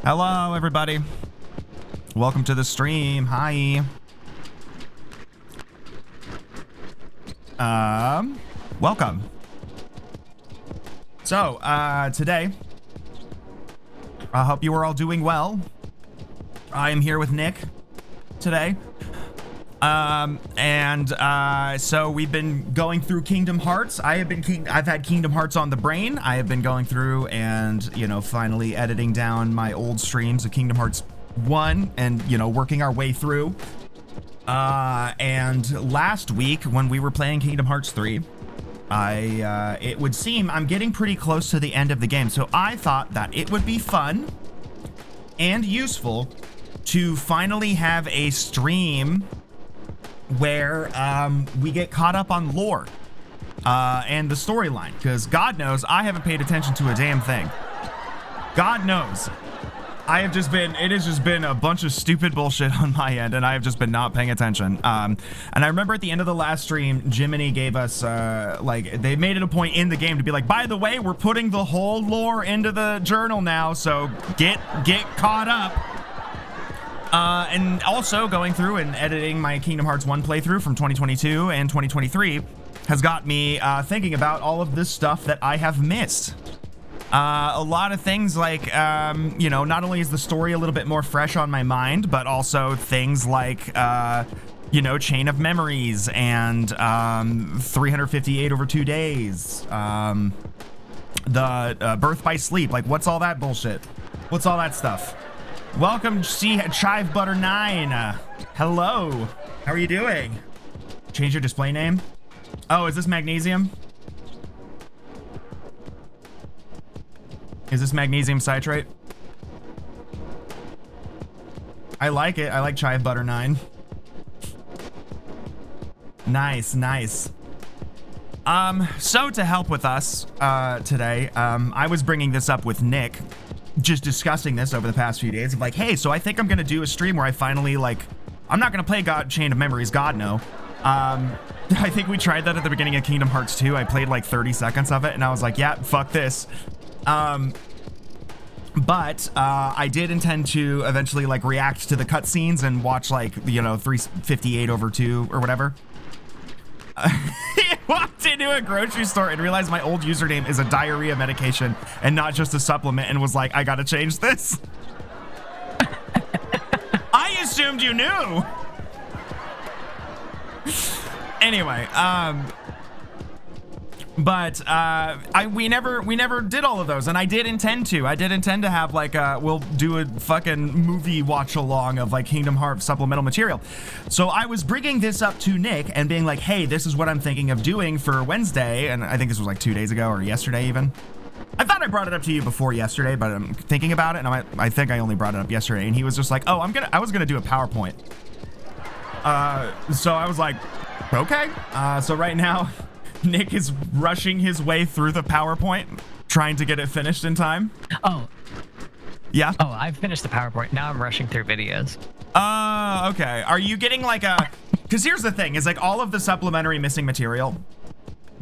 Hello, everybody. Welcome to the stream. Hi. Welcome. So, today, I hope you are all doing well. I am here with Nick today. So we've been going through Kingdom Hearts. I've had Kingdom Hearts on the brain. I have been going through and, finally editing down my old streams of Kingdom Hearts 1 and, working our way through. And last week when we were playing Kingdom Hearts 3, it would seem I'm getting pretty close to the end of the game. So I thought that it would be fun and useful to finally have a stream where we get caught up on lore and the storyline, because God knows I haven't paid attention to a damn thing. God knows it has just been a bunch of stupid bullshit on my end, and I have just been not paying attention. And I remember at the end of the last stream, Jiminy gave us they made it a point in the game to be like, by the way, we're putting the whole lore into the journal now, so get caught up. And also going through and editing my Kingdom Hearts 1 playthrough from 2022 and 2023 has got me thinking about all of this stuff that I have missed. A lot of things like, not only is the story a little bit more fresh on my mind, but also things like, Chain of Memories and 358 over 2 days. The Birth by Sleep. Like, what's all that bullshit? What's all that stuff? Welcome, Chive Butter 9. Hello. How are you doing? Change your display name. Oh, is this magnesium? Is this magnesium citrate? I like it. I like Chive Butter 9. Nice. So to help with us today, I was bringing this up with Nick, just discussing this over the past few days of like, hey, so I think I'm gonna do a stream where I finally I'm not gonna play Chain of Memories, God no. I think we tried that at the beginning of Kingdom Hearts 2. I played like 30 seconds of it and I was like, yeah, fuck this. But I did intend to eventually react to the cutscenes and watch 358 over 2 or whatever. He walked into a grocery store and realized my old username is a diarrhea medication and not just a supplement, and was like, I gotta change this. I assumed you knew. Anyway, but we never did all of those, and I did intend to have we'll do a fucking movie watch along of Kingdom Hearts supplemental material. So I was bringing this up to Nick and being like, hey, this is what I'm thinking of doing for Wednesday, and I think this was 2 days ago or yesterday even. I thought I brought it up to you before yesterday, but I'm thinking about it, and I think I only brought it up yesterday, and he was just like, oh, I was gonna do a PowerPoint. So I was like, okay. So right now, Nick is rushing his way through the PowerPoint, trying to get it finished in time. Oh. Yeah? Oh, I've finished the PowerPoint. Now I'm rushing through videos. Okay. Are you getting because here's the thing, is all of the supplementary missing material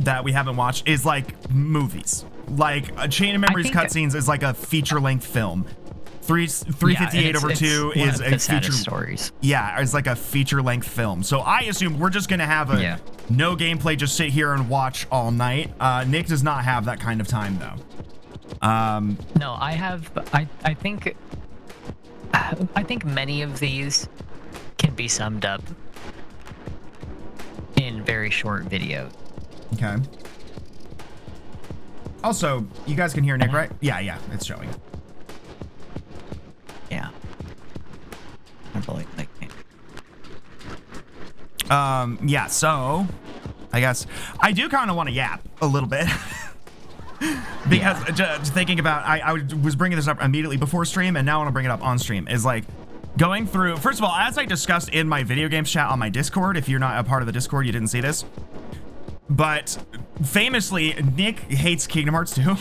that we haven't watched is movies. A Chain of Memories cutscenes is a feature-length film. 358 over 2 is a feature stories. Yeah, it's a feature-length film. So I assume we're just gonna have no gameplay, just sit here and watch all night. Nick does not have that kind of time though. No, I have. I think many of these can be summed up in very short videos. Okay. Also, you guys can hear Nick, right? Yeah, it's showing. Yeah. I believe yeah, so I guess I do kind of want to yap a little bit. Because just thinking about, I was bringing this up immediately before stream, and now I want to bring it up on stream, is going through, first of all, as I discussed in my video games chat on my Discord, if you're not a part of the Discord, you didn't see this, but famously, Nick hates Kingdom Hearts 2.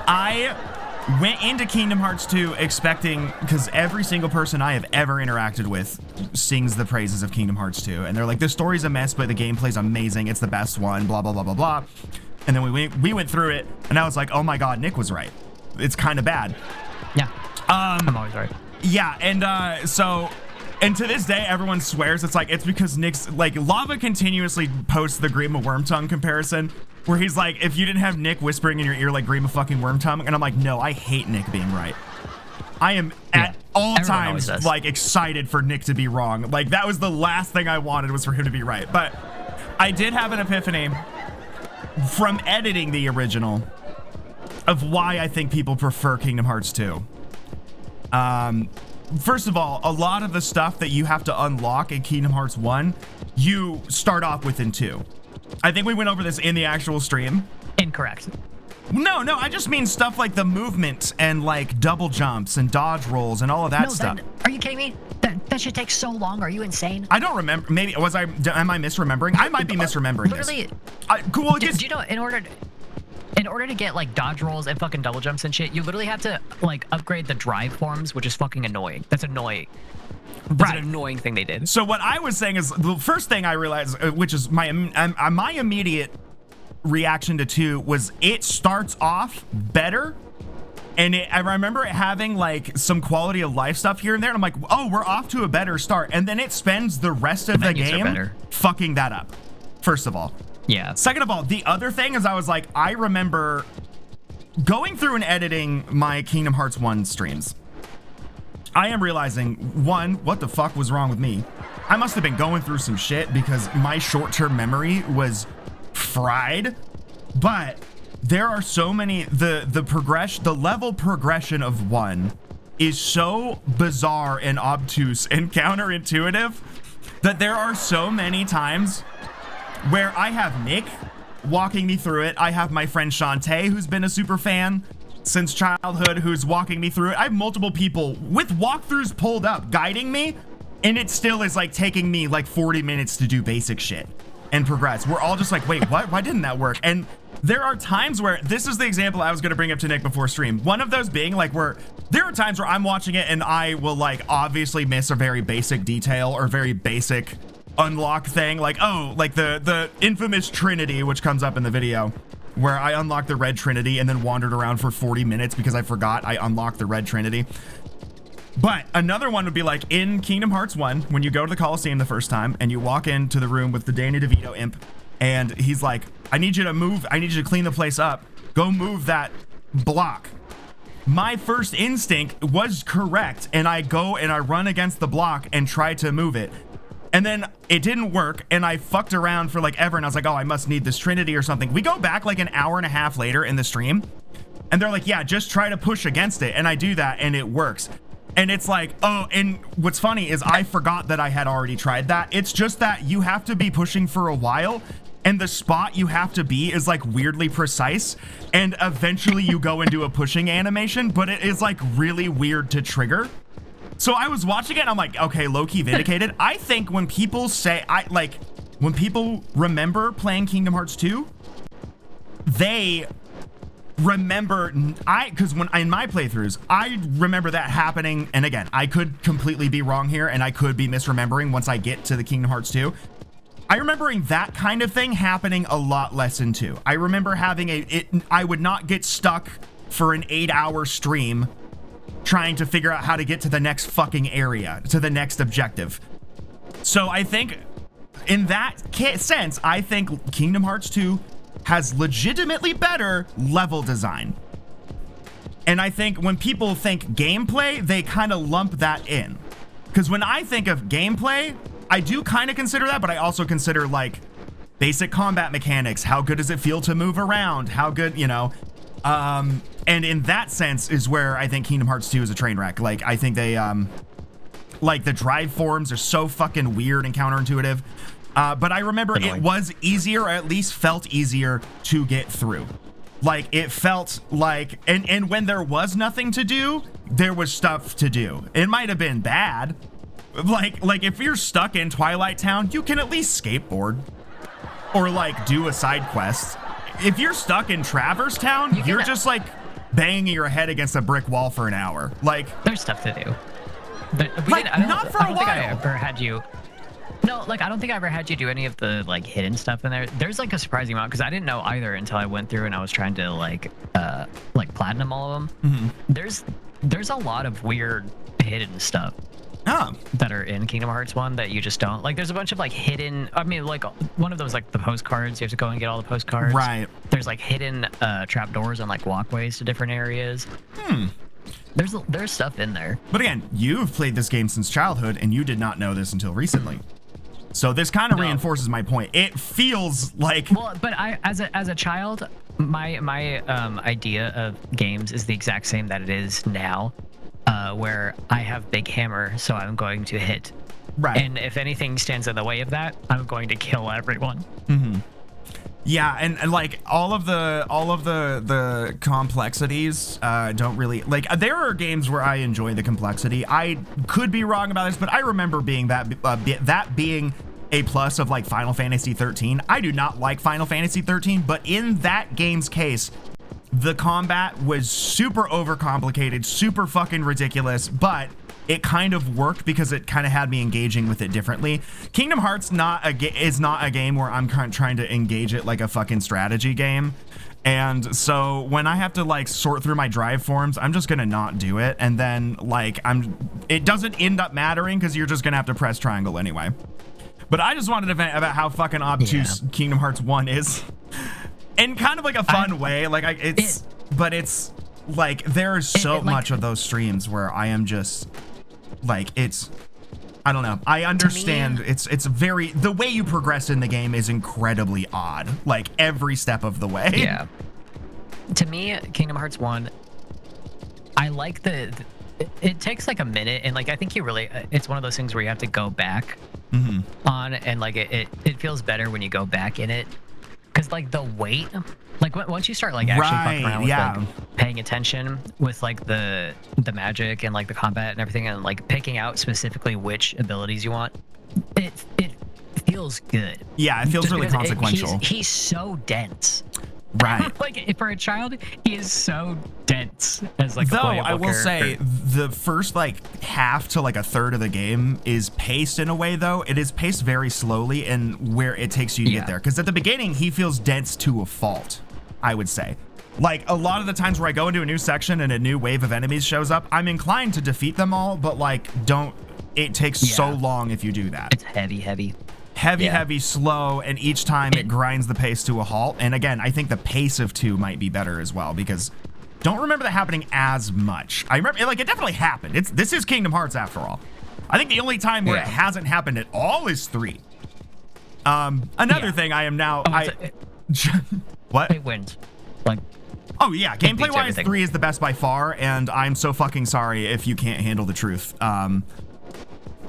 I went into Kingdom Hearts 2 expecting, because every single person I have ever interacted with sings the praises of Kingdom Hearts 2, and they're like, the story's a mess, but the gameplay's amazing, it's the best one, blah, blah, blah, blah, blah. And then we went through it, and I was like, oh my god, Nick was right. It's kind of bad. Yeah. I'm always right. Yeah, and and to this day, everyone swears it's because Nick's like Lava continuously posts the Grima Wormtongue comparison, where he's like, if you didn't have Nick whispering in your ear like Grima fucking Wormtongue, and I'm like, no, I hate Nick being right. I am at all times like excited for Nick to be wrong. Like that was the last thing I wanted was for him to be right. But I did have an epiphany from editing the original of why I think people prefer Kingdom Hearts 2. First of all, a lot of the stuff that you have to unlock in Kingdom Hearts 1, you start off with in 2. I think we went over this in the actual stream. Incorrect. No, I just mean stuff like the movement and like double jumps and dodge rolls and all of that stuff. Are you kidding me? That should take so long. Are you insane? I don't remember. Maybe am I misremembering? I might be misremembering literally, this. Cool. Do you know in order to get like dodge rolls and fucking double jumps and shit, you literally have to like upgrade the drive forms, which is fucking annoying. That's annoying. That's an annoying thing they did. So what I was saying is the first thing I realized, which is my immediate reaction to 2, was it starts off better. And I remember it having like some quality of life stuff here and there. And I'm like, oh, we're off to a better start. And then it spends the rest of the game fucking that up. First of all. Yeah. Second of all, the other thing is I was like, I remember going through and editing my Kingdom Hearts 1 streams. I am realizing, one, what the fuck was wrong with me? I must have been going through some shit because my short-term memory was fried. But there are so many, the level progression of 1 is so bizarre and obtuse and counterintuitive that there are so many times where I have Nick walking me through it. I have my friend Shantae, who's been a super fan since childhood, who's walking me through it. I have multiple people with walkthroughs pulled up, guiding me, and it still is like taking me like 40 minutes to do basic shit and progress. We're all just like, wait, what? Why didn't that work? And there are times where, this is the example I was gonna bring up to Nick before stream. One of those being like where there are times where I'm watching it and I will like obviously miss a very basic detail or very basic unlock thing, like, oh, like the infamous Trinity, which comes up in the video, where I unlocked the red Trinity and then wandered around for 40 minutes because I forgot I unlocked the red Trinity. But another one would be like in Kingdom Hearts 1, when you go to the Coliseum the first time and you walk into the room with the Danny DeVito imp, and he's like, I need you to clean the place up. Go move that block. My first instinct was correct, and I go and I run against the block and try to move it. And then it didn't work, and I fucked around for like ever, and I was like, oh, I must need this Trinity or something. We go back like an hour and a half later in the stream, and they're like, yeah, just try to push against it. And I do that, and it works. And it's like, oh, and what's funny is I forgot that I had already tried that. It's just that you have to be pushing for a while, and the spot you have to be is like weirdly precise, and eventually you go into a pushing animation, but it is like really weird to trigger. So I was watching it and I'm like, okay, low-key vindicated. I think when people say, when people remember playing Kingdom Hearts 2, they remember, because when in my playthroughs, I remember that happening. And again, I could completely be wrong here and I could be misremembering once I get to the Kingdom Hearts 2. I remembering that kind of thing happening a lot less in 2. I remember having I would not get stuck for an 8-hour stream trying to figure out how to get to the next fucking area, to the next objective. So I think in that sense, I think Kingdom Hearts 2 has legitimately better level design. And I think when people think gameplay, they kind of lump that in. Because when I think of gameplay, I do kind of consider that, but I also consider like basic combat mechanics. How good does it feel to move around? How good, you know, and in that sense is where I think Kingdom Hearts 2 is a train wreck. Like, I think they, like the drive forms are so fucking weird and counterintuitive. But I remember it was easier, or at least felt easier to get through. Like, it felt like, and when there was nothing to do, there was stuff to do. It might have been bad. Like if you're stuck in Twilight Town, you can at least skateboard or like do a side quest. If you're stuck in Traverse Town, you're just like banging your head against a brick wall for an hour. Like, there's stuff to do. But I don't think I ever had you. No, like I don't think I ever had you do any of the like hidden stuff in there. There's like a surprising amount because I didn't know either until I went through and I was trying to like platinum all of them. Mm-hmm. there's a lot of weird hidden stuff Oh, that are in Kingdom Hearts 1 that you just don't. Like, there's a bunch of, like, hidden... I mean, like, one of those, like, the postcards. You have to go and get all the postcards. right. There's, like, hidden trapdoors and, like, walkways to different areas. There's stuff in there. But again, you've played this game since childhood, and you did not know this until recently. So this kind of No. reinforces my point. It feels like... Well, but I, as a child, my idea of games is the exact same that it is now, where I have Big Hammer, so I'm going to hit. Right. And if anything stands in the way of that, I'm going to kill everyone. Yeah, and like all of the complexities don't really like. There are games where I enjoy the complexity. I could be wrong about this, but I remember being that being a plus of like Final Fantasy 13. I do not like Final Fantasy 13, but in that game's case, the combat was super overcomplicated, super fucking ridiculous, but it kind of worked because it kind of had me engaging with it differently. Kingdom Hearts is not a game where I'm kind of trying to engage it like a fucking strategy game. And so when I have to like sort through my drive forms, I'm just gonna not do it. And then like it doesn't end up mattering because you're just gonna have to press triangle anyway. But I just wanted to vent about how fucking obtuse Kingdom Hearts 1 is. In kind of like a fun way. Like but it's like there's so much of those streams where I am just like, I don't know. I understand it's very, the way you progress in the game is incredibly odd, like every step of the way. Yeah. To me, Kingdom Hearts 1, I like it takes like a minute, and like I think it's one of those things where you have to go back on, and like it feels better when you go back in it. Because like the weight, like once you start like actually fucking around with like paying attention with like the magic and like the combat and everything, and like picking out specifically which abilities you want, it feels good. Yeah, it feels Just really because consequential. He's so dense. Right. Like for a child, he is so dense as like a Though playable I will say the first like half to like a third of the game is paced in a way, though it is paced very slowly and where it takes you to get there. Because at the beginning he feels dense to a fault, I would say. Like a lot of the times where I go into a new section and a new wave of enemies shows up, I'm inclined to defeat them all, but like it takes so long if you do that. It's heavy. Heavy, slow, and each time it grinds the pace to a halt. And again, I think the pace of 2 might be better as well, because don't remember that happening as much. I remember, like, it definitely happened. This is Kingdom Hearts after all. I think the only time where it hasn't happened at all is 3. Another thing I am now... What? It wins. Like... Oh, yeah. Gameplay-wise, 3 is the best by far, and I'm so fucking sorry if you can't handle the truth.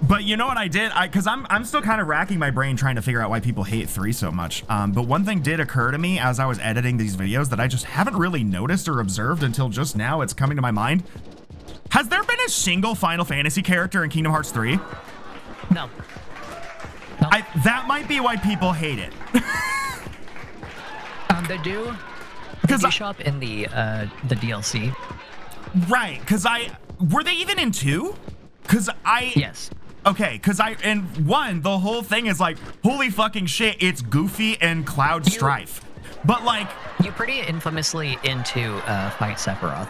But you know what I did? Because I'm still kind of racking my brain trying to figure out why people hate 3 so much. But one thing did occur to me as I was editing these videos that I just haven't really noticed or observed until just now. It's coming to my mind. Has there been a single Final Fantasy character in Kingdom Hearts 3? No. That might be why people hate it. They do show up in the DLC. Right, because were they even in 2? Yes. Okay, because in 1, the whole thing is like, holy fucking shit, it's Goofy and Cloud Strife. But like... You pretty infamously into fight Sephiroth.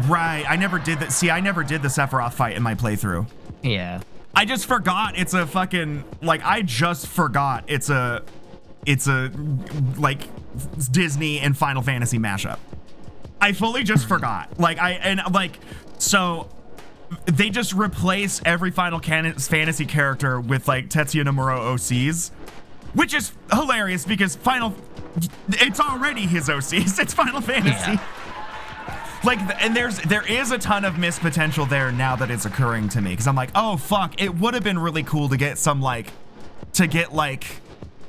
Right, I never did that. See, I never did the Sephiroth fight in my playthrough. Yeah. I just forgot it's a fucking... Like, I just forgot it's a like, Disney and Final Fantasy mashup. I fully just forgot. So... They just replace every Final Fantasy character with like Tetsuya Nomura OCs, which is hilarious because it's already his OCs. It's Final Fantasy. Yeah. Like, and there is a ton of missed potential there now that it's occurring to me, because I'm like, oh fuck, it would have been really cool to get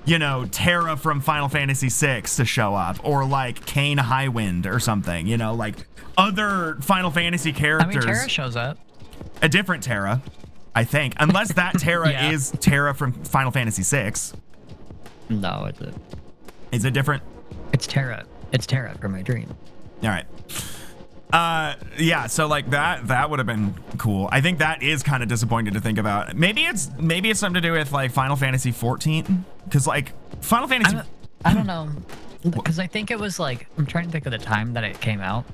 you know, Terra from Final Fantasy VI to show up, or like Kain Highwind or something, you know, like other Final Fantasy characters. I mean, Terra shows up. A different Terra, I think. Unless that Terra is Terra from Final Fantasy VI. No, it's a... Is it different? It's Terra. It's Terra from my dream. All right. Yeah, so like that would have been cool. I think that is kind of disappointing to think about. Maybe it's something to do with like Final Fantasy 14, because like Final Fantasy... I don't know. Because I think it was like... I'm trying to think of the time that it came out.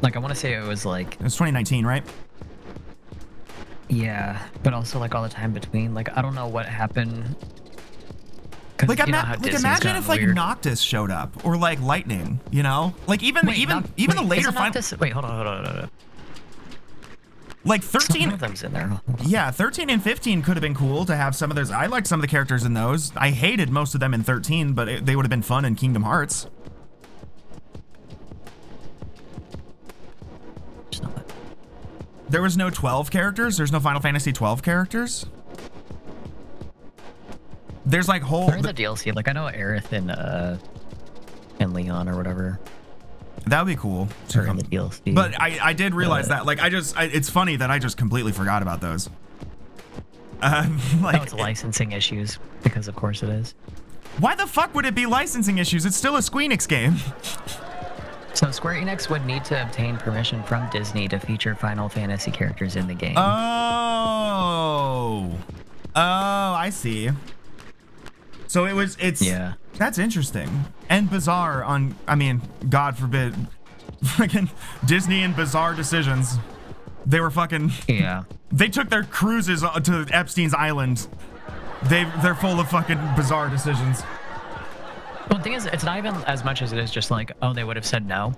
Like, I want to say it was like, It was 2019, right? yeah, but also like all the time between. Like, I don't know what happened. 'Cause Like, you know how Disney's imagine gotten if like weird. Noctis showed up or like Lightning, you know? Like even the later isn't final, Noctis- Wait, hold on. like Some 13. of them's in there. Yeah, 13 and 15 could have been cool to have some of those. I liked some of the characters in those. I hated most of them in 13, but they would have been fun in Kingdom Hearts. It's not- There was no 12 characters. There's no Final Fantasy 12 characters. There's like whole. Where are the DLC? Like, I know Aerith and Leon or whatever That would be cool. are in the DLC. But I did realize that. Like, it's funny that I just completely forgot about those. Like, no, it's licensing issues, because of course it is. why the fuck would it be licensing issues? It's still a Squeenix game. So Square Enix would need to obtain permission from Disney to feature Final Fantasy characters in the game. Oh, I see. So it's Yeah. That's interesting and bizarre. I mean, God forbid, fucking Disney and bizarre decisions. They were fucking. Yeah. They took their cruises to Epstein's Island. They're full of fucking bizarre decisions. Well, the thing is, it's not even as much as it is just like, oh, they would have said no.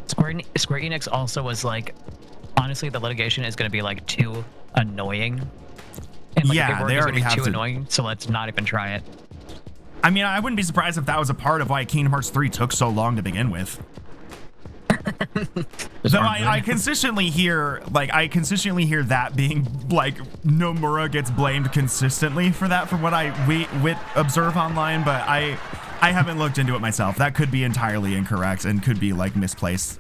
Square Enix also was like, honestly, the litigation is going to be like too annoying. And like, Yeah, the they work is already gonna be have too to- annoying, so let's not even try it. I mean, I wouldn't be surprised if that was a part of why Kingdom Hearts 3 took so long to begin with. So I consistently hear that being like Nomura gets blamed consistently for that from what we observe online, but I haven't looked into it myself. That could be entirely incorrect and could be like misplaced.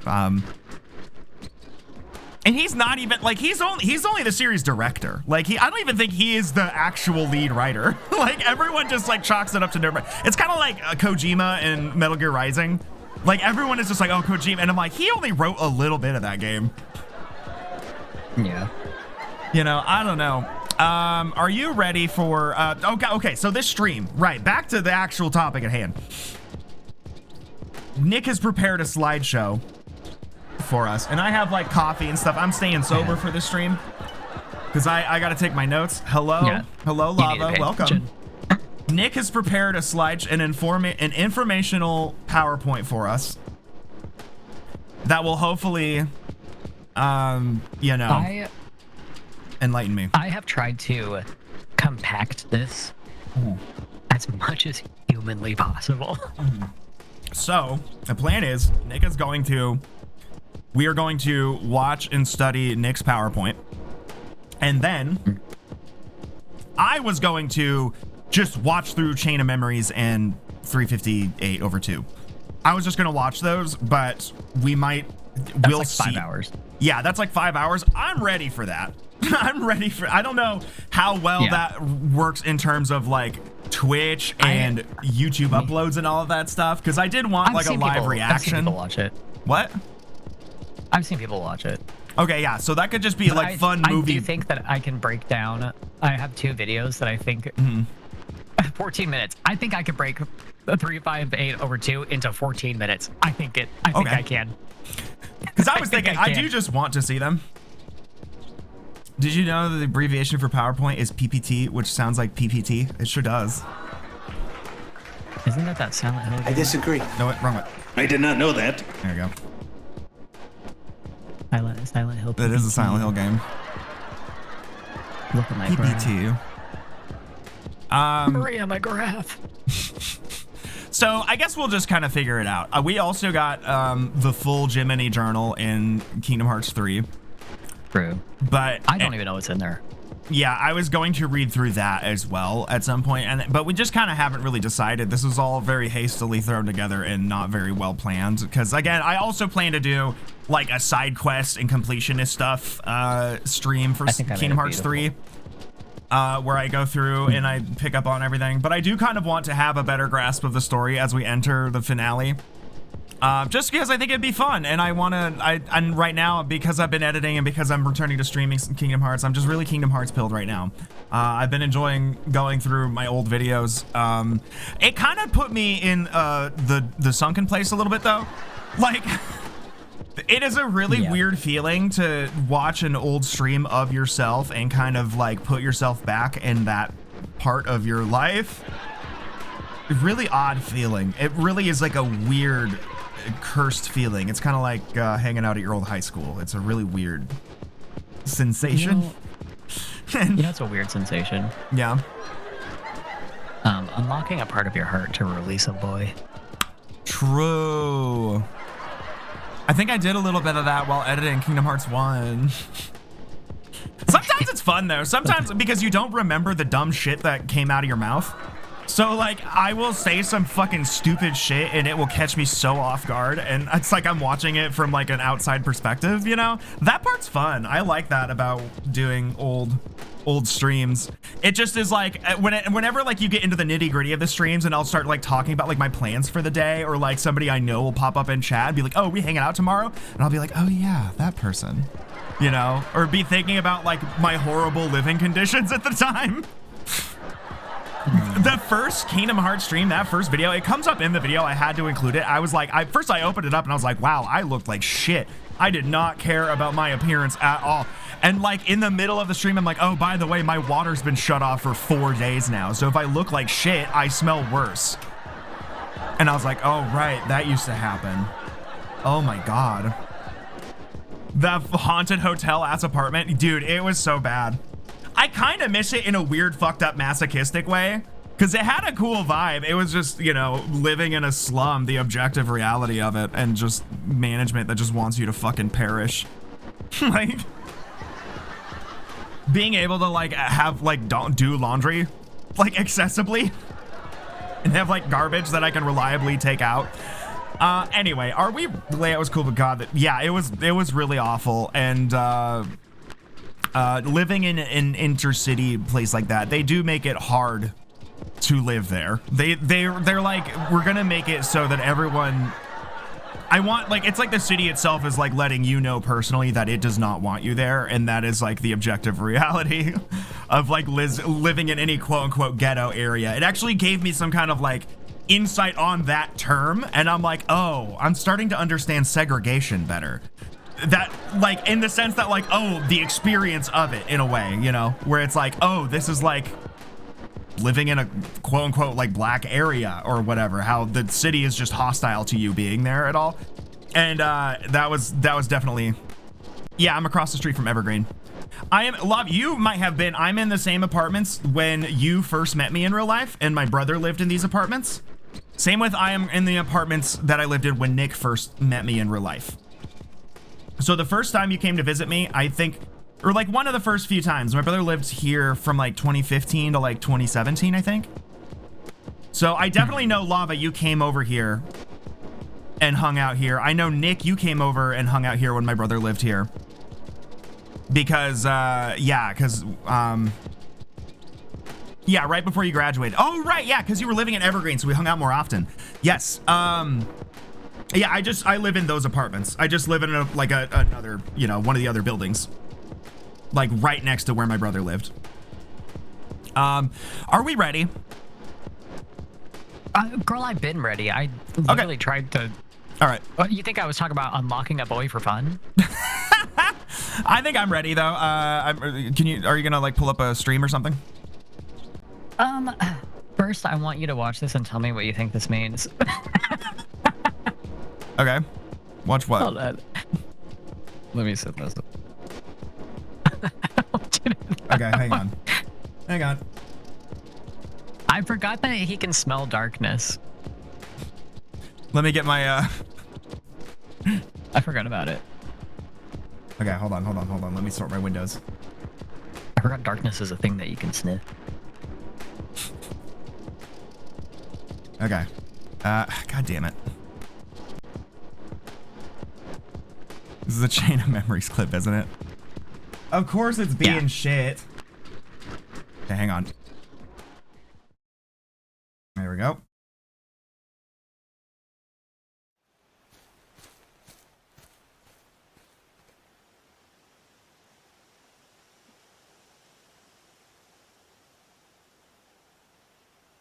And he's not even like he's only the series director. Like I don't even think he is the actual lead writer. Like everyone just like chalks it up to Nomura. It's kind of like Kojima and Metal Gear Rising. Like everyone is just like, oh, Kojima, and I'm like, he only wrote a little bit of that game. Yeah. You know, I don't know. Are you ready for? Okay. So this stream, right? Back to the actual topic at hand. Nick has prepared a slideshow for us, and I have like coffee and stuff. I'm staying sober for this stream because I got to take my notes. Hello, hello, Lava, welcome. Nick has prepared a an informational PowerPoint for us that will hopefully, enlighten me. I have tried to compact this as much as humanly possible. So the plan is we are going to watch and study Nick's PowerPoint, and then I was going to just watch through Chain of Memories and 358/2. I was just gonna watch those, but we'll see. 5 hours. Yeah, that's like 5 hours. I'm ready for that. I don't know how well that works in terms of like Twitch and YouTube uploads and all of that stuff, because I did want like a live reaction. I've seen people watch it. What? I've seen people watch it. Okay, yeah, so that could just be like fun movie. I do think that I can break down. I have 2 videos that I think 14 minutes. I think I could break 358/2 into 14 minutes. I think I can. Because I was thinking, I do just want to see them. Did you know that the abbreviation for PowerPoint is PPT, which sounds like PPT? It sure does. Isn't that Silent Hill game? I disagree. No, wrong one. I did not know that. There you go. Silent Hill. That is a Silent Hill game. Look at my PPT. Maria, my graph. So I guess we'll just kind of figure it out. We also got the full Jiminy Journal in Kingdom Hearts 3. True. But I don't even know what's in there. Yeah, I was going to read through that as well at some point, but we just kind of haven't really decided. This was all very hastily thrown together and not very well planned. Because again, I also plan to do like a side quest and completionist stuff stream for Kingdom Hearts 3. Where I go through and I pick up on everything. But I do kind of want to have a better grasp of the story as we enter the finale. Just because I think it'd be fun, and and right now, because I've been editing and because I'm returning to streaming Kingdom Hearts, I'm just really Kingdom Hearts pilled right now. I've been enjoying going through my old videos. It kind of put me in the sunken place a little bit, though. Like, It is a really weird feeling to watch an old stream of yourself and kind of like put yourself back in that part of your life. Really odd feeling. It really is like a weird, cursed feeling. It's kind of like hanging out at your old high school. It's a really weird sensation. It's a weird sensation. Yeah. Unlocking a part of your heart to release a boy. True. I think I did a little bit of that while editing Kingdom Hearts 1. Sometimes it's fun though. Sometimes because you don't remember the dumb shit that came out of your mouth. So like I will say some fucking stupid shit and it will catch me so off guard, and it's like I'm watching it from like an outside perspective, you know? That part's fun. I like that about doing old streams. It just is like whenever like you get into the nitty-gritty of the streams and I'll start like talking about like my plans for the day, or like somebody I know will pop up in chat and be like, oh, we hanging out tomorrow? And I'll be like, oh yeah, that person, you know? Or be thinking about like my horrible living conditions at the time. The first Kingdom Hearts stream, that first video, it comes up in the video. I had to include it. I was like, first I opened it up and I was like, wow, I looked like shit. I did not care about my appearance at all. And like in the middle of the stream, I'm like, oh, by the way, my water's been shut off for 4 days now. So if I look like shit, I smell worse. And I was like, oh, right, that used to happen. Oh my God. The haunted hotel ass apartment, dude, it was so bad. I kind of miss it in a weird, fucked up, masochistic way, because it had a cool vibe. It was just, you know, living in a slum, the objective reality of it, and just management that just wants you to fucking perish. Like, being able to like have like don't do laundry like accessibly and have like garbage that I can reliably take out. Anyway, layout was cool, but God, yeah, it was really awful. And living in an intercity place like that, they do make it hard to live there. They're like, we're gonna make it so that everyone, I want, like, it's like the city itself is like letting you know personally that it does not want you there, and that is like the objective reality of like living in any quote unquote ghetto area. It actually gave me some kind of like insight on that term, and I'm like, oh, I'm starting to understand segregation better. That, like, in the sense that, like, oh, the experience of it, in a way, you know, where it's like, oh, this is like living in a quote unquote like black area or whatever, how the city is just hostile to you being there at all. And that was definitely, yeah, I'm across the street from Evergreen. You might have been, I'm in the same apartments when you first met me in real life, and my brother lived in these apartments. Same with, I am in the apartments that I lived in when Nick first met me in real life. So the first time you came to visit me, I think, or like one of the first few times, my brother lived here from like 2015 to like 2017, I think. So I definitely know, Lava, you came over here and hung out here. I know, Nick, you came over and hung out here when my brother lived here. Because, yeah, right before you graduated. Oh, right, yeah, because you were living in Evergreen, so we hung out more often. Yes, yeah, I live in those apartments. I just live in another, you know, one of the other buildings, like right next to where my brother lived. Are we ready? Girl, I've been ready. I literally tried to. All right. You think I was talking about unlocking a boy for fun? I think I'm ready though. Are you gonna like pull up a stream or something? First, I want you to watch this and tell me what you think this means. Okay. Watch what? Hold on. Let me set this up. Okay, hang on. Hang on. I forgot that he can smell darkness. Let me get my I forgot about it. Okay, hold on. Let me sort my windows. I forgot darkness is a thing that you can sniff. Okay. God damn it. This is a Chain of Memories clip, isn't it? Of course it's being shit. Okay, hang on. There we go.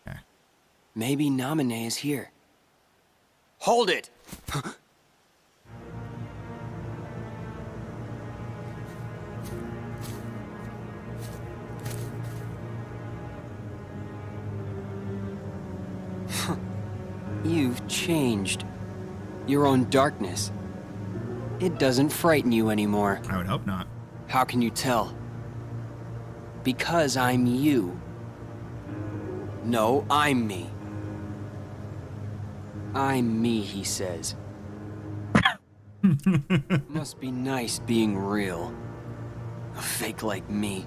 Okay. Maybe Naminé is here. Hold it! You've changed. Your own darkness. It doesn't frighten you anymore. I would hope not. How can you tell? Because I'm you. No, I'm me. I'm me, he says. Must be nice being real. A fake like me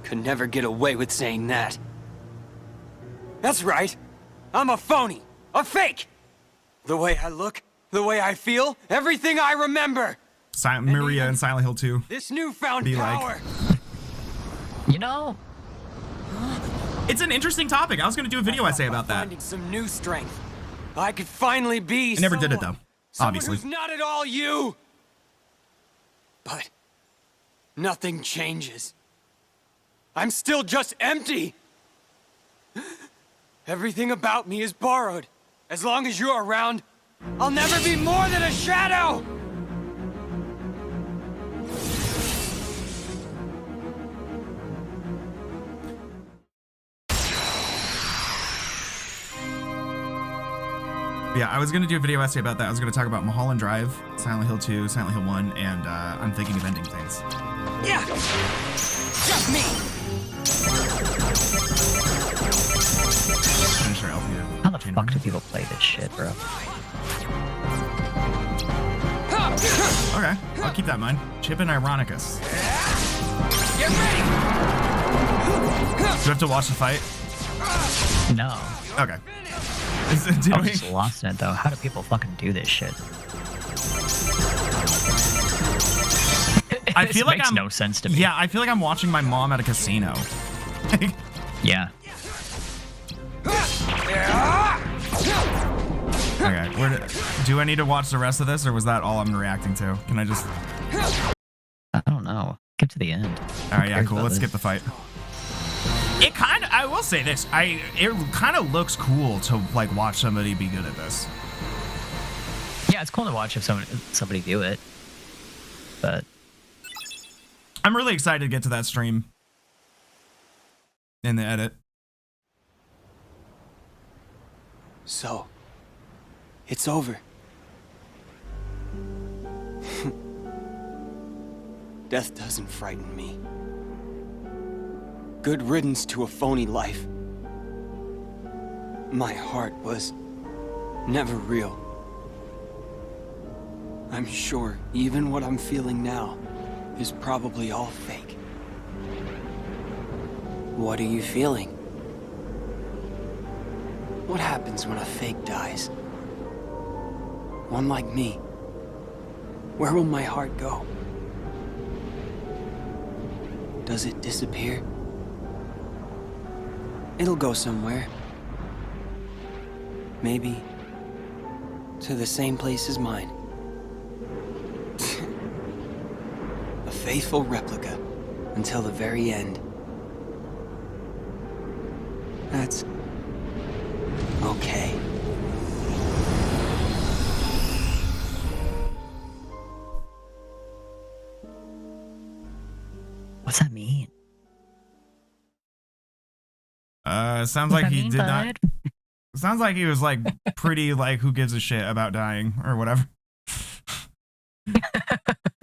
could never get away with saying that. That's right. I'm a phony. A fake. The way I look, the way I feel, everything I remember. Maria and Silent Hill 2. This newfound Be power. You know, It's an interesting topic. I was going to do a video essay about that. Finding some new strength. I could finally be I never did it, though. someone Obviously. who's not at all you. But nothing changes. I'm still just empty. Everything about me is borrowed. As long as you're around, I'll never be more than a shadow. Yeah, I was going to do a video essay about that. I was going to talk about Mulholland Drive, Silent Hill 2, Silent Hill 1, and I'm thinking of ending things. Yeah, just me. Finish our LP. how the fuck do people play this shit, bro? Okay, I'll keep that in mind. Chip and Ironicus. Get ready. Do we have to watch the fight? No. Okay. Did I we- was just lost in it, though. How do people fucking do this shit? I This feel like makes I'm no sense to me. Yeah, I feel like I'm watching my mom at a casino. Yeah. Okay, do I need to watch the rest of this, or was that all I'm reacting to? Can I just? I don't know. Get to the end. All right, yeah, cool. Let's skip the fight. It kind of, I will say this, it kind of looks cool to like watch somebody be good at this. Yeah, it's cool to watch if somebody do it. But I'm really excited to get to that stream in the edit. So, it's over. Death doesn't frighten me. Good riddance to a phony life. My heart was never real. I'm sure even what I'm feeling now is probably all fake. What are you feeling? What happens when a fake dies? One like me. Where will my heart go? Does it disappear? It'll go somewhere. Maybe to the same place as mine. A faithful replica until the very end. That's okay. what's that mean? Sounds like he did not. Sounds like he was like pretty like who gives a shit about dying or whatever.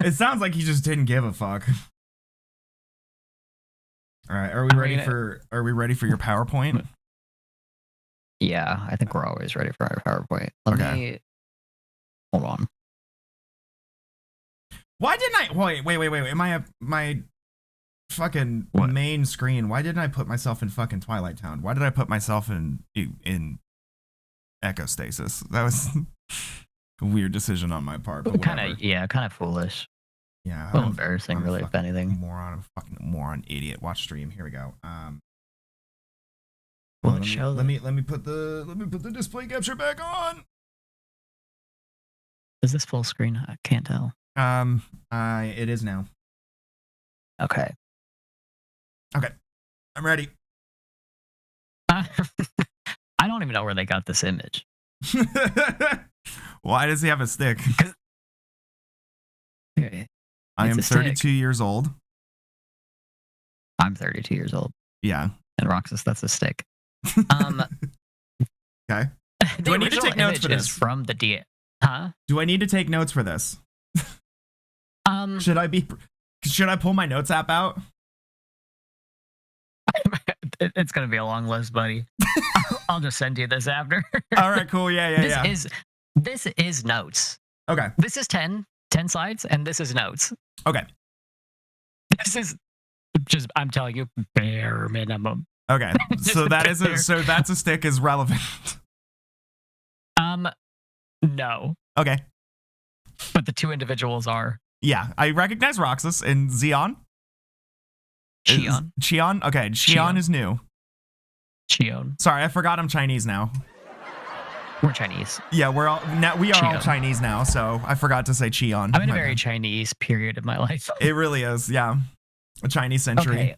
It sounds like he just didn't give a fuck. All right, are we ready for your PowerPoint? Yeah, I think we're always ready for our PowerPoint. Let me hold on. Why didn't I wait? Am I my fucking What? main screen? Why didn't I put myself in fucking Twilight Town? Why did I put myself in Echo Stasis? That was a weird decision on my part. But Kind whatever. of, kind of foolish. Yeah. A little embarrassing, I'm a really, if fucking anything. fucking moron, idiot. Watch stream. Here we go. Well, let me put the display capture back on. Is this full screen? I can't tell. It is now. Okay. Okay, I'm ready. I don't even know where they got this image. Why does he have a stick? Okay. I am It's a 32 stick. years old. I'm 32 years old. Yeah. And Roxas, that's a stick. Okay. Do I need to take notes for this? From the D. Huh? Do I need to take notes for this? Should I pull my notes app out? It's gonna be a long list, buddy. I'll just send you this after. All right, cool. Yeah. This is notes. Okay. This is 10 slides, and this is notes. Okay. This is just, I'm telling you, bare minimum. Okay. So that's a stick is relevant. No. Okay. But the two individuals are. Yeah, I recognize Roxas and Xeon. Cheon. Okay, Cheon is new. Cheon. Sorry, I forgot I'm Chinese now. We're Chinese. Yeah, we are all Chinese now, so I forgot to say Cheon. I'm in a very Chinese period of my life. It really is, yeah. A Chinese century. Okay.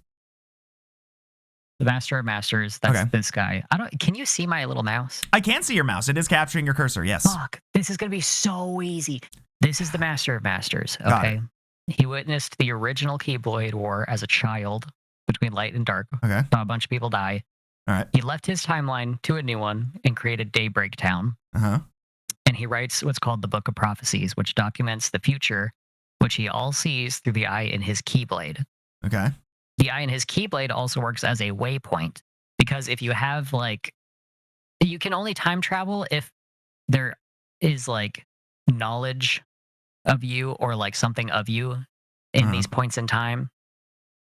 The Master of Masters, that's this guy. Can you see my little mouse? I can see your mouse. It is capturing your cursor, yes. Fuck, this is gonna be so easy. This is the Master of Masters, okay? He witnessed the original Keyblade War as a child between light and dark. Okay. Saw a bunch of people die. All right. He left his timeline to a new one and created Daybreak Town. Uh-huh. And he writes what's called the Book of Prophecies, which documents the future, which he all sees through the eye in his Keyblade. Okay. The eye in his Keyblade also works as a waypoint, because if you have, like, you can only time travel if there is, like, knowledge of you or, like, something of you in these points in time.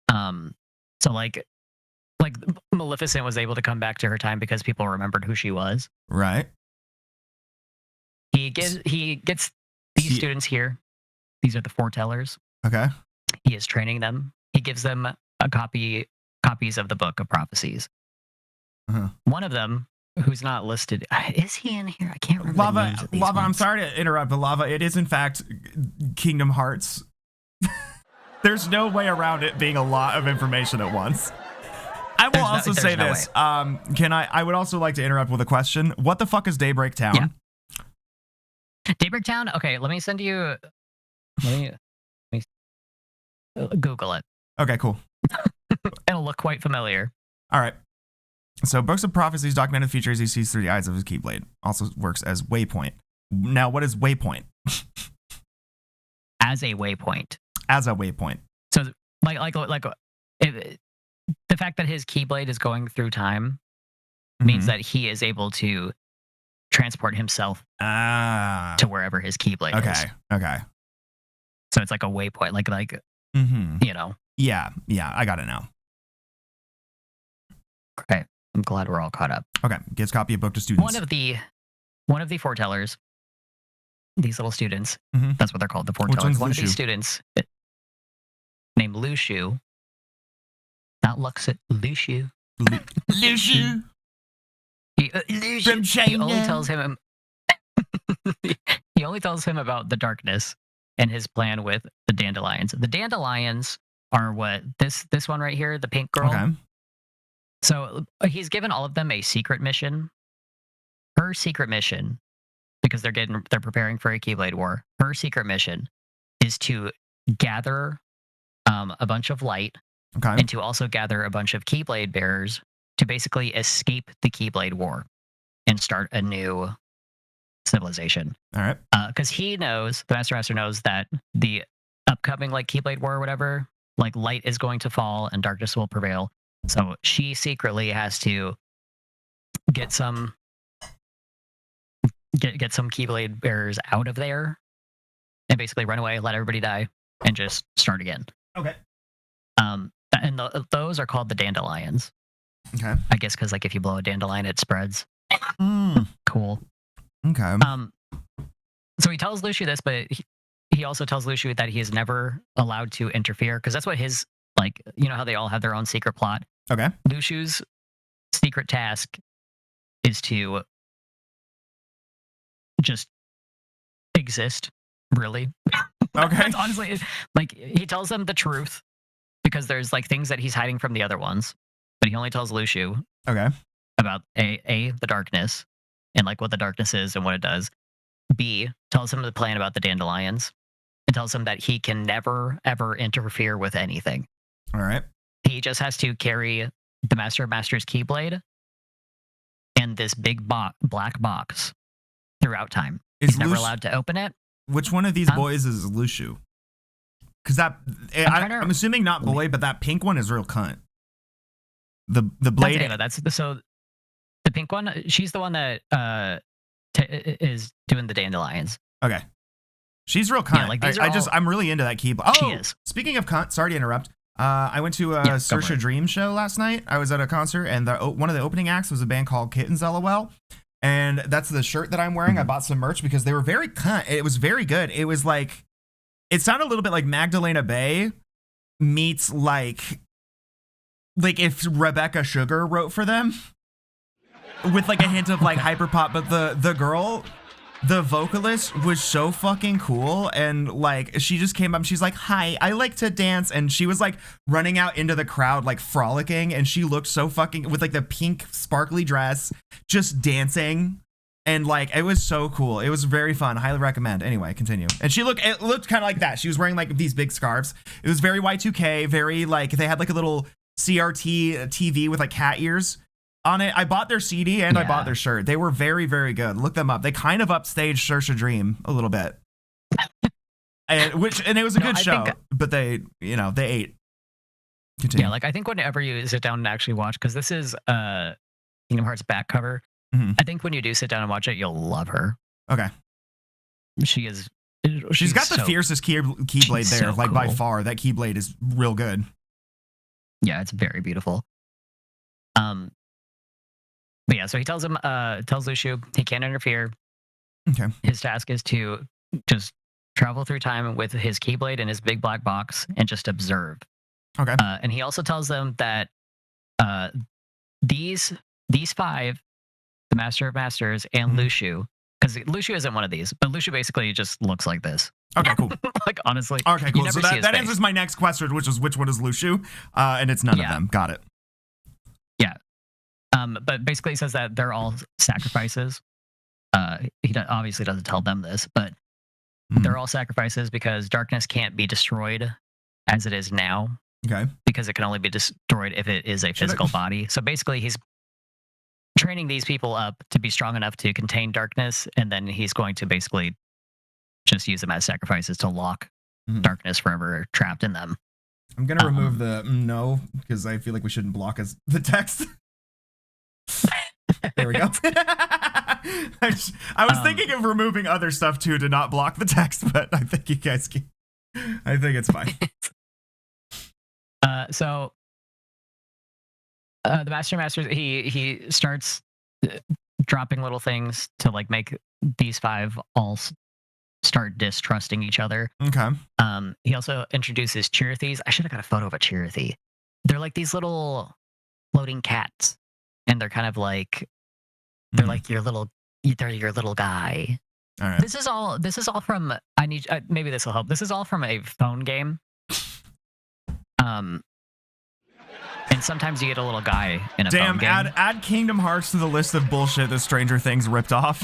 So, like Maleficent was able to come back to her time because people remembered who she was. Right. He gets these students here. These are the foretellers. Okay. He is training them. He gives them copies of the Book of Prophecies. Uh-huh. One of them, who's not listed, is he in here? I can't remember. Lava. I'm sorry to interrupt, but Lava, it is in fact Kingdom Hearts. There's no way around it being a lot of information at once. I will also say this. I would also like to interrupt with a question. What the fuck is Daybreak Town? Yeah. Daybreak Town? Okay, let me send you. Let me Google it. Okay, cool. It'll look quite familiar. All right. So, Books of Prophecies documented features he sees through the eyes of his Keyblade. Also works as waypoint. Now, what is waypoint? As a waypoint. As a waypoint. So, the fact that his Keyblade is going through time means that he is able to transport himself to wherever his Keyblade is. Okay. So it's like a waypoint, you know. Yeah, I got it now. Okay, I'm glad we're all caught up. Okay, gives copy of book to students. One of the foretellers, these little students, that's what they're called, the foretellers. One of these students named Lushu. Not Luxit, Lushu. Lushu. From China. He only tells him about the darkness and his plan with the dandelions. The dandelions are what this one right here, the pink girl. Okay. So he's given all of them a secret mission. Her secret mission, because they're preparing for a Keyblade War. Her secret mission is to gather a bunch of light. Okay. And to also gather a bunch of Keyblade bearers to basically escape the Keyblade War and start a new civilization. All right. Because the Master knows that the upcoming Keyblade War or whatever, light is going to fall and darkness will prevail. So she secretly has to get some Keyblade bearers out of there and basically run away, let everybody die, and just start again. Okay. And those are called the dandelions. Okay. I guess because if you blow a dandelion, it spreads. Cool. Okay. So he tells Lushu this, but he also tells Lushu that he is never allowed to interfere, because that's what his, you know how they all have their own secret plot. Okay. Lushu's secret task is to just exist, really. Okay. Honestly, he tells them the truth, because there's things that he's hiding from the other ones, but he only tells Lushu about the darkness and what the darkness is and what it does. B, tells him the plan about the dandelions and tells him that he can never ever interfere with anything. All right. He just has to carry the Master of Masters Keyblade and this big black box throughout time. Is He's never Lush- allowed to open it. Which one of these boys is Lushu? Because I'm assuming not boy, but that pink one is real cunt. The blade. That's Ava. So the pink one, she's the one that is doing the dandelions. Okay. She's real cunt. Yeah, like these are I'm really into that keyblade. Oh, She is. Speaking of cunt, sorry to interrupt. I went to a Saoirse Dream show last night. I was at a concert, and one of the opening acts was a band called Kittens LOL. And that's the shirt that I'm wearing. I bought some merch because they were very cunt. It was very good. It was like, it sounded a little bit like Magdalena Bay meets like if Rebecca Sugar wrote for them, with like a hint of like hyperpop. But the girl, the vocalist, was so fucking cool, and like she just came up and she's like, "Hi, I like to dance," and she was like running out into the crowd like frolicking, and she looked so fucking, with like the pink sparkly dress, just dancing, and like it was so cool. It was very fun. Highly recommend. Anyway, continue. And it looked kind of like that. She was wearing like these big scarves. It was very Y2K, very like, they had like a little CRT TV with like cat ears on it. I bought their CD and I bought their shirt. They were very, very good. Look them up. They kind of upstaged Saoirse Dream a little bit. and it was a good show, but they ate. Continue. Yeah, like I think whenever you sit down and actually watch, because this is Kingdom Hearts back cover, I think when you do sit down and watch it, you'll love her. Okay. She's got the fiercest keyblade there, like by far. That keyblade is real good. Yeah, it's very beautiful. But yeah, so he tells Lushu he can't interfere. Okay. His task is to just travel through time with his keyblade and his big black box and just observe. Okay. And he also tells them that these five, the Master of Masters and Lushu, because Lushu isn't one of these, but Lushu basically just looks like this. Okay, cool. Like honestly. Okay, cool. So that answers my next question, which is which one is Lushu? And it's none of them. Got it. Yeah. But basically he says that they're all sacrifices. He obviously doesn't tell them this, but they're all sacrifices because darkness can't be destroyed as it is now. Okay. Because it can only be destroyed if it is a physical body. So basically he's training these people up to be strong enough to contain darkness, and then he's going to basically just use them as sacrifices to lock darkness forever trapped in them. I'm going to remove the no, because I feel like we shouldn't block the text. There we go. I was thinking of removing other stuff too to not block the text, but I think you guys can. I think it's fine. So the Masters, he starts dropping little things to like make these five all start distrusting each other. Okay. He also introduces Chirithes. I should have got a photo of a Chirithy. They're like these little floating cats, and they're kind of like like your little guy. All right. This is all from maybe this will help. This is all from a phone game. And sometimes you get a little guy in a phone game. Add Kingdom Hearts to the list of bullshit that Stranger Things ripped off.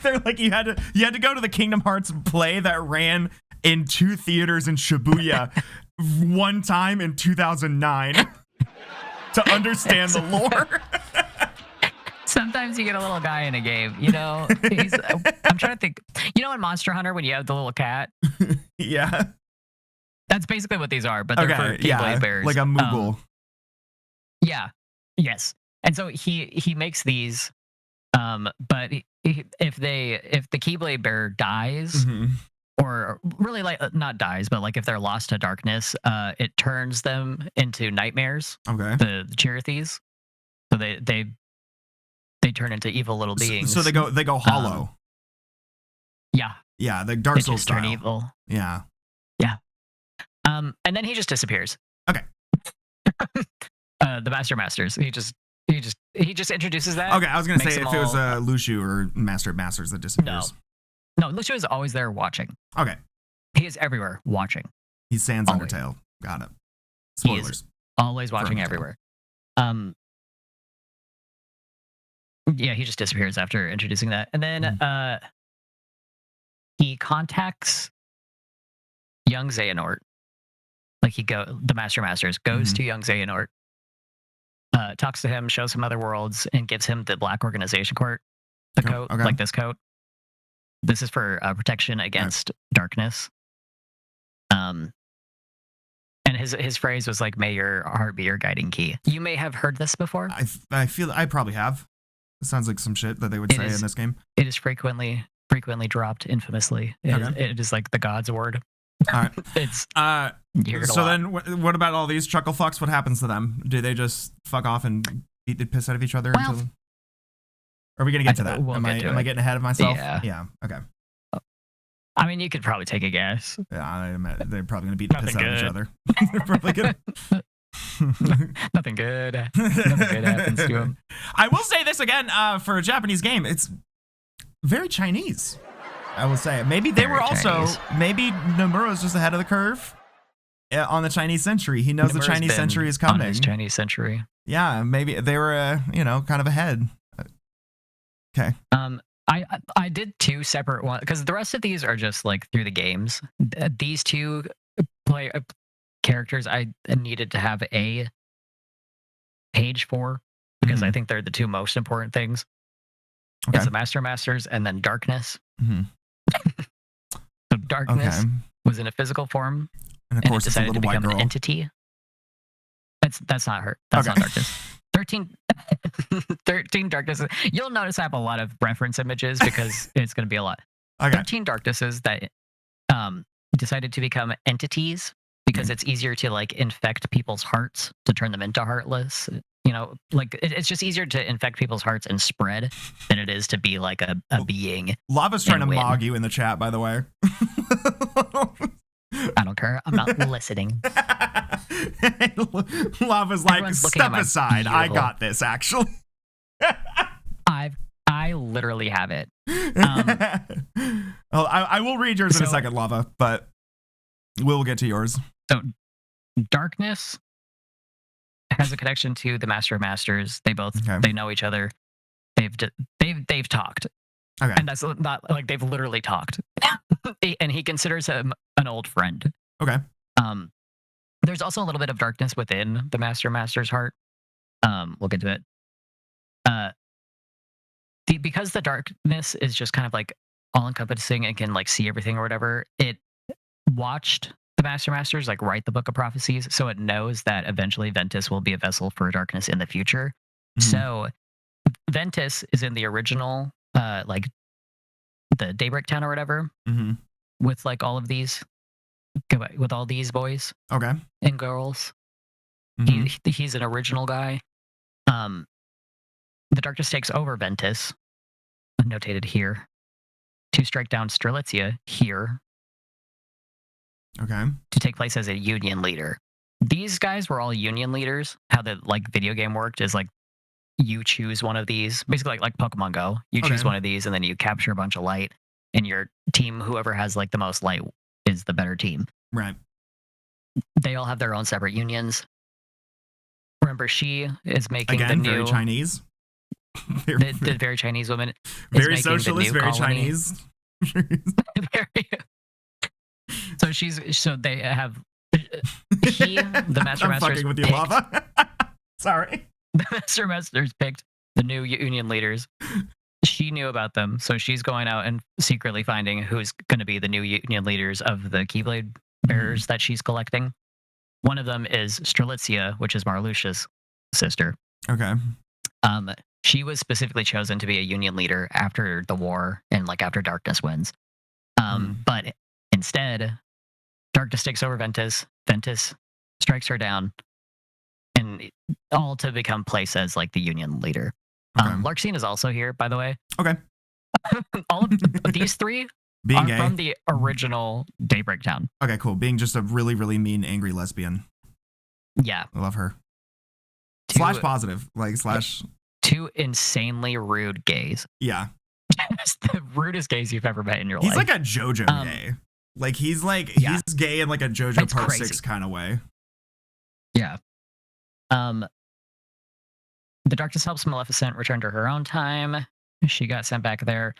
They're like, you had to go to the Kingdom Hearts play that ran in 2 theaters in Shibuya one time in 2009 to understand the lore. Sometimes you get a little guy in a game, you know. I'm trying to think. You know, in Monster Hunter when you have the little cat. Yeah. That's basically what these are, but they're for Keyblade bears. Like a Moogle. Yeah. Yes. And so he makes these, but if the Keyblade bear dies, or really like not dies, but like if they're lost to darkness, it turns them into nightmares. Okay. The Chirithes. So they turn into evil little beings. So they go hollow. Yeah. Yeah, the Dark Souls style. Turn evil. Yeah. Yeah. And then he just disappears. Okay. The Masters. He just introduces that. Okay, I was gonna say if it was Lushu or Master of Masters that disappears. No, Lushu is always there watching. Okay. He is everywhere watching. He's Sans Undertale. Got it. Spoilers. He is always watching everywhere. Yeah, he just disappears after introducing that. And then he contacts young Xehanort. Like the Master Masters goes to young Xehanort talks to him, shows him other worlds, and gives him the Black Organization coat, Okay. like this coat. This is for protection against darkness. And his phrase was like, "May your heart be your guiding key." You may have heard this before. I feel I probably have. It sounds like some shit that they would say in this game. It is frequently dropped infamously. It is like the God's word. All right. It's so then what about all these chuckle fucks? What happens to them? Do they just fuck off and beat the piss out of each other? Well, are we gonna get to that? We'll am I getting ahead of myself? Yeah. Okay. I mean, you could probably take a guess. Yeah, they're probably gonna beat the piss out of each other. They're probably gonna. Nothing good. Nothing good happens to him. I will say this again, for a Japanese game, it's very Chinese. I will say maybe they were also maybe Nomura's just ahead of the curve on the Chinese century. He knows the Chinese century is coming. Chinese century. Yeah, maybe they were kind of ahead. Okay. I did two separate ones because the rest of these are just like through the games. These two characters I needed to have a page for because I think they're the two most important things. Okay. It's the Masters and then Darkness. So Darkness was in a physical form and of course it decided to become an entity. That's not her. That's not Darkness. 13 Darknesses. You'll notice I have a lot of reference images because it's going to be a lot. 13 Darknesses that decided to become entities because it's easier to like infect people's hearts to turn them into heartless. Like it's just easier to infect people's hearts and spread than it is to be like a being. Lava's trying to mog you in the chat, by the way. I don't care. I'm not listening. Lava's like, step aside. I got this, actually. I literally have it. Well, I will read yours in a second, Lava, but we'll get to yours. So, Darkness has a connection to the Master of Masters. They both they know each other. They've talked. Okay. And that's not like they've literally talked. And he considers him an old friend. Okay. There's also a little bit of darkness within the Master's heart. We'll get to it. Because the darkness is just kind of like all encompassing and can like see everything or whatever, it watched the Masters like write the Book of Prophecies, so it knows that eventually Ventus will be a vessel for darkness in the future. So Ventus is in the original like the Daybreak Town or whatever with like all of these with all these boys and girls. He's an original guy. The darkness takes over Ventus, notated here, to strike down Strelitzia here. To take place as a union leader. These guys were all union leaders. How the like video game worked is like you choose one of these, basically like Pokemon Go. You choose one of these, and then you capture a bunch of light, and your team, whoever has like the most light, is the better team. Right. They all have their own separate unions. Remember, she is making the new very Chinese. the very Chinese woman. Very socialist, very colony. Chinese. So they have the Master I'm fucking with you, Lava. Sorry. The Master's picked the new union leaders. She knew about them, so she's going out and secretly finding who's going to be the new union leaders of the Keyblade bearers that she's collecting. One of them is Strelitzia, which is Marluxia's sister. Okay. She was specifically chosen to be a union leader after the war and like after Darkness wins. But instead, Darkness takes over Ventus. Ventus strikes her down, and all to become place as like the union leader. Larxene is also here, by the way. Okay. All of these three are from the original Daybreak Town. Okay, cool. Being just a really, really mean, angry lesbian. Yeah. I love her. Slash positive. Like slash... Two insanely rude gays. Yeah. The rudest gays you've ever met in your life. He's like a JoJo gay. Like he's gay in like a JoJo Part 6 kind of way. Yeah. The darkness helps Maleficent return to her own time. She got sent back there.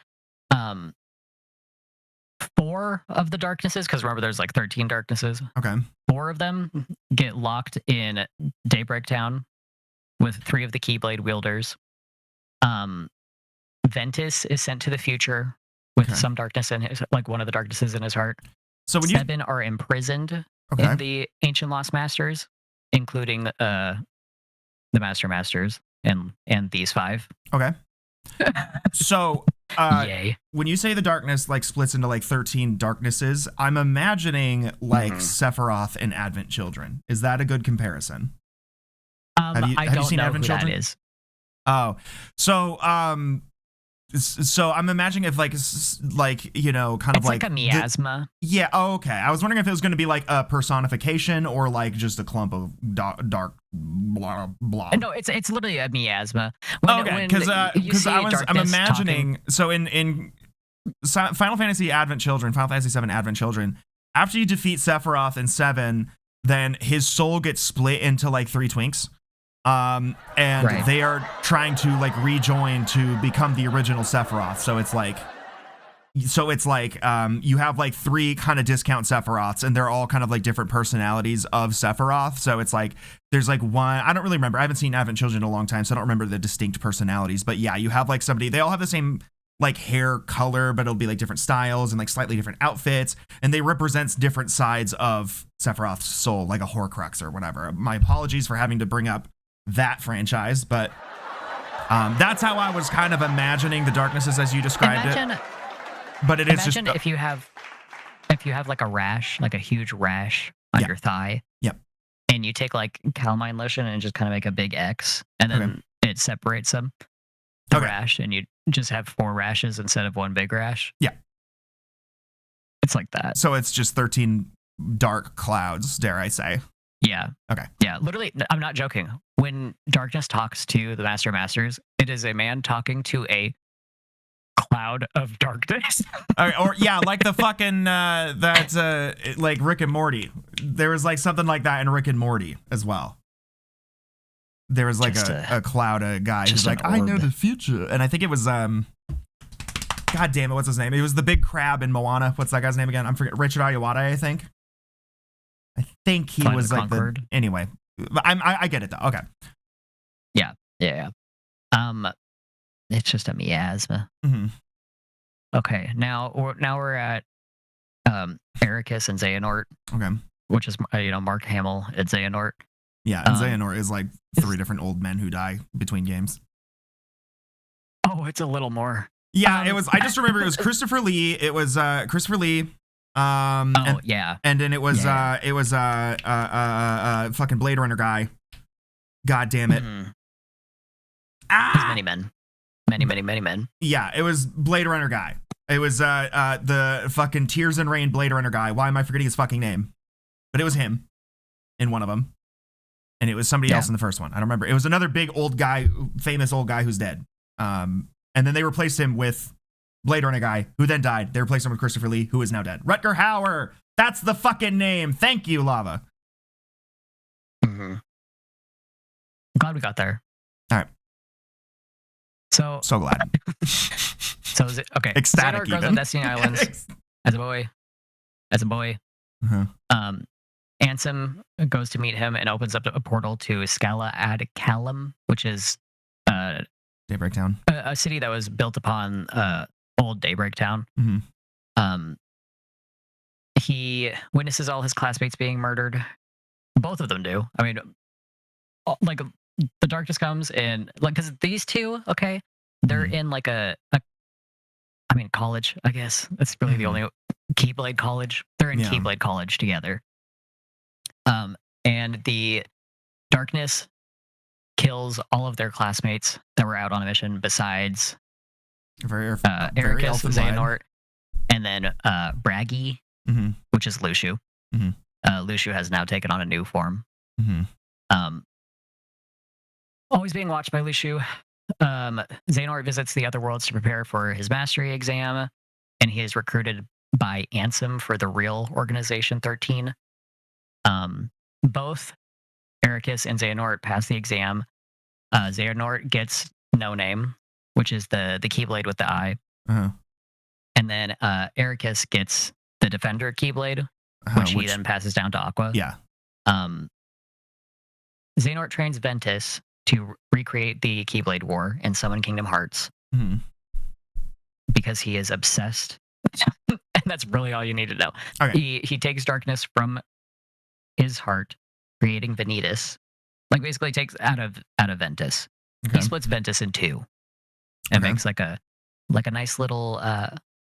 4 of the darknesses, because remember there's like 13 darknesses. Okay. 4 of them get locked in Daybreak Town with 3 of the Keyblade wielders. Ventus is sent to the future with Okay. some darkness in his, like one of the darknesses in his heart. So when you 7 are imprisoned okay, in the Ancient Lost Masters, including the Masters and these 5. okay. So Yay. when you say the darkness like splits into like 13 darknesses, I'm imagining like Sephiroth and Advent Children. Is that a good comparison? Have you I don't seen know Advent who Children? that is. Oh, so so I'm imagining if like you know kind It's of like a miasma. yeah. Oh, okay. I was wondering if it was going to be like a personification or like just a clump of dark blah blah. No, it's literally a miasma. Okay, because I'm imagining so in Final Fantasy Advent Children, Final Fantasy VII Advent Children, after you defeat Sephiroth in 7, then his soul gets split into like 3 twinks. And Right. they are trying to like rejoin to become the original Sephiroth. So it's like you have like 3 kind of discount Sephiroths, and they're all kind of like different personalities of Sephiroth. So it's like there's like one, I don't really remember. I haven't seen Advent Children in a long time, so I don't remember the distinct personalities. But yeah, you have like somebody, they all have the same like hair color, but it'll be like different styles and like slightly different outfits, and they represents different sides of Sephiroth's soul, like a Horcrux or whatever. My apologies for having to bring up that franchise, but that's how I was kind of imagining the darknesses as you described it. But it is just Imagine if you have like a rash, like a huge rash on Yeah. your thigh. Yep. And you take like calamine lotion and just kind of make a big X, and then it separates them. The Okay. rash, and you just have 4 rashes instead of 1 big rash. Yeah. It's like that. So it's just 13 dark clouds, dare I say. Yeah. Okay. Yeah. Literally, I'm not joking. When darkness talks to the Master of Masters, it is a man talking to a cloud of darkness. Or yeah, like the fucking like Rick and Morty. There was like something like that in Rick and Morty as well. There was like Just a cloud of guy who's just like, an I know orb. the future, and I think it was God damn it, what's his name? It was the big crab in Moana. What's that guy's name again? I'm forgetting. Richard Ayoade, I think. I think he Flight of was the like the Conchord. anyway. I get it though. Okay. Yeah. It's just a miasma. hmm Okay. Now we're at Ericus and Xehanort, Okay. which is Mark Hamill at Xehanort. Yeah, and Um, Xehanort is like 3 different old men who die between games. Oh, it's a little more. Yeah, it was. I just remember it was Christopher Lee. It was Christopher Lee. Oh yeah. And then it was Yeah. fucking Blade Runner guy. God damn it. Mhm. Ah! There's many men. Many men. Yeah, it was Blade Runner guy. It was the fucking Tears and Rain Blade Runner guy. Why am I forgetting his fucking name? But it was him in one of them. And it was somebody else in the first one. I don't remember. It was another big old guy, famous old guy who's dead. And then they replaced him with Blade Runner guy, who then died. They replaced him with Christopher Lee, who is now dead. Rutger Hauer. That's the fucking name. Thank you, Lava. Mm-hmm. Glad we got there. All right. So So glad. is it okay? Ecstatic Xehanort grows even. on Destiny Islands as a boy. Uh-huh. Ansem goes to meet him and opens up a portal to Scala ad Calum, which is Daybreak Town. a city that was built upon old Daybreak Town. Mm-hmm. He witnesses all his classmates being murdered. Both of them do. I mean, like the darkness comes and like because these 2, okay, they're Mhm. in like a college. I guess that's really the Mhm. only Keyblade College. They're in Yeah. Keyblade College together. And the darkness kills all of their classmates that were out on a mission besides Very Ericus, elfin Xehanort, and then Braggy, Mm-hmm. which is Luciu. Mhm. Luciu has now taken on a new form. Mm-hmm. Always being watched by Luciu. Xehanort visits the other worlds to prepare for his mastery exam, and he is recruited by Ansem for the real Organization 13. Both Ericus and Xehanort pass the exam. Xehanort gets No Name, which is the Keyblade with the eye. Uh-huh. And then Ericus gets the Defender Keyblade, which he then passes down to Aqua. Yeah. Xehanort trains Ventus to recreate the Keyblade War and summon Kingdom Hearts Mhm. because he is obsessed. And that's really all you need to know. Okay. He takes darkness from his heart, creating Vanitas. Like basically takes out of Ventus. Okay. He splits Ventus in two and Okay. makes like a nice little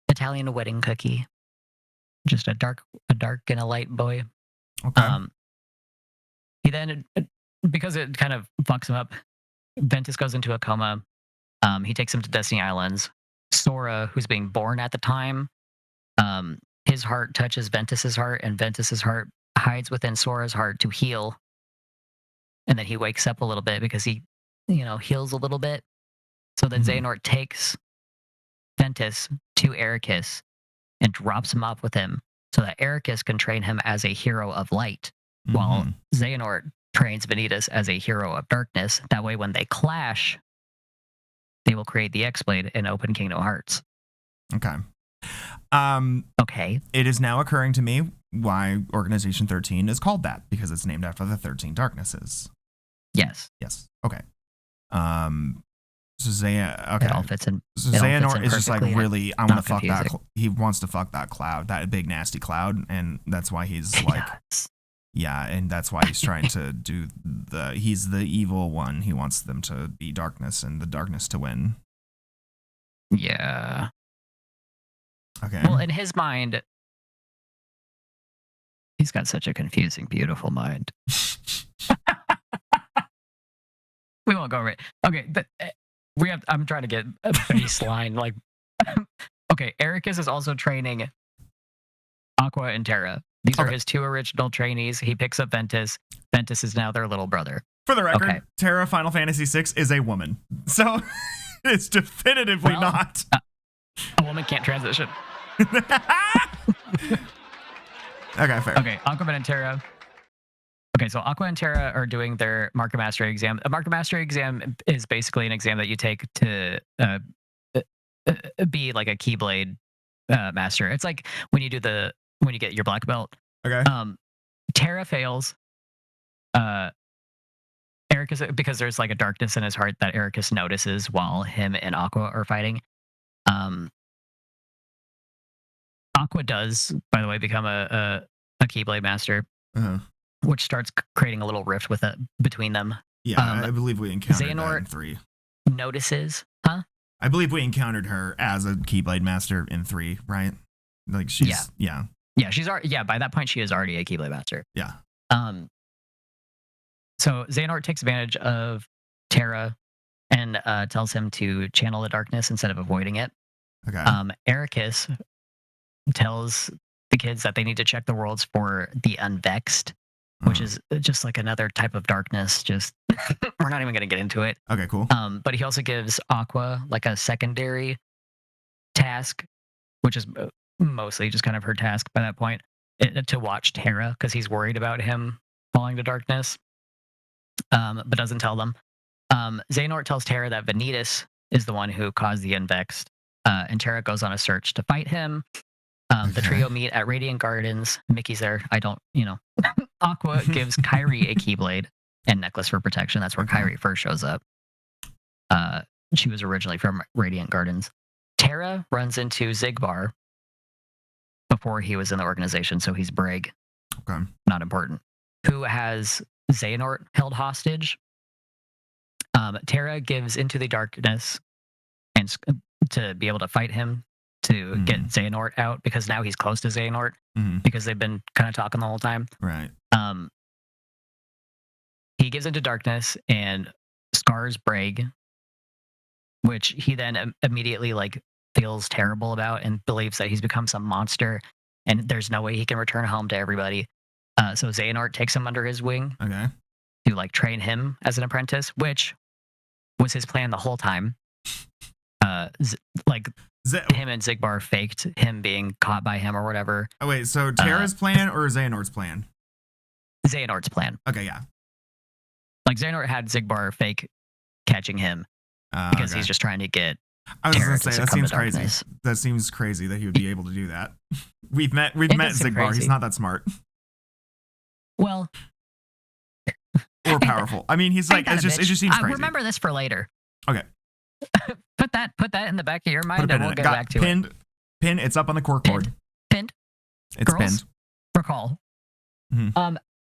Italian wedding cookie. Just a dark and a light boy. Okay. He then, because it kind of fucks him up, Ventus goes into a coma. He takes him to Destiny Islands. Sora, who's being born at the time, his heart touches Ventus's heart, and Ventus's heart hides within Sora's heart to heal. And then he wakes up a little bit because he, heals a little bit. So then Mhm. Xehanort takes Ventus to Ericus and drops him off with him so that Ericus can train him as a hero of light, while Mhm. Xehanort trains Vanitas as a hero of darkness. That way, when they clash, they will create the X-Blade and open Kingdom Hearts. Okay. Okay. It is now occurring to me why Organization 13 is called that, because it's named after the 13 Darknesses. Yes. Yes. Okay. So okay. It all fits in. So it all fits Xehanort in is just like, perfectly. really, I want to not fuck that. confusing. He wants to fuck that cloud, that big nasty cloud, and that's why he's like, Yes. yeah, and that's why he's trying to do he's the evil one. He wants them to be darkness and the darkness to win. Yeah. Okay. Well, in his mind, he's got such a confusing, beautiful mind. We won't go over it. Okay, I'm trying to get a baseline. Like, okay, Ericus is also training Aqua and Terra. These are Okay. his two original trainees. He picks up Ventus. Ventus is now their little brother. For the record, Okay. Terra Final Fantasy VI is a woman, so it's definitively Well, not. A woman can't transition. Okay, fair. Okay, Aquaman and Terra. Okay, so Aqua and Terra are doing their Market Mastery exam. A Market Mastery exam is basically an exam that you take to be like a Keyblade master. It's like when you get your black belt. Okay. Terra fails. Ericus, because there's like a darkness in his heart that Ericus notices while him and Aqua are fighting. Aqua does, by the way, become a Keyblade master, Uh-huh. which starts creating a little rift between them. Yeah, I believe we encountered that in Xehanort 3. Notices, huh? I believe we encountered her as a Keyblade master in 3, right? Like she's yeah. She's already, by that point she is already a Keyblade master. Yeah. So Xehanort takes advantage of Terra and tells him to channel the darkness instead of avoiding it. Okay. Ericus tells the kids that they need to check the worlds for the Unvexed, which is just like another type of darkness. Just we're not even going to get into it. Okay, cool. But he also gives Aqua like a secondary task, which is mostly just kind of her task by that point, to watch Terra because he's worried about him falling to darkness, but doesn't tell them. Xehanort tells Terra that Vanitas is the one who caused the Unvexed, and Terra goes on a search to fight him. The trio meet at Radiant Gardens. Mickey's there. Aqua gives Kairi a Keyblade and necklace for protection. That's where Kairi first shows up. She was originally from Radiant Gardens. Terra runs into Xigbar before he was in the organization, so he's Brig. Okay. Not important. Who has Xehanort held hostage. Terra gives into the darkness and to be able to fight him, to get Xehanort out, because now he's close to Xehanort, because they've been kind of talking the whole time. Right. He gives into darkness and scars Brig, which he then immediately like feels terrible about and believes that he's become some monster and there's no way he can return home to everybody. So Xehanort takes him under his wing Okay. to like train him as an apprentice, which was his plan the whole time. Him and Xigbar faked him being caught by him or whatever. Oh wait, so Terra's plan or Xehanort's plan? Xehanort's plan. Okay, yeah. Like Xehanort had Xigbar fake catching him because he's just trying to get. I was Terra gonna say to that succumb to seems crazy. darkness. That seems crazy that he would be able to do that. We've met does seem Xigbar. crazy. He's not that smart. Well, or powerful. I mean, he's like, it just seems crazy. Remember this for later. Okay. Put that in the back of your Put a mind, pin and in we'll it. get Got back to pinned, it. Pin. It's up on the cork board. Pinned. It's Girls, pinned. recall. Mhm.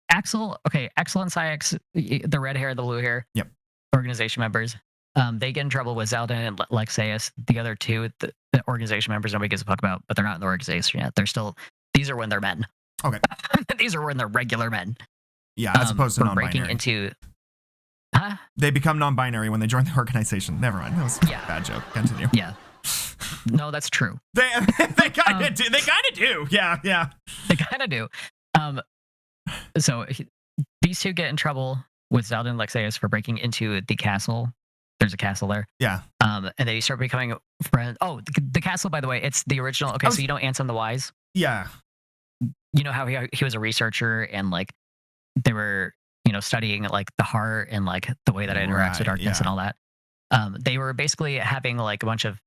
Axel and Syx, the red hair, the blue hair. Yep. Organization members. They get in trouble with Zelda and Lexaeus. The other two, the organization members, nobody gives a fuck about, but they're not in the organization yet. They're still. These are when they're men. Okay. These are when they're regular men. Yeah, as opposed to for non-binary. breaking into. They become non-binary when they join the organization. Never mind. That was a bad joke. Continue. Yeah. No, that's true. They kind of do. They kind of do. Yeah. They kind of do. So these two get in trouble with Zelda and Lexaeus for breaking into the castle. There's a castle there. Yeah. And they start becoming friends. Oh, the castle, by the way, it's the original. Okay, so you know Ansem the Wise? Yeah. You know how he was a researcher and like they were, studying like the heart and like the way that it interacts with darkness and all that. They were basically having like a bunch of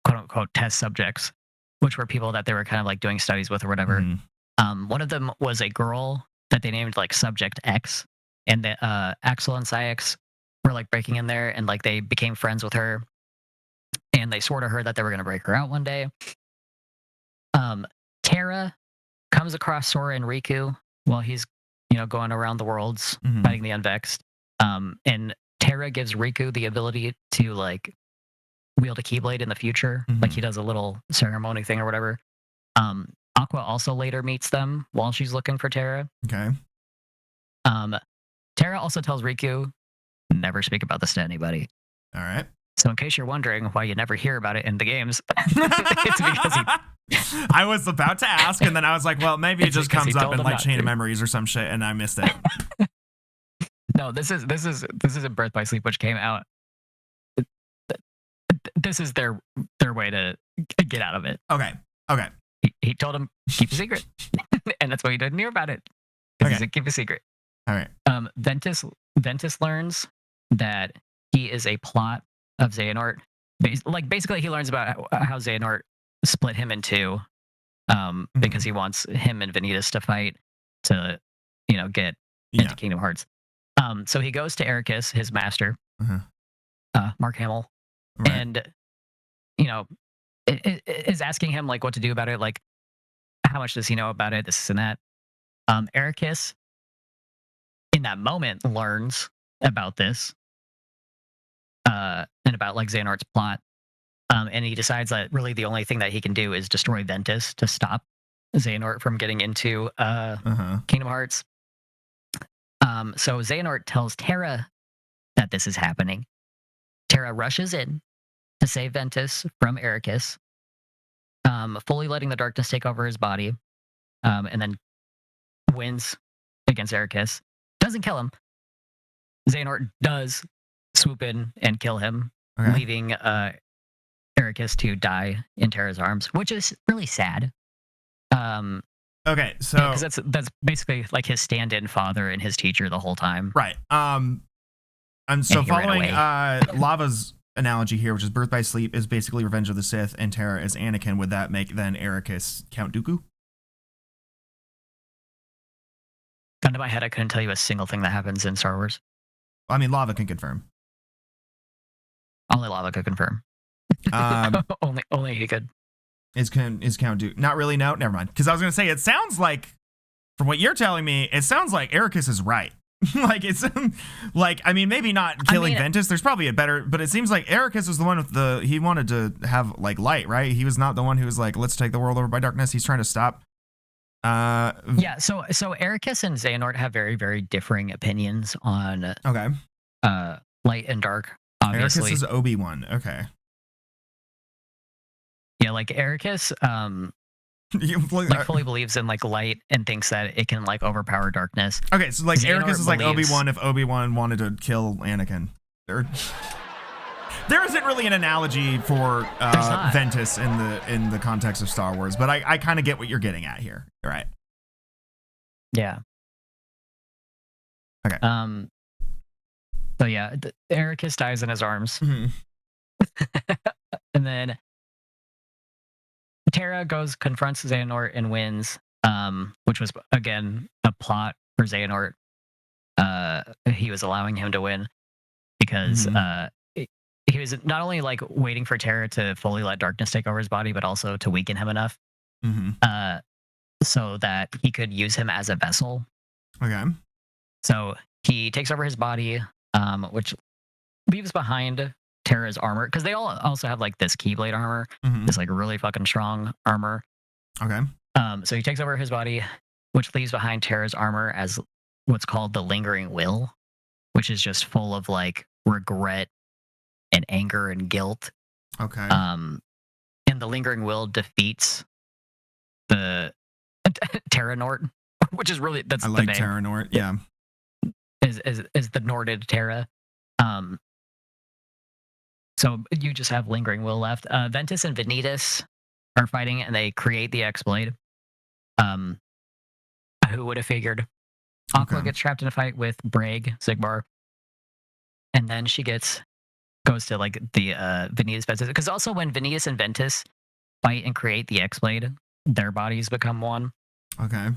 quote unquote test subjects, which were people that they were kind of like doing studies with or whatever. Mm-hmm. One of them was a girl that they named like Subject X, and the Axel and Syx were like breaking in there and like they became friends with her, and they swore to her that they were going to break her out one day. Terra comes across Sora and Riku while he's going around the worlds fighting the Unvexed, and Terra gives Riku the ability to like wield a Keyblade in the future, like he does a little ceremony thing or whatever. Aqua also later meets them while she's looking for Terra. Okay. Terra also tells Riku, never speak about this to anybody. All right. So in case you're wondering why you never hear about it in the games, it's because I was about to ask, and then I was like, well, maybe it just comes up in like Chain of Memories or some shit, and I missed it. No, this is a Birth by Sleep, which came out. This is their way to get out of it. Okay. He told him keep a secret, and that's why he didn't hear about it. He said keep a secret. All right. Ventus learns that he is a plot of Xehanort. Basically, he learns about how Xehanort split him in two, because he wants him and Vanitas to fight to, get into Kingdom Hearts. So he goes to Ericus, his master, Mark Hamill, and is asking him like what to do about it, like how much does he know about it, this and that. Ericus, in that moment, learns about this, and about like Xehanort's plot, and he decides that really the only thing that he can do is destroy Ventus to stop Xehanort from getting into Kingdom Hearts. So Xehanort tells Terra that this is happening. Terra rushes in to save Ventus from Ericus, fully letting the darkness take over his body, and then wins against Ericus. Doesn't kill him. Xehanort does swoop in and kill him, leaving Ericus to die in Terra's arms, which is really sad. Okay, so because that's basically like his stand-in father and his teacher the whole time, right? And so following Lava's analogy here, which is Birth by Sleep is basically Revenge of the Sith, and Terra is Anakin. Would that make then Ericus Count Dooku? Gun to my head, I couldn't tell you a single thing that happens in Star Wars. I mean, Lava can confirm. Only Lava could confirm. Only he could. Is Count Dooku? Not really. No, never mind. Because I was gonna say, it sounds like, from what you're telling me, it sounds like Ericus is right. Like it's like, I mean, maybe not killing Ventus. There's probably a better, but it seems like Ericus was the one with he wanted to have like light, right? He was not the one who was like, let's take the world over by darkness. He's trying to stop. Yeah. So Ericus and Xehanort have very, very differing opinions on light and dark. Obviously, Ericus is Obi-Wan. Okay. Yeah, like Ericus, fully believes in like light and thinks that it can like overpower darkness. Okay, so like Ericus is like Obi-Wan if Obi-Wan wanted to kill Anakin. There isn't really an analogy for Ventus in the context of Star Wars, but I kind of get what you're getting at here. You're right. Yeah. Okay. So yeah, Ericus dies in his arms, and then Terra confronts Xehanort and wins, which was again a plot for Xehanort. he was allowing him to win because he was not only like waiting for Terra to fully let darkness take over his body, but also to weaken him enough so that he could use him as a vessel. Okay. So he takes over his body, which leaves behind Terra's armor, because they all also have like this Keyblade armor, this like really fucking strong armor. Okay. So he takes over his body, which leaves behind Terra's armor as what's called the Lingering Will, which is just full of like regret and anger and guilt. Okay. And the Lingering Will defeats the Terranort, which is really that's I the like name. Terranort. Yeah. Is the Norded Terra. So you just have Lingering Will left. Ventus and Vanitas are fighting, and they create the X-Blade. Who would have figured? Aqua gets trapped in a fight with Braig, Xigbar, and then she goes to like the Vanitas Ventus. Because also when Vanitas and Ventus fight and create the X-Blade, their bodies become one. Okay.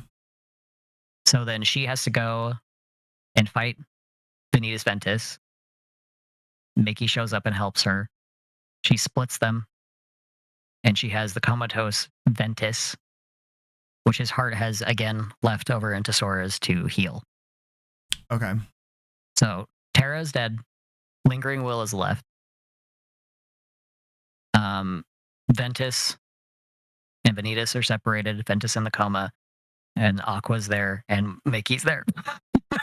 So then she has to go and fight Vanitas Ventus. Mickey shows up and helps her. She splits them. And she has the comatose Ventus, which his heart has again left over into Sora's to heal. Okay. So Terra's dead. Lingering Will is left. Ventus and Vanitas are separated. Ventus in the coma. And Aqua's there. And Mickey's there.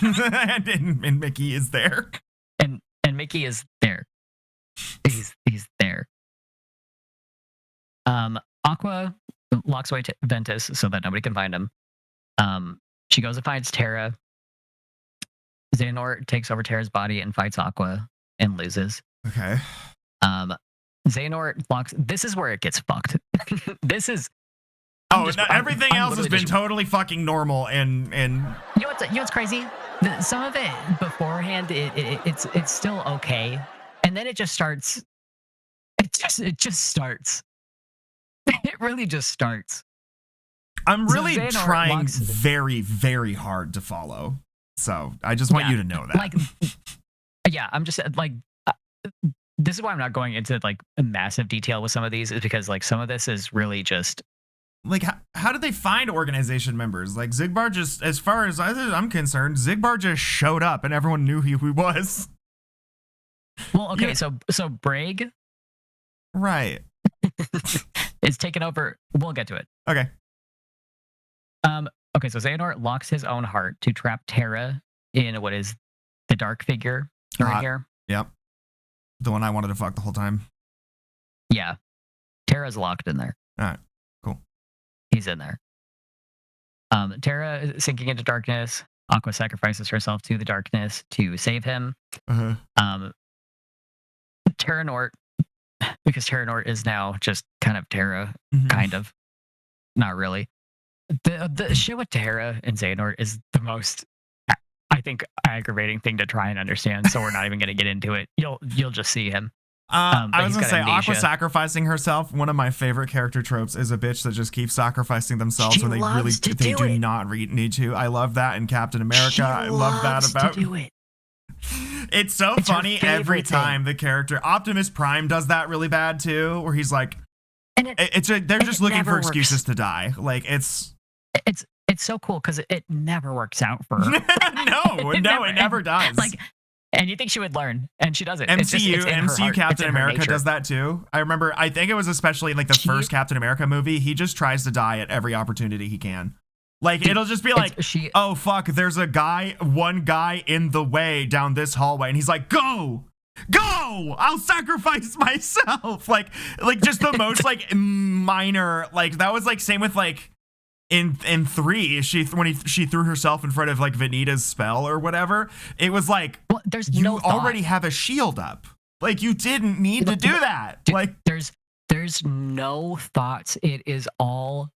and Mickey is there. And Mickey is there. He's there. Aqua locks away Ventus so that nobody can find him. She goes and finds Terra. Xehanort takes over Terra's body and fights Aqua and loses. Okay. Xehanort locks. This is where it gets fucked. This is. Everything else has been totally fucking normal and. You know what's crazy? Some of it beforehand, it's still okay, and then it just starts. It just starts. It really just starts. I'm really trying very, very hard to follow. So I just want you to know that. Like, yeah, I'm just like, this is why I'm not going into like a massive detail with some of these, is because like some of this is really just. Like, how did they find organization members? Like, Xigbar just, as far as I'm concerned, Xigbar just showed up and everyone knew who he was. Well, okay, so Braig. Right. is taken over. We'll get to it. Okay. Okay, so Xehanort locks his own heart to trap Terra in what is the dark figure right here. Yep. The one I wanted to fuck the whole time. Yeah. Terra's locked in there. All right. Cool. He's in there. Terra is sinking into darkness. Aqua sacrifices herself to the darkness to save him. Terranort, because Terranort is now just kind of Terra, kind of. Not really. The shit with Terra and Xehanort is the most, I think, aggravating thing to try and understand. So we're not even going to get into it. You'll just see him. I was gonna say, amnesia. Aqua sacrificing herself. One of my favorite character tropes is a bitch that just keeps sacrificing themselves when they do not need to. I love that in Captain America. I love that about. It's so funny every time the character Optimus Prime does that really bad too, where he's like, they're just looking for excuses to die. Like it's so cool because it never works out for her. it never does. Like. And you think she would learn, and she doesn't. MCU Captain America does that too. I think it was especially in like the first Captain America movie. He just tries to die at every opportunity he can. Like it'll just be like, oh fuck, there's one guy in the way down this hallway, and he's like, go, I'll sacrifice myself. Like just the most like minor, like that was like same with like. In 3, she threw herself in front of like Vanita's spell or whatever, it was like, well, you already have a shield up. Like you didn't need to do that. Dude, like there's no thoughts. It is all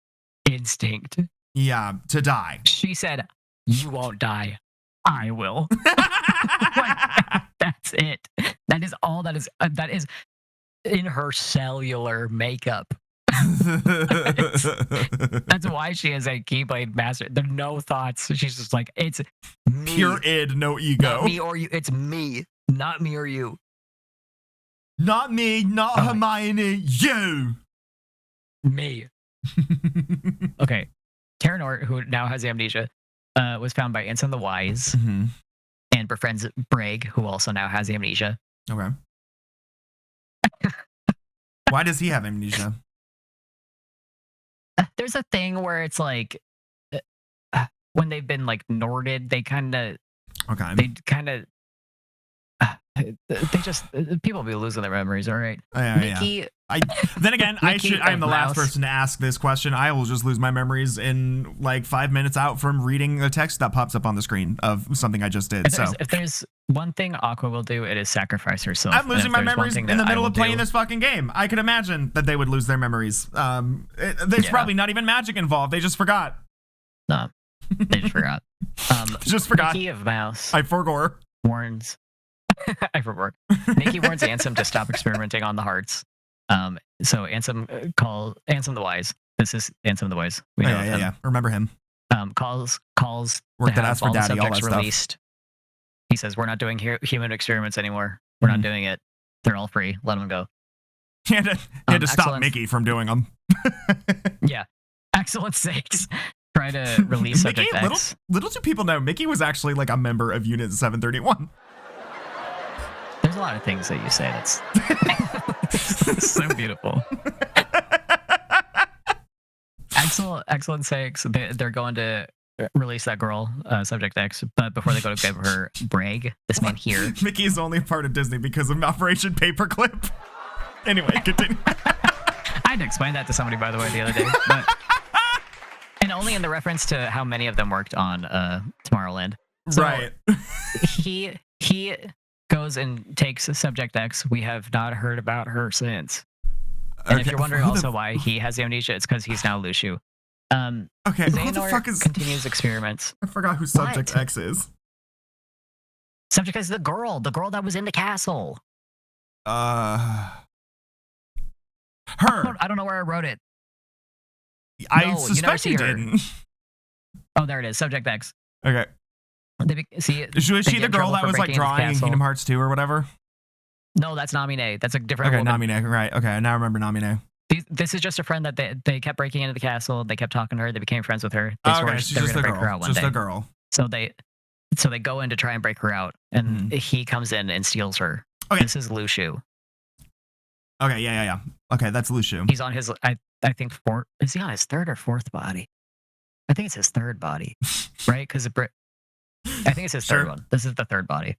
instinct. Yeah, to die. She said, "You won't die. I will." That's it. That is all. That is in her cellular makeup. That's why she is a Keyblade master. There are no thoughts. She's just like, it's me. Pure id, no ego. Not me or you. It's me, not me or you. Not me, not Hermione, you. Me. Okay. Terranort, who now has amnesia, was found by Ansem the Wise and befriends Braig, who also now has amnesia. Okay. Why does he have amnesia? There's a thing where it's like when they've been like Norded, they kind of they just people be losing their memories. All right, Mickey. Then again, I'm the last Mouse. person to ask this question. I will just lose my memories in like 5 minutes out from reading the text that pops up on the screen of something I just did. If there's one thing Aqua will do, it is sacrifice herself. I'm losing my memories in the middle of playing this fucking game. I could imagine that they would lose their memories. There's probably not even magic involved. They just forgot. No, they just forgot. Just forgot. Mickey of Mouse. I forgot. Warns. I forgot. Mickey warns Ansem to stop experimenting on the hearts. So Ansem calls Ansem the Wise. This is Ansem the Wise. We know him. Yeah. Remember him. Calls Work to that ass have for all the daddy, all subjects that stuff. released. He says, we're not doing human experiments anymore. We're not doing it. They're all free. Let them go. He had to stop Excellence. Mickey from doing them. Yeah. Excellent sakes. Try to release Subject Mickey, X. little do people know, Mickey was actually like a member of Unit 731. There's a lot of things that you say that's so beautiful. Excellent sakes. They're going to release that girl, Subject X, but before they go to give her Braig, this man here. Mickey is only a part of Disney because of Operation Paperclip. Anyway, continue. I had to explain that to somebody, by the way, the other day. But, and only in the reference to how many of them worked on Tomorrowland. So right. He goes and takes Subject X. We have not heard about her since. And if you're wondering also why he has amnesia, it's because he's now Lushu. Okay, who the fuck is... continues experiments. I forgot who Subject X is. Subject X is the girl that was in the castle. Her. I don't know where I wrote it. I suspect you didn't. Oh, there it is. Subject X. Okay. Was she the girl that was like drawing in Kingdom Hearts 2 or whatever? No, that's Namine. That's a different woman. Namine, right. Okay, I now remember Namine. This is just a friend that they kept breaking into the castle. They kept talking to her. They became friends with her. They okay, she's just a girl. Her out one just day. A girl. So they go in to try and break her out, and he comes in and steals her. Okay. This is Lushu. Okay, yeah. Okay, that's Lushu. He's on his, I think, is he on his third or fourth body? I think it's his third body, right? Because I think it's his third one. This is the third body.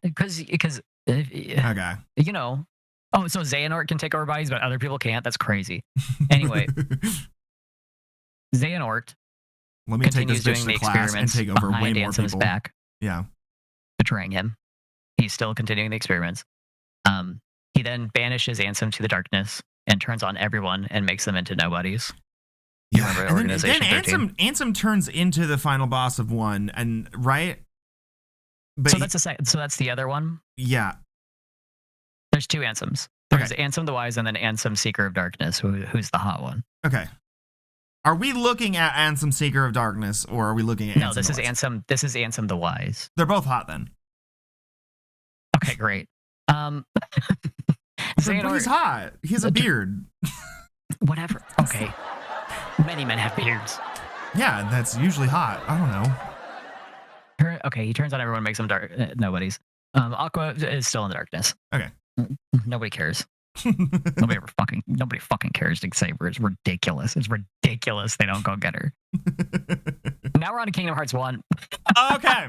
Because okay, you know. Oh, so Xehanort can take over bodies, but other people can't. That's crazy. Anyway, Xehanort let me take this bitch to class and take over way more people. Back, yeah, betraying him. He's still continuing the experiments. He then banishes Ansem to the darkness and turns on everyone and makes them into nobodies. Yeah, and then Ansem turns into the final boss of 1, and right. But so that's the other one. Yeah. There's 2 Ansems. There's Ansem the Wise and then Ansem Seeker of Darkness, who's the hot one. Okay. Are we looking at Ansem Seeker of Darkness, or are we looking at Ansem this is Ansem. This is Ansem the Wise. They're both hot then. Okay, great. He's hot. He has a beard. Whatever. Okay. Many men have beards. Yeah, that's usually hot. I don't know. Okay, he turns on everyone, makes them nobodies. Aqua is still in the darkness. Okay. Nobody cares. Nobody fucking cares. Saber is ridiculous. It's ridiculous they don't go get her. Now we're on to Kingdom Hearts 1. Okay.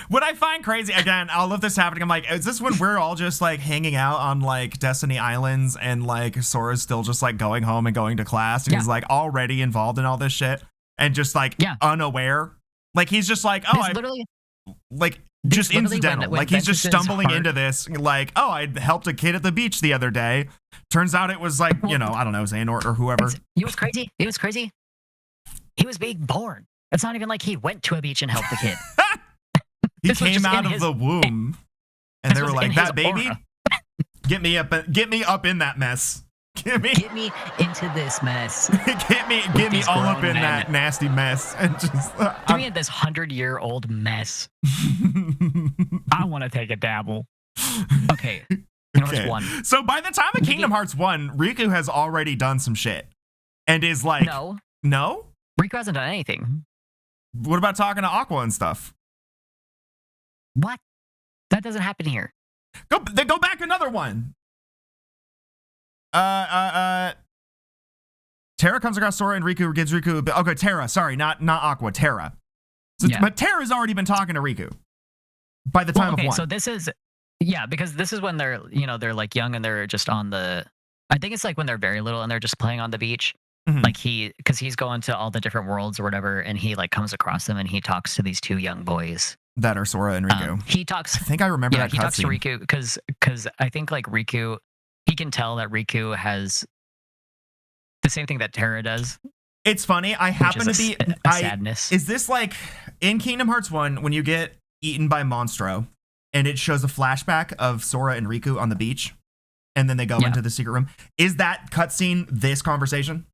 What I find crazy, again, all of this happening, I'm like, is this when we're all just like hanging out on like Destiny Islands and like Sora's still just like going home and going to class and he's like already involved in all this shit and just like unaware? Like he's just like, just incidental. Like he's just stumbling into this. Like, oh, I helped a kid at the beach the other day. Turns out it was like, I don't know, Xehanort or whoever. It was crazy. He was being born. It's not even like he went to a beach and helped the kid. He came out of the womb. And they were like, that baby? Get me up in that mess. Get me into this mess. get me all up in that nasty mess and just get me in this 100-year-old mess. I want to take a dabble. Okay. Kingdom Hearts 1. So by the time of Kingdom Hearts 1, Riku has already done some shit. And is like No? Riku hasn't done anything. What about talking to Aqua and stuff? What? That doesn't happen here. Go back another one. Terra comes across Sora and Riku gives Riku. Okay, Terra. Sorry, not Aqua. Terra. So, yeah. But Terra's already been talking to Riku by the time of 1. So this is because this is when they're they're like young and they're just on the. I think it's like when they're very little and they're just playing on the beach. Mm-hmm. Like because he's going to all the different worlds or whatever, and he like comes across them and he talks to these 2 young boys that are Sora and Riku. He talks. I think I remember that. He talks to Riku because I think like Riku. He can tell that Riku has the same thing that Terra does. It's funny. I happen to be sadness. Is this like in Kingdom Hearts 1 when you get eaten by Monstro and it shows a flashback of Sora and Riku on the beach and then they go into the secret room? Is that cutscene this conversation?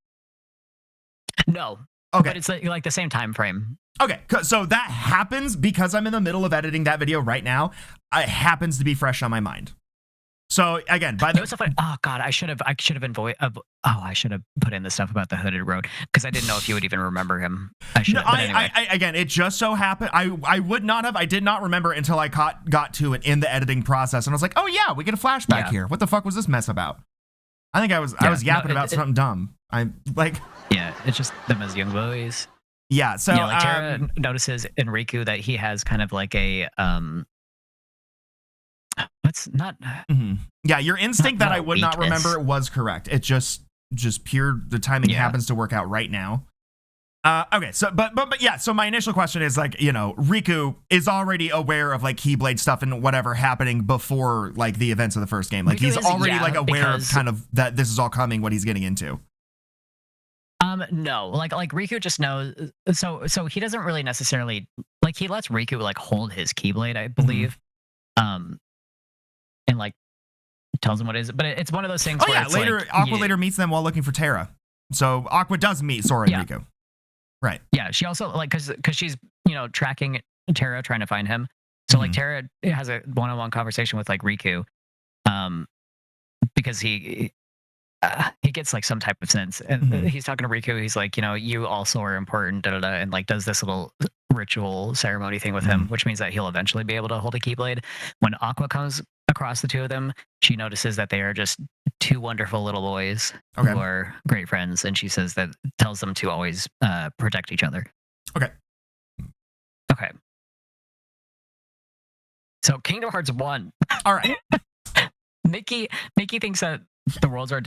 No. Okay. But it's like the same time frame. Okay. So that happens because I'm in the middle of editing that video right now. It happens to be fresh on my mind. So again, by the way, oh god, I should have I should have put in the stuff about the hooded road because I didn't know if you would even remember him. I should. Anyway. Again, it just so happened I would not have. I did not remember until I got to it in the editing process, and I was like, oh yeah, we get a flashback here. What the fuck was this mess about? I think I was yapping about something dumb. I'm like, yeah, it's just them as young boys. Yeah. So like Terra notices in Riku that he has kind of like a It's not. Mm-hmm. Yeah, your instinct that I would not remember was correct. It just pure. The timing happens to work out right now. Okay, so but yeah. So my initial question is like, Riku is already aware of like Keyblade stuff and whatever happening before like the events of the first game. Like he's already like aware of kind of that this is all coming, what he's getting into. No, like Riku just knows. So he doesn't really necessarily like he lets Riku like hold his Keyblade, I believe. Mm-hmm. And like tells him what it is, but it's one of those things. Where later like, Aqua later meets them while looking for Terra. So Aqua does meet Sora and Riku. Right. Yeah, she also like because she's tracking Terra, trying to find him. So like Terra has a one-on-one conversation with like Riku, because he gets like some type of sense, and he's talking to Riku. He's like, you also are important, and like does this little ritual ceremony thing with him, which means that he'll eventually be able to hold a Keyblade. When Aqua comes across the 2 of them, she notices that they are just 2 wonderful little boys who are great friends, and she says that tells them to always protect each other. Okay. So Kingdom Hearts 1. All right. Mickey thinks that the worlds are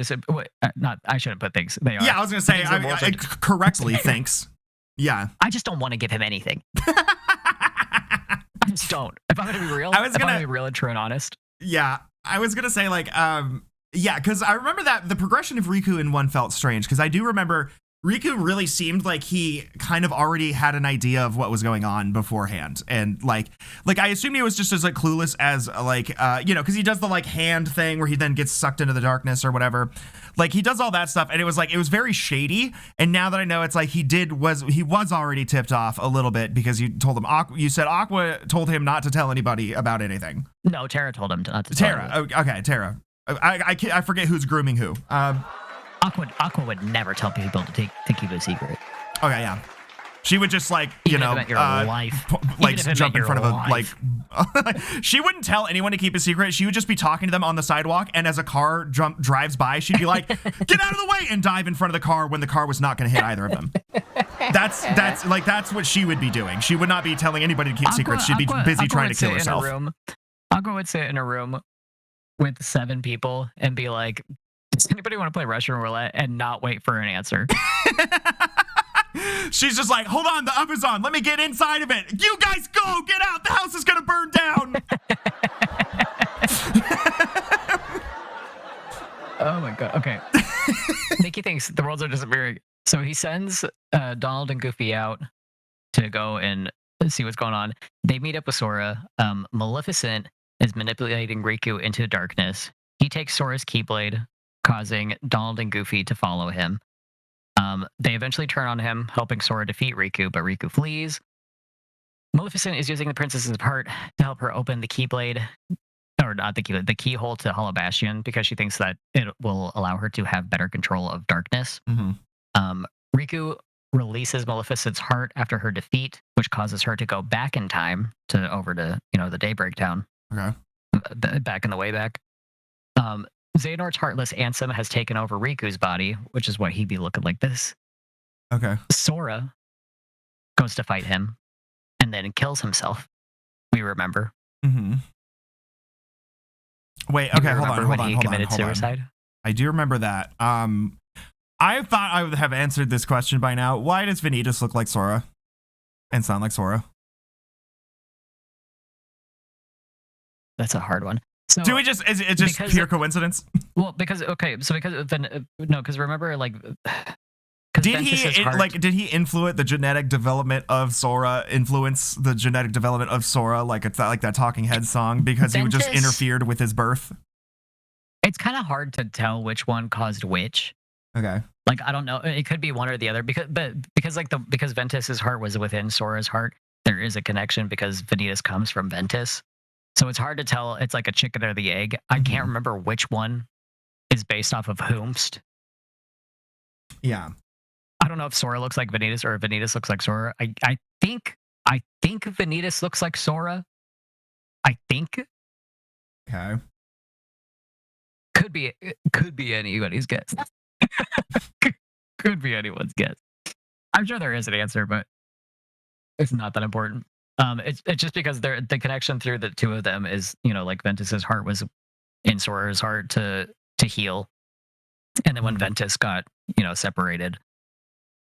not. I shouldn't put things. They are. Yeah, I was gonna say I correctly thinks. Yeah. I just don't want to give him anything. I just don't. If I'm gonna be real, I'm gonna be real and true and honest. Yeah, I was gonna say like yeah, because I remember that the progression of Riku in 1 felt strange because I do remember Riku really seemed like he kind of already had an idea of what was going on beforehand, and like I assumed he was just as like clueless as like because he does the like hand thing where he then gets sucked into the darkness or whatever. Like he does all that stuff, and it was very shady. And now that I know, it's like he was already tipped off a little bit because you told him you said Aqua told him not to tell anybody about anything. No, Terra told him not to. Terra, okay, Terra. I forget who's grooming who. Aqua would never tell people to keep it a secret. Okay, yeah. She would just like, your life. Like jump in front of a like she wouldn't tell anyone to keep a secret. She would just be talking to them on the sidewalk, and as a car drives by, she'd be like, "Get out of the way!" and dive in front of the car when the car was not going to hit either of them. That's what she would be doing. She would not be telling anybody to keep secrets. She'd be busy trying to kill herself. Aqua would sit in a room with 7 people and be like, does anybody want to play Russian roulette, and not wait for an answer? She's just like, hold on, the oven's on. Let me get inside of it. You guys go, get out. The house is going to burn down. Oh my God. Okay. Mickey thinks the worlds are disappearing. So he sends Donald and Goofy out to go and see what's going on. They meet up with Sora. Maleficent is manipulating Riku into darkness. He takes Sora's Keyblade, causing Donald and Goofy to follow him. They eventually turn on him, helping Sora defeat Riku, but Riku flees. Maleficent is using the Princess's heart to help her open the Keyblade, or not the Keyblade, the keyhole to Hollow Bastion, because she thinks that it will allow her to have better control of darkness. Riku releases Maleficent's heart after her defeat, which causes her to go back in time over to the Daybreak Town. Okay. Back in the way back. Xehanort's heartless Ansem has taken over Riku's body, which is why he'd be looking like this. Okay. Sora goes to fight him and then kills himself. We remember. Wait, okay, hold on. When he committed suicide? I do remember that. I thought I would have answered this question by now. Why does Vanitas look like Sora and sound like Sora? That's a hard one. So, do we just, is it just pure coincidence? Well, because remember, like, did he influence the genetic development of Sora, like it's like that Talking Heads song, because he just interfered with his birth? It's kind of hard to tell which one caused which. Okay. Like, I don't know. It could be one or the other because Ventus's heart was within Sora's heart. There is a connection because Vanitas comes from Ventus. So it's hard to tell. It's like a chicken or the egg. I can't remember which one is based off of whomst. Yeah. I don't know if Sora looks like Vanitas or if Vanitas looks like Sora. I think Vanitas looks like Sora. I think. Okay. Could be anybody's guess. Could be anyone's guess. I'm sure there is an answer, but it's not that important. It's just because the connection through the two of them is, like Ventus's heart was in Sora's heart to heal, and then when Ventus got separated,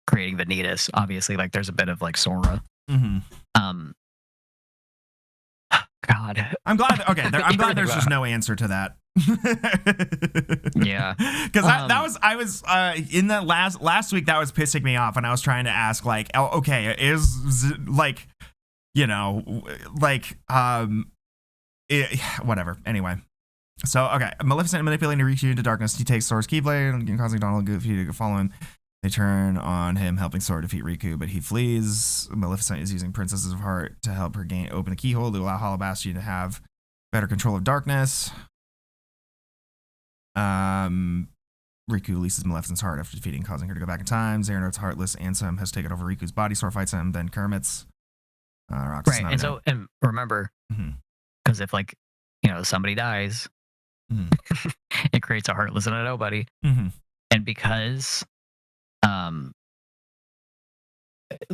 creating Vanitas, obviously, like there's a bit of like Sora. God, I'm glad. Okay, I'm glad there's just no answer to that. Yeah, because I was in that last week that was pissing me off, and I was trying to ask like, oh, okay, is like. Whatever. Anyway, so okay, Maleficent manipulating Riku into darkness. He takes Sora's Keyblade and causing Donald and Goofy to follow him. They turn on him, helping Sora defeat Riku, but he flees. Maleficent is using Princess's Heart to help her open the keyhole to allow Hollow Bastion to have better control of darkness. Riku releases Maleficent's heart after defeating, causing her to go back in time. Xehanort's heartless Ansem has taken over Riku's body. Sora fights him, then Kermit's. Right, and remember, because if somebody dies, it creates a heartless and a nobody, and because,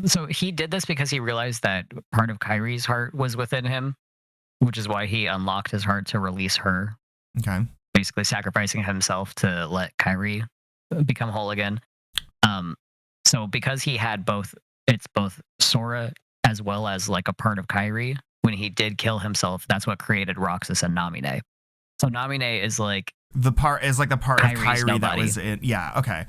so he did this because he realized that part of Kairi's heart was within him, which is why he unlocked his heart to release her. Okay, basically sacrificing himself to let Kairi become whole again. So because he had both Sora as well as like a part of Kairi, when he did kill himself, that's what created Roxas and Namine. So Namine is like the part Kairi's of Kairi nobody. That was in. Yeah. Okay.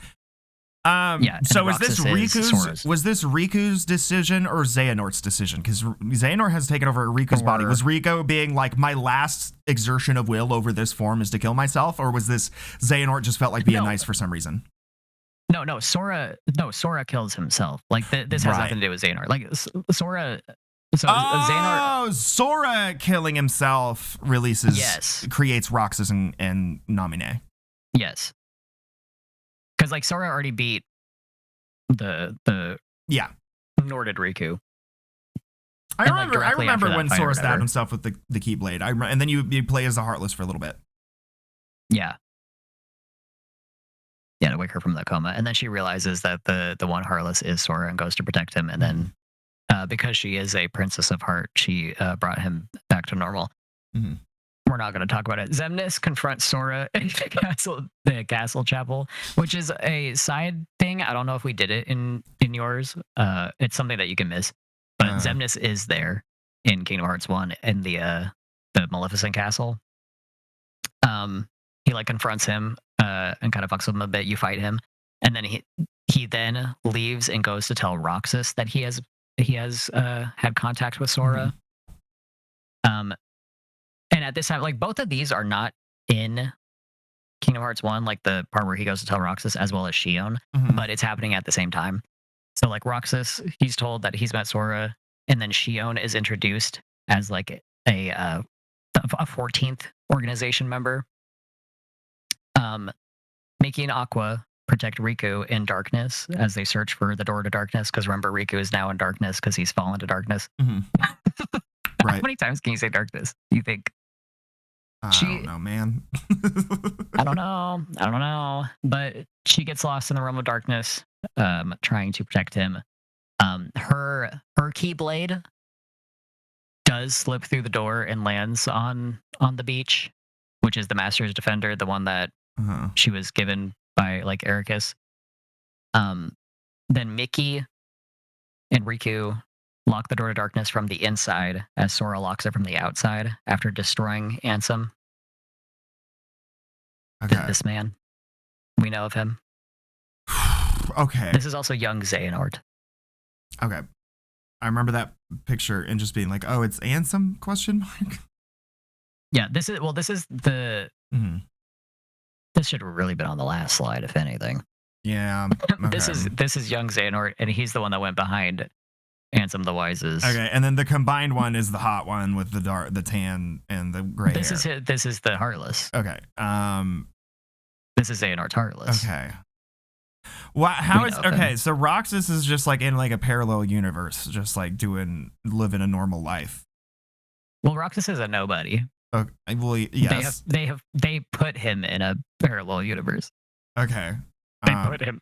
Yeah. So was this Riku's decision or Xehanort's decision? Because Xehanort has taken over Riku's body. Was Riku being like, my last exertion of will over this form is to kill myself, or was this Xehanort just felt like being nice for some reason? No, Sora kills himself. Like this has nothing to do with Xehanort. Like Sora. So Xehanort. Sora killing himself creates Roxas and Namine. Yes. Because like Sora already beat the nor did Riku. I remember when Sora stabbed himself with the Keyblade. And then you play as the Heartless for a little bit. Yeah. Yeah, to wake her from the coma. And then she realizes that the one Heartless is Sora and goes to protect him. And then because she is a princess of heart, she brought him back to normal. We're not going to talk about it. Xemnas confronts Sora in the castle chapel, which is a side thing. I don't know if we did it in yours. It's something that you can miss. But Xemnas is there in Kingdom Hearts 1 in the Maleficent castle. He like confronts him and kind of fucks with him a bit. You fight him, and then he then leaves and goes to tell Roxas that he has had contact with Sora. And at this time, like both of these are not in Kingdom Hearts 1, like the part where he goes to tell Roxas, as well as Shion, Mhm. but it's happening at the same time. So like Roxas, he's told that he's met Sora, and then Shion is introduced as like a 14th organization member. Mickey and Aqua protect Riku in darkness as they search for the door to darkness. Because remember, Riku is now in darkness because he's fallen to darkness. Mhm. How Right. many times can you say darkness? Do you think? I She- don't know, man. I don't know. But she gets lost in the realm of darkness, trying to protect him. Her Keyblade does slip through the door and lands on the beach, which is the Master's Defender, the one that Uh-huh. she was given by like Ericus. Then Mickey and Riku lock the door to darkness from the inside as Sora locks it from the outside after destroying Ansem. Okay. This man. We know of him. Okay. This is also young Xehanort. Okay. I remember that picture and just being like, "Oh, it's Ansem?" Question mark. Yeah, this is the Mhm. this should have really been on the last slide, if anything. Yeah. This is young Xehanort, and he's the one that went behind Ansem the Wise's. Okay, and then the combined one is the hot one with the tan and the gray This hair. is the Heartless. Okay. This is Xehanort's Heartless. Okay. Well, how We is know them. okay? So Roxas is just like in like a parallel universe, just like living a normal life. Well, Roxas is a nobody. Okay. Well, yes. They put him in a parallel universe. Okay.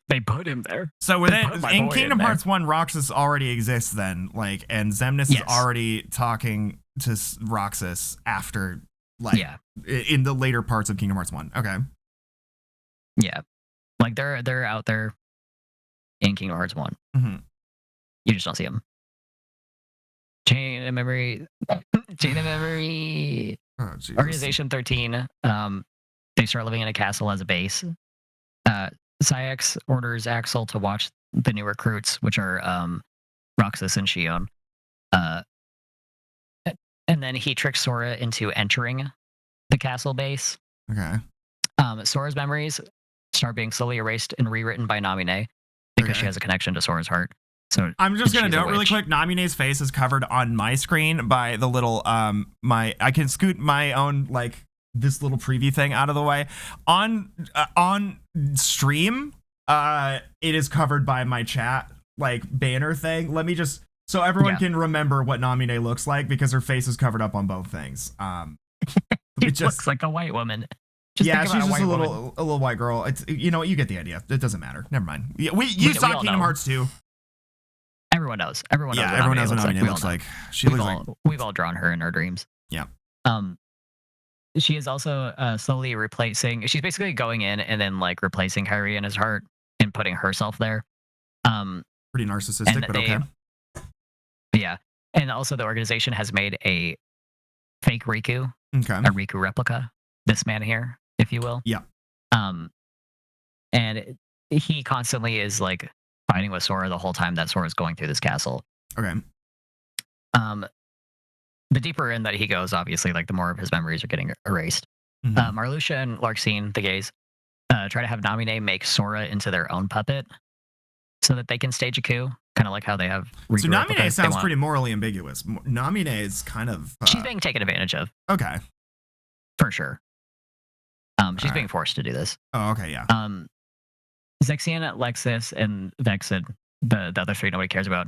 They put him there. So They put my in boy Kingdom in there. Hearts 1, Roxas already exists then, like, and Xemnas is Yes. already talking to Roxas after, like, Yeah. in the later parts of Kingdom Hearts 1. Okay. Yeah. Like they're out there in Kingdom Hearts 1. Mhm. You just don't see them. Chain of Memory. Chain of Memory. Oh, Jesus. Organization 13. They start living in a castle as a base. Syx orders Axel to watch the new recruits, which are Roxas and Shion. And then he tricks Sora into entering the castle base. Okay. Sora's memories start being slowly erased and rewritten by Namine because Okay. she has a connection to Sora's heart. So I'm just gonna she's a note really witch. quick. Namine's face is covered on my screen by the little I can scoot my own like this little preview thing out of the way on stream. It is covered by my chat like banner thing. Let me just so everyone Yeah. can remember what Namine looks like because her face is covered up on both things. She it just- looks like a white woman. Just yeah, think she's about just a white little woman. white girl. It's you know what, you get the idea. It doesn't matter. Never mind. Yeah, you We saw all Kingdom know. Hearts 2. Everyone knows. Everyone knows. Yeah, what everyone Namine knows what looks like. Namine We all looks know. like. She We've looks all, like we've all drawn her in our dreams. Yeah. She is also slowly replacing. She's basically going in and then like replacing Kyrie in his heart and putting herself there. pretty narcissistic, And but they- okay. Yeah, and also the organization has made a fake Riku, Okay. a Riku replica. This man here, if you will. Yeah. And he constantly is like fighting with Sora the whole time that Sora's going through this castle. Okay. The deeper in that he goes, obviously, like the more of his memories are getting erased. Mhm. Marluxia and Larxene, the gays, try to have Namine make Sora into their own puppet so that they can stage a coup, kind of like how they have. So Riku Namine replicas. They sounds want- pretty morally ambiguous. Namine is kind of She's being taken advantage of, okay. for sure. She's Alright. being forced to do this. Oh, okay, yeah. Zexion, Lexus, and Vexen, the other three nobody cares about,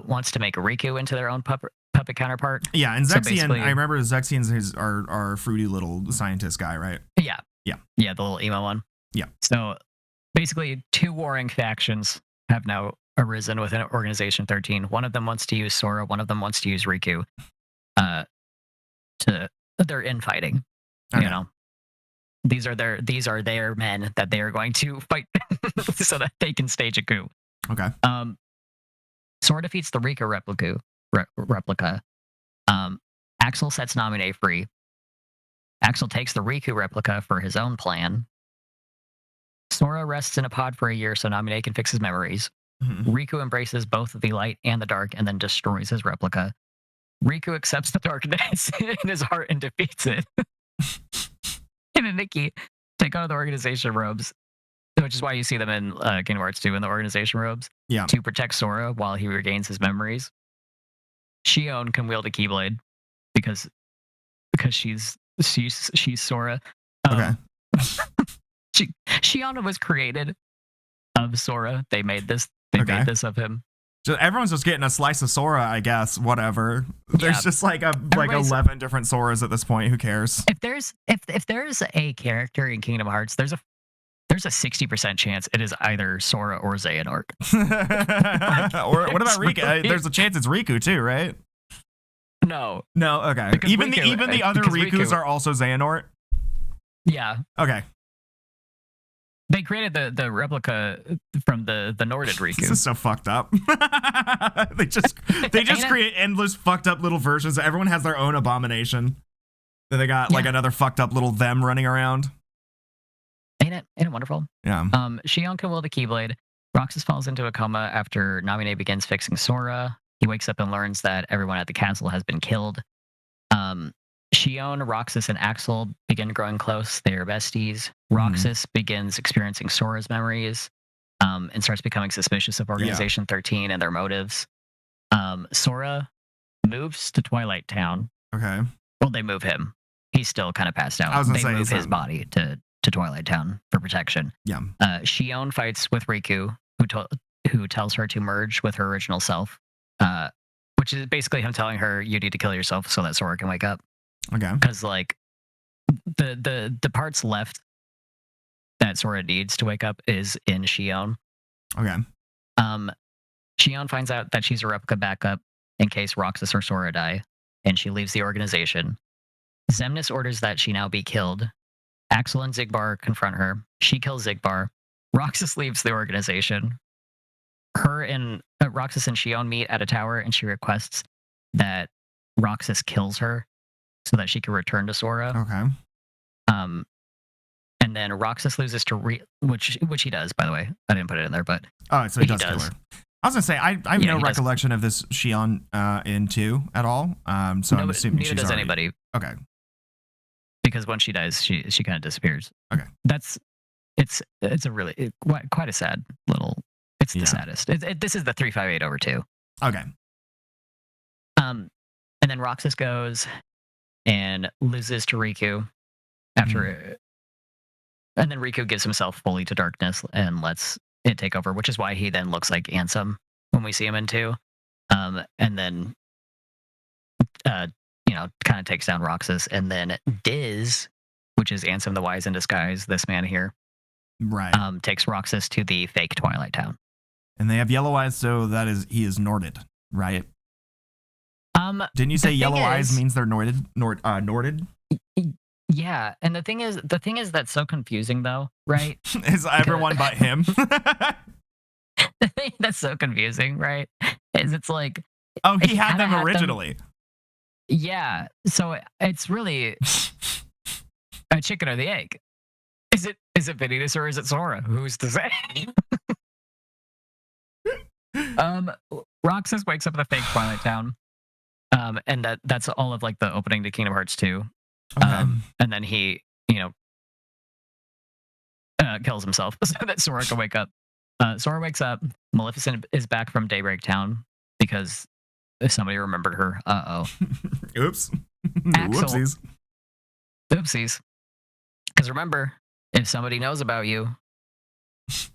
wants to make Riku into their own puppet counterpart. Yeah, and so Zexion, basically- I remember Zexion's our fruity little scientist guy, right? Yeah. Yeah. Yeah, the little emo one. Yeah. So basically, two warring factions have now arisen within Organization 13. One of them wants to use Sora, one of them wants to use Riku. They're infighting. Okay. You know. These are their men that they are going to fight so that they can stage a coup. Okay. Sora defeats the Riku replica. Axel sets Namine free. Axel takes the Riku replica for his own plan. Sora rests in a pod for a year so Namine can fix his memories. Mhm. Riku embraces both the light and the dark and then destroys his replica. Riku accepts the darkness in his heart and defeats it. And then Nikki, take on the organization robes, which is why you see them in Kingdom Hearts 2 in the organization robes Yeah. to protect Sora while he regains his memories. Xion can wield a Keyblade because she's Sora. Okay. Xion was created of Sora. They made this. They Okay. made this of him. Everyone's just getting a slice of Sora, I guess. Whatever. There's just like 11 different Soras at this point. Who cares? If there's a character in Kingdom Hearts, there's a 60% chance it is either Sora or Xehanort. Or what about Riku? Really- There's a chance it's Riku too, right? No. No. Okay. Because Even the other because Rikus Riku- are also Xehanort. Yeah. Okay. They created the replica from the Norded This Riku. is so fucked up. they just create endless fucked up little versions. Everyone has their own abomination. Then they got like another fucked up little them running around. Ain't it wonderful? Yeah. Xion can wield a Keyblade. Roxas falls into a coma after Naminé begins fixing Sora. He wakes up and learns that everyone at the castle has been killed. Xion, Roxas, and Axel begin growing close. They are besties. Roxas begins experiencing Sora's memories and starts becoming suspicious of Organization 13 and their motives. Sora moves to Twilight Town. Okay. Well, they move him. He's still kind of passed out. I was gonna They say, move is his that- body to Twilight Town for protection. Yeah. Xion fights with Riku, who tells her to merge with her original self, which is basically him telling her you need to kill yourself so that Sora can wake up. Okay. Because like the parts left that Sora needs to wake up is in Xion. Okay. Xion finds out that she's a replica backup in case Roxas or Sora die, and she leaves the organization. Xemnas orders that she now be killed. Axel and Xigbar confront her. She kills Xigbar. Roxas leaves the organization. Her and Roxas and Xion meet at a tower, and she requests that Roxas kills her so that she can return to Sora. Okay. And then Roxas loses to which he does, by the way. I didn't put it in there, but Oh, so he does kill her. I was gonna say I have no he does. recollection of this Xion in 2 at all. So I'm assuming neither she's does already... anybody, Okay. because when she dies, she kind of disappears. Okay. It's a really quite a sad little. It's the saddest. This is the 358/2. Okay. And then Roxas goes and loses to Riku after, and then Riku gives himself fully to darkness and lets it take over, which is why he then looks like Ansem when we see him in 2. And then, kind of takes down Roxas, and then Diz, which is Ansem the Wise in disguise, this man here, Right. takes Roxas to the fake Twilight Town. And they have yellow eyes, so he is Norded, right? Didn't you say yellow eyes means they're Norded? Norded? Yeah, and the thing is that's so confusing though, right? Is everyone but him? The thing that's so confusing, right? Is it's like, Oh, he if had Hannah them had them- originally. yeah. So it's really a chicken or the egg. Is it Vanitas or is it Sora? Who's to say? Roxas wakes up in the fake Twilight Town. And that's all of like the opening to Kingdom Hearts 2. Okay. And then he, kills himself so that Sora can wake up. Sora wakes up. Maleficent is back from Daybreak Town because somebody remembered her. Oops. Axel. Whoopsies. Oopsies. Because remember, if somebody knows about you,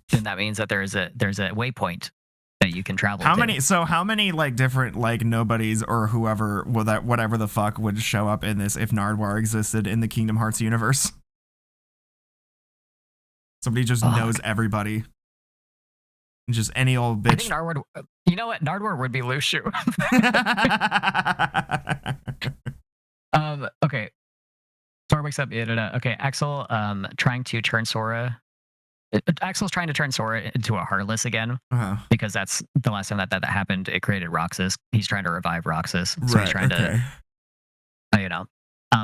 then that means that there's a waypoint that you can travel How to. many like different like nobodies or whoever whatever the fuck would show up in this if Nardwuar existed in the Kingdom Hearts universe? Somebody just knows everybody. Just any old I bitch. think Nardwuar, you know what? Nardwuar would be Lushu. Okay. Sora wakes up. Okay, Axel trying to turn Sora. Axel's trying to turn Sora into a Heartless again because that's the last time that happened. It created Roxas. He's trying to revive Roxas. So he's trying to,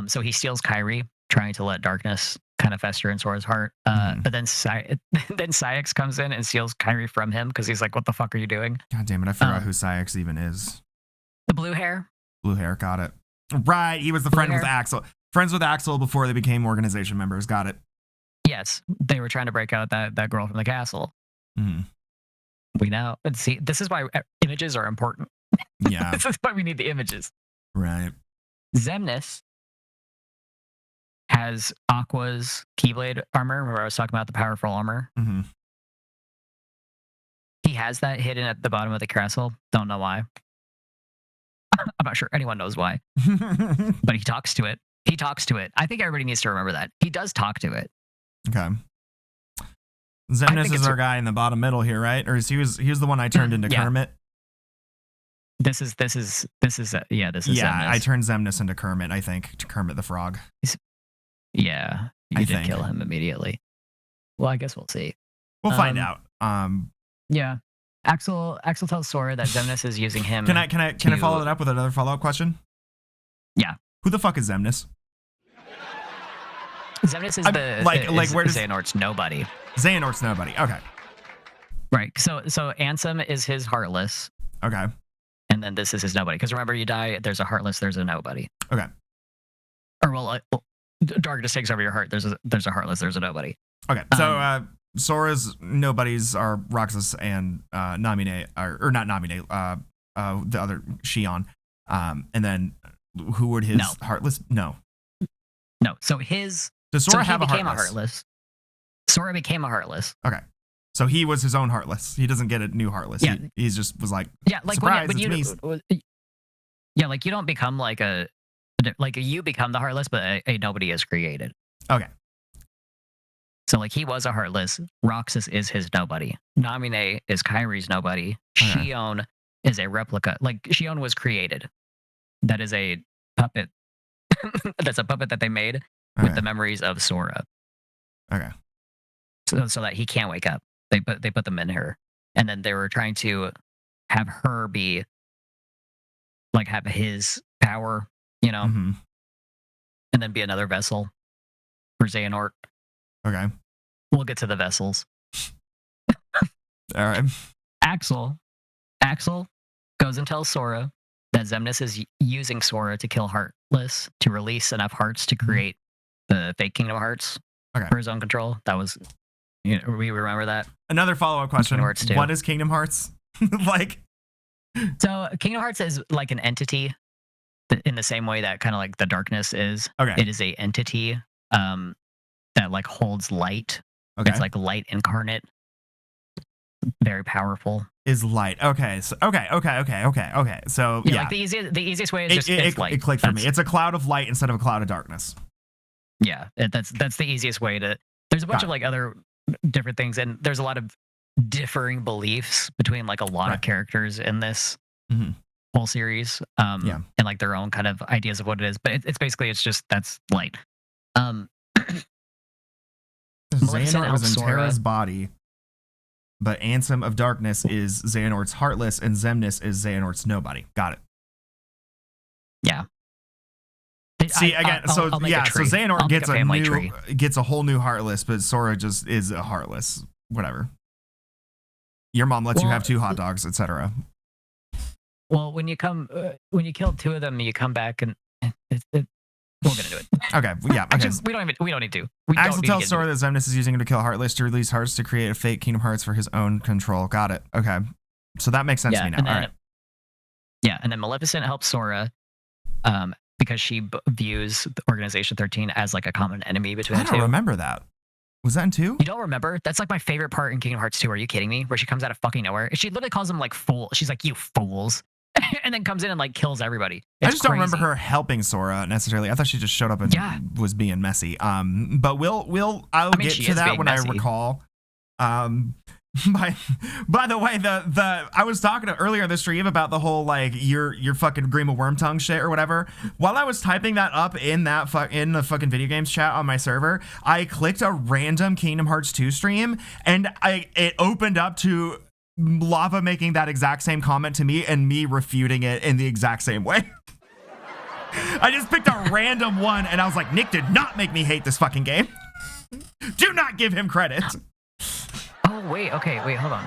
so he steals Kairi, trying to let darkness kind of fester in Sora's heart. But then Saïx comes in and steals Kairi from him because he's like, "What the fuck are you doing?" God damn it! I forgot who Saïx even is. The blue hair. Blue hair, got it. Right, he was the friend with Axel. Friends with Axel before they became organization members. Got it. Yes, they were trying to break out that girl from the castle. Mhm. We now see. This is why images are important. Yeah. This is why we need the images. Right. Xemnas has Aqua's Keyblade armor. Remember I was talking about the powerful armor. Hmm. He has that hidden at the bottom of the castle. Don't know why. I'm not sure anyone knows why, but he talks to it. He talks to it. I think everybody needs to remember that. He does talk to it. Okay. I Xemnas think is it's our guy in the bottom middle here, right? Or is he was the one I turned into Yeah. Kermit? This is yeah, this is Yeah, Xemnas. I turned Xemnas into Kermit, I think, to Kermit the Frog. Yeah, you I did think. kill him immediately. Well, I guess we'll see. We'll find Um, out. Yeah. Axel tells Sora that Xemnas is using him. Can I follow it up with another follow-up question? Yeah. Who the fuck is Xemnas? Xemnas is I'm- the like, where does- Xehanort's nobody. Xehanort's nobody. Okay. Right. So Ansem is his Heartless, Okay. and then this is his nobody. Because remember, you die, there's a Heartless, there's a nobody. Okay. Or well, darkness takes over your heart. There's a Heartless, there's a nobody. Okay. So Sora's nobodies are Roxas and Namine, or not Namine, the other Shion. And then who would his No. Heartless? No. No. So his Does Sora he have a became Heartless? Sora became a Heartless. Okay. So he was his own Heartless. He doesn't get a new Heartless. Yeah. He's just was like, Yeah, like surprise, when it's me. yeah, like you don't become like you become the Heartless, but a nobody is created. Okay. So like he was a Heartless. Roxas is his nobody. Namine is Kyrie's nobody. Okay. Shion is a replica. Like Shion was created. That is a puppet. That's a puppet that they made with Okay. the memories of Sora, Okay. so that he can't wake up. They put them in her, and then they were trying to have her be like have his power, Mhm. and then be another vessel for Xehanort. Okay. We'll get to the vessels. All right. Axel goes and tells Sora that Xemnas is using Sora to kill Heartless to release enough hearts to create the fake Kingdom Hearts Okay. for his own control. That was, we remember that. Another follow-up question. Kingdom Hearts 2. What is Kingdom Hearts? Like, So Kingdom Hearts is like an entity in the same way that kind of like the darkness is. okay. It is a entity that like holds light. Okay. It's like light incarnate. Very powerful. Is light. Okay. So okay. So Yeah, yeah. like the easiest way is just it's light. It clicked for me. That's- It's a cloud of light instead of a cloud of darkness. Yeah, that's the easiest way to. There's a bunch Got of like other different things, and there's a lot of differing beliefs between like a lot Right. of characters in this Mhm. whole series. Yeah. And like their own kind of ideas of what it is, but it's basically it's just that's light. Maleficent Xehanort was helps in Sora. Terra's body, but Ansem of Darkness is Xehanort's Heartless, and Xemnas is Xehanort's nobody. Got it. Yeah. See again. So I'll make yeah. a So tree. Xehanort I'll make gets a a family new, tree. gets a whole new Heartless, but Sora just is a Heartless. Whatever. Your mom lets you Well, have 2 hot dogs, etc. Well, when you kill 2 of them, you come back and we're gonna do it. Okay. Yeah. Okay. Actually, we don't need to. We Axel don't need tells to get Sora into that Xemnas is using him to kill Heartless to release hearts to create a fake Kingdom Hearts for his own control. Got it. Okay. So that makes sense to me now. and then, All right. Yeah, and then Maleficent helps Sora because she views the Organization 13 as like a common enemy between I the don't two. remember that. Was that in 2? You don't remember? That's like my favorite part in Kingdom Hearts 2. Are you kidding me? Where she comes out of fucking nowhere. She literally calls them like fool. She's like, you fools. And then comes in and like kills everybody. I It's just don't remember crazy. her helping Sora necessarily. I thought she just showed up and Yeah. was being messy. But I'll mean, get she to is that being when I messy. recall. By the way, the I was talking earlier in the stream about the whole like your fucking Grima Wormtongue shit or whatever. While I was typing that up in the fucking video games chat on my server, I clicked a random Kingdom Hearts 2 stream and it opened up to Lava making that exact same comment to me and me refuting it in the exact same way. I just picked a random one and I was like, Nick did not make me hate this fucking game. Do not give him credit. Oh, wait. Okay, wait, hold on.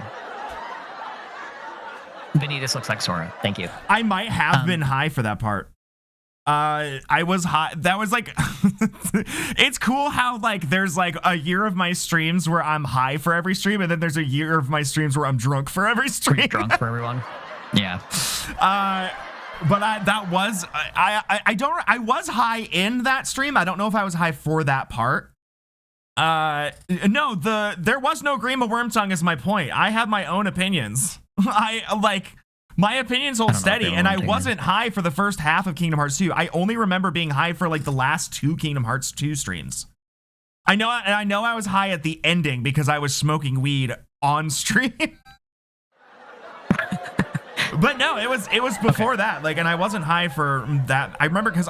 Vinny, this looks like Sora. Thank you. I might have been high for that part. I was high. That was like, it's cool how like there's like a year of my streams where I'm high for every stream, and then there's a year of my streams where I'm drunk for every stream. Drunk for everyone. Yeah. But I was high in that stream. I don't know if I was high for that part. No, there was no Grima Wormtongue is my point. I have my own opinions. My opinions hold steady, and I wasn't high for the first half of Kingdom Hearts 2. I only remember being high for like the last 2 Kingdom Hearts 2 streams. I know I was high at the ending because I was smoking weed on stream. But no, it was before that. Like, and I wasn't high for that. I remember because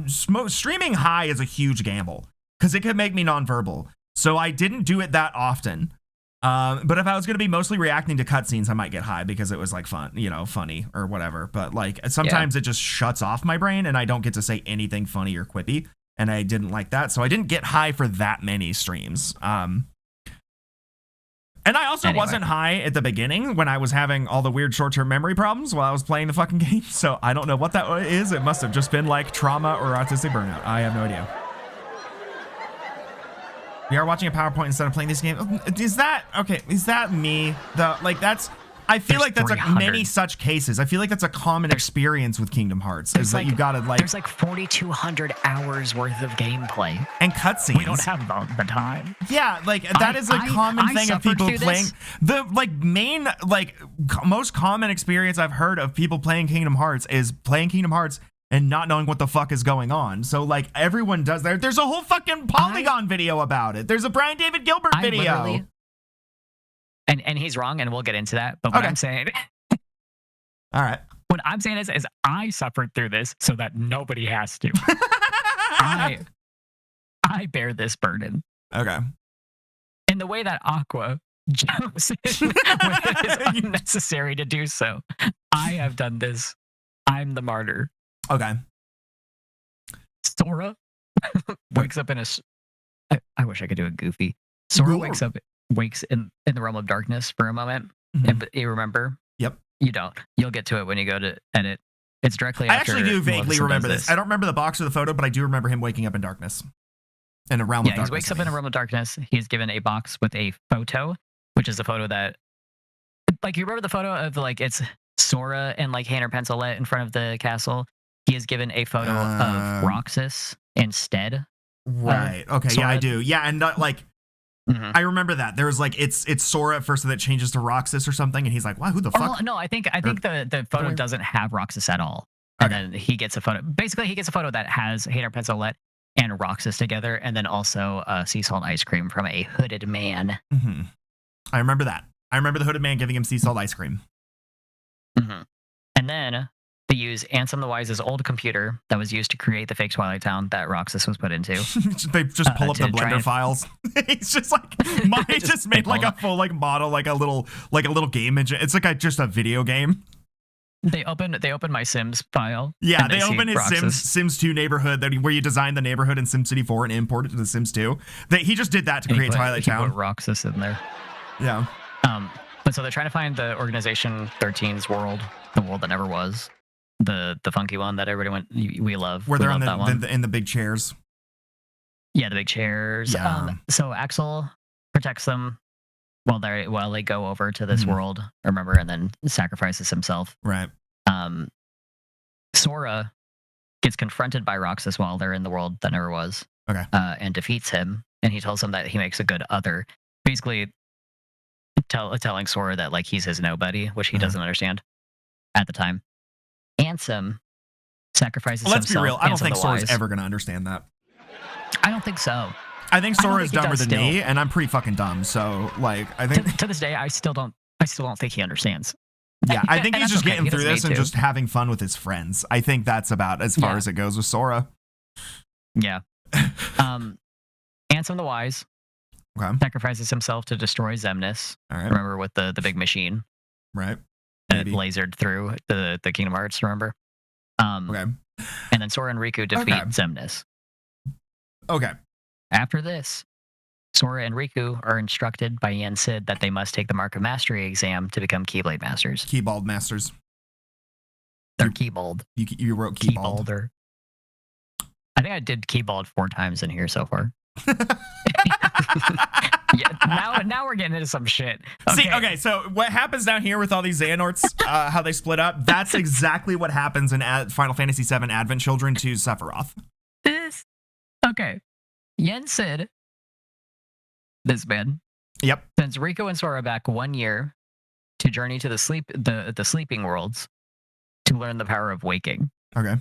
streaming high is a huge gamble because it could make me nonverbal. So I didn't do it that often. But if I was going to be mostly reacting to cutscenes, I might get high because it was like fun, funny or whatever. But like sometimes it just shuts off my brain and I don't get to say anything funny or quippy. And I didn't like that. So I didn't get high for that many streams. And I also wasn't high at the beginning when I was having all the weird short-term memory problems while I was playing the fucking game. So I don't know what that is. It must have just been like trauma or autistic burnout. I have no idea. We are watching a PowerPoint instead of playing this game. Is that okay? Is that me? I feel like that's many such cases. I feel like that's a common experience with Kingdom Hearts. Is that you gotta like. There's like 4,200 hours worth of gameplay and cutscenes. We don't have the time. Yeah, like that is a common thing of people playing. The main most common experience I've heard of people playing Kingdom Hearts is playing Kingdom Hearts and not knowing what the fuck is going on. So like everyone does that. There's a whole fucking Polygon video about it. There's a Brian David Gilbert video. And he's wrong, and we'll get into that. But what I'm saying, all right, what I'm saying is I suffered through this so that nobody has to. I bear this burden. Okay. In the way that Aqua jumps in when it is unnecessary to do so, I have done this. I'm the martyr. Okay. Sora wakes up in a. I wish I could do a goofy. Sora wakes in the realm of darkness for a moment. And you remember? Yep. You don't. You'll get to it when you go to edit. It's directly after. I actually do vaguely remember this. I don't remember the box or the photo, but I do remember him waking up in darkness. In a realm of darkness. He wakes up in a realm of darkness. He's given a box with a photo, which is a photo that, like, you remember the photo of, like, it's Sora and, like, Hayner Pencilette in front of the castle? He is given a photo of Roxas instead. Right. Okay. Sora. Yeah, I do. Yeah, and like, I remember that. There was like it's Sora at first, and that changes to Roxas or something, and he's like, "Wow, who the fuck?" No, I think the photo doesn't have Roxas at all. And then he gets a photo. Basically, he gets a photo that has Hayner Pencilette and Roxas together, and then also sea salt ice cream from a hooded man. I remember that. I remember the hooded man giving him sea salt ice cream. And then they use Ansem the Wise's old computer that was used to create the fake Twilight Town that Roxas was put into. They just pull up the Blender files. He's just like, Maya just made like a full like model, like a little game engine. It's like just a video game. They open my Sims file. Yeah, they open his Sims 2 neighborhood where you design the neighborhood in SimCity 4 and import it to the Sims 2. He just did that to create Twilight Town. He put Roxas in there. Yeah. But so they're trying to find the Organization 13's world, the world that never was. The funky one that everybody we love. Where they're in the big chairs. Yeah, the big chairs. Yeah. So Axel protects them while they go over to this world, remember, and then sacrifices himself. Right. Sora gets confronted by Roxas while they're in the world that never was. Okay. And defeats him, and he tells him that he makes a good other. Basically, telling Sora that like he's his nobody, which he doesn't understand at the time. Ansem sacrifices himself. Let's be real. I don't think Sora's ever going to understand that. I don't think so. I think Sora is dumber than me, and I'm pretty fucking dumb. So, like, I think to this day, I still don't think he understands. Yeah, I think he's just getting through this and just having fun with his friends. I think that's about as far as it goes with Sora. Yeah. Ansem the Wise sacrifices himself to destroy Xemnas. All right. Remember, with the big machine. Right. It lasered through the Kingdom Hearts, remember? Okay. And then Sora and Riku defeat Xemnas. Okay. After this, Sora and Riku are instructed by Yen Sid that they must take the Mark of Mastery exam to become Keyblade Masters. Keybald Masters. They're Keybald. You wrote Keybald. Keybalder. I think I did keyballed 4 times in here so far. Yeah, now we're getting into some shit. See, okay, so what happens down here with all these Xehanorts, how they split up, that's exactly what happens in Final Fantasy VII Advent Children to Sephiroth. Okay. Yen Sid, this man, Yep. sends Riku and Sora back 1 year to journey to the sleeping worlds to learn the power of waking. Okay.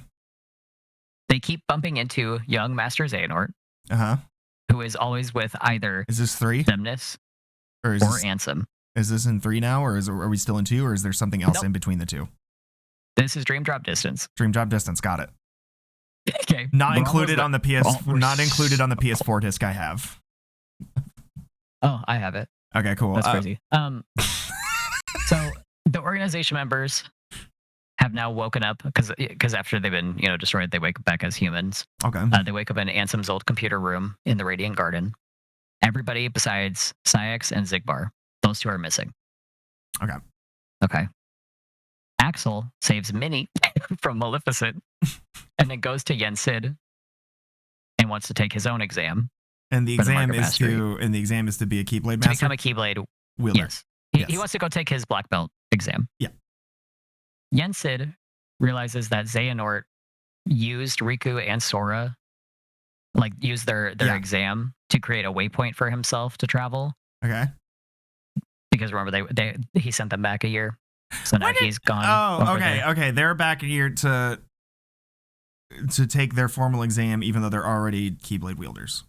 They keep bumping into young Master Xehanort, Uh-huh. who is always with either Is this 3? Xemnas Or is or this, Ansem. is this in 3 now, or are we still in 2, or is there something else Nope. in between the two? This is Dream Drop Distance. Dream Drop Distance, got it. Okay. Not we're included on almost the PS. we're Not included on the PS4 disc I have. Oh, I have it. Okay, cool. That's crazy. So the organization members have now woken up because after they've been destroyed, they wake up back as humans. Okay. They wake up in Ansem's old computer room in the Radiant Garden. Everybody besides Syx and Zigbar, those 2 are missing. Okay. Axel saves Minnie from Maleficent and then goes to Yen Sid and wants to take his own exam. And the for the exam Market is to be a Keyblade To Master become a Keyblade wielder. Yes. He Yes. wants to go take his black belt exam. Yeah. Yen Sid realizes that Xehanort used Riku and Sora, used their Yeah. exam to create a waypoint for himself to travel. Okay. Because remember, he sent them back a year. So now he's gone. Oh, over okay, there. okay. They're back here to take their formal exam, even though they're already Keyblade wielders.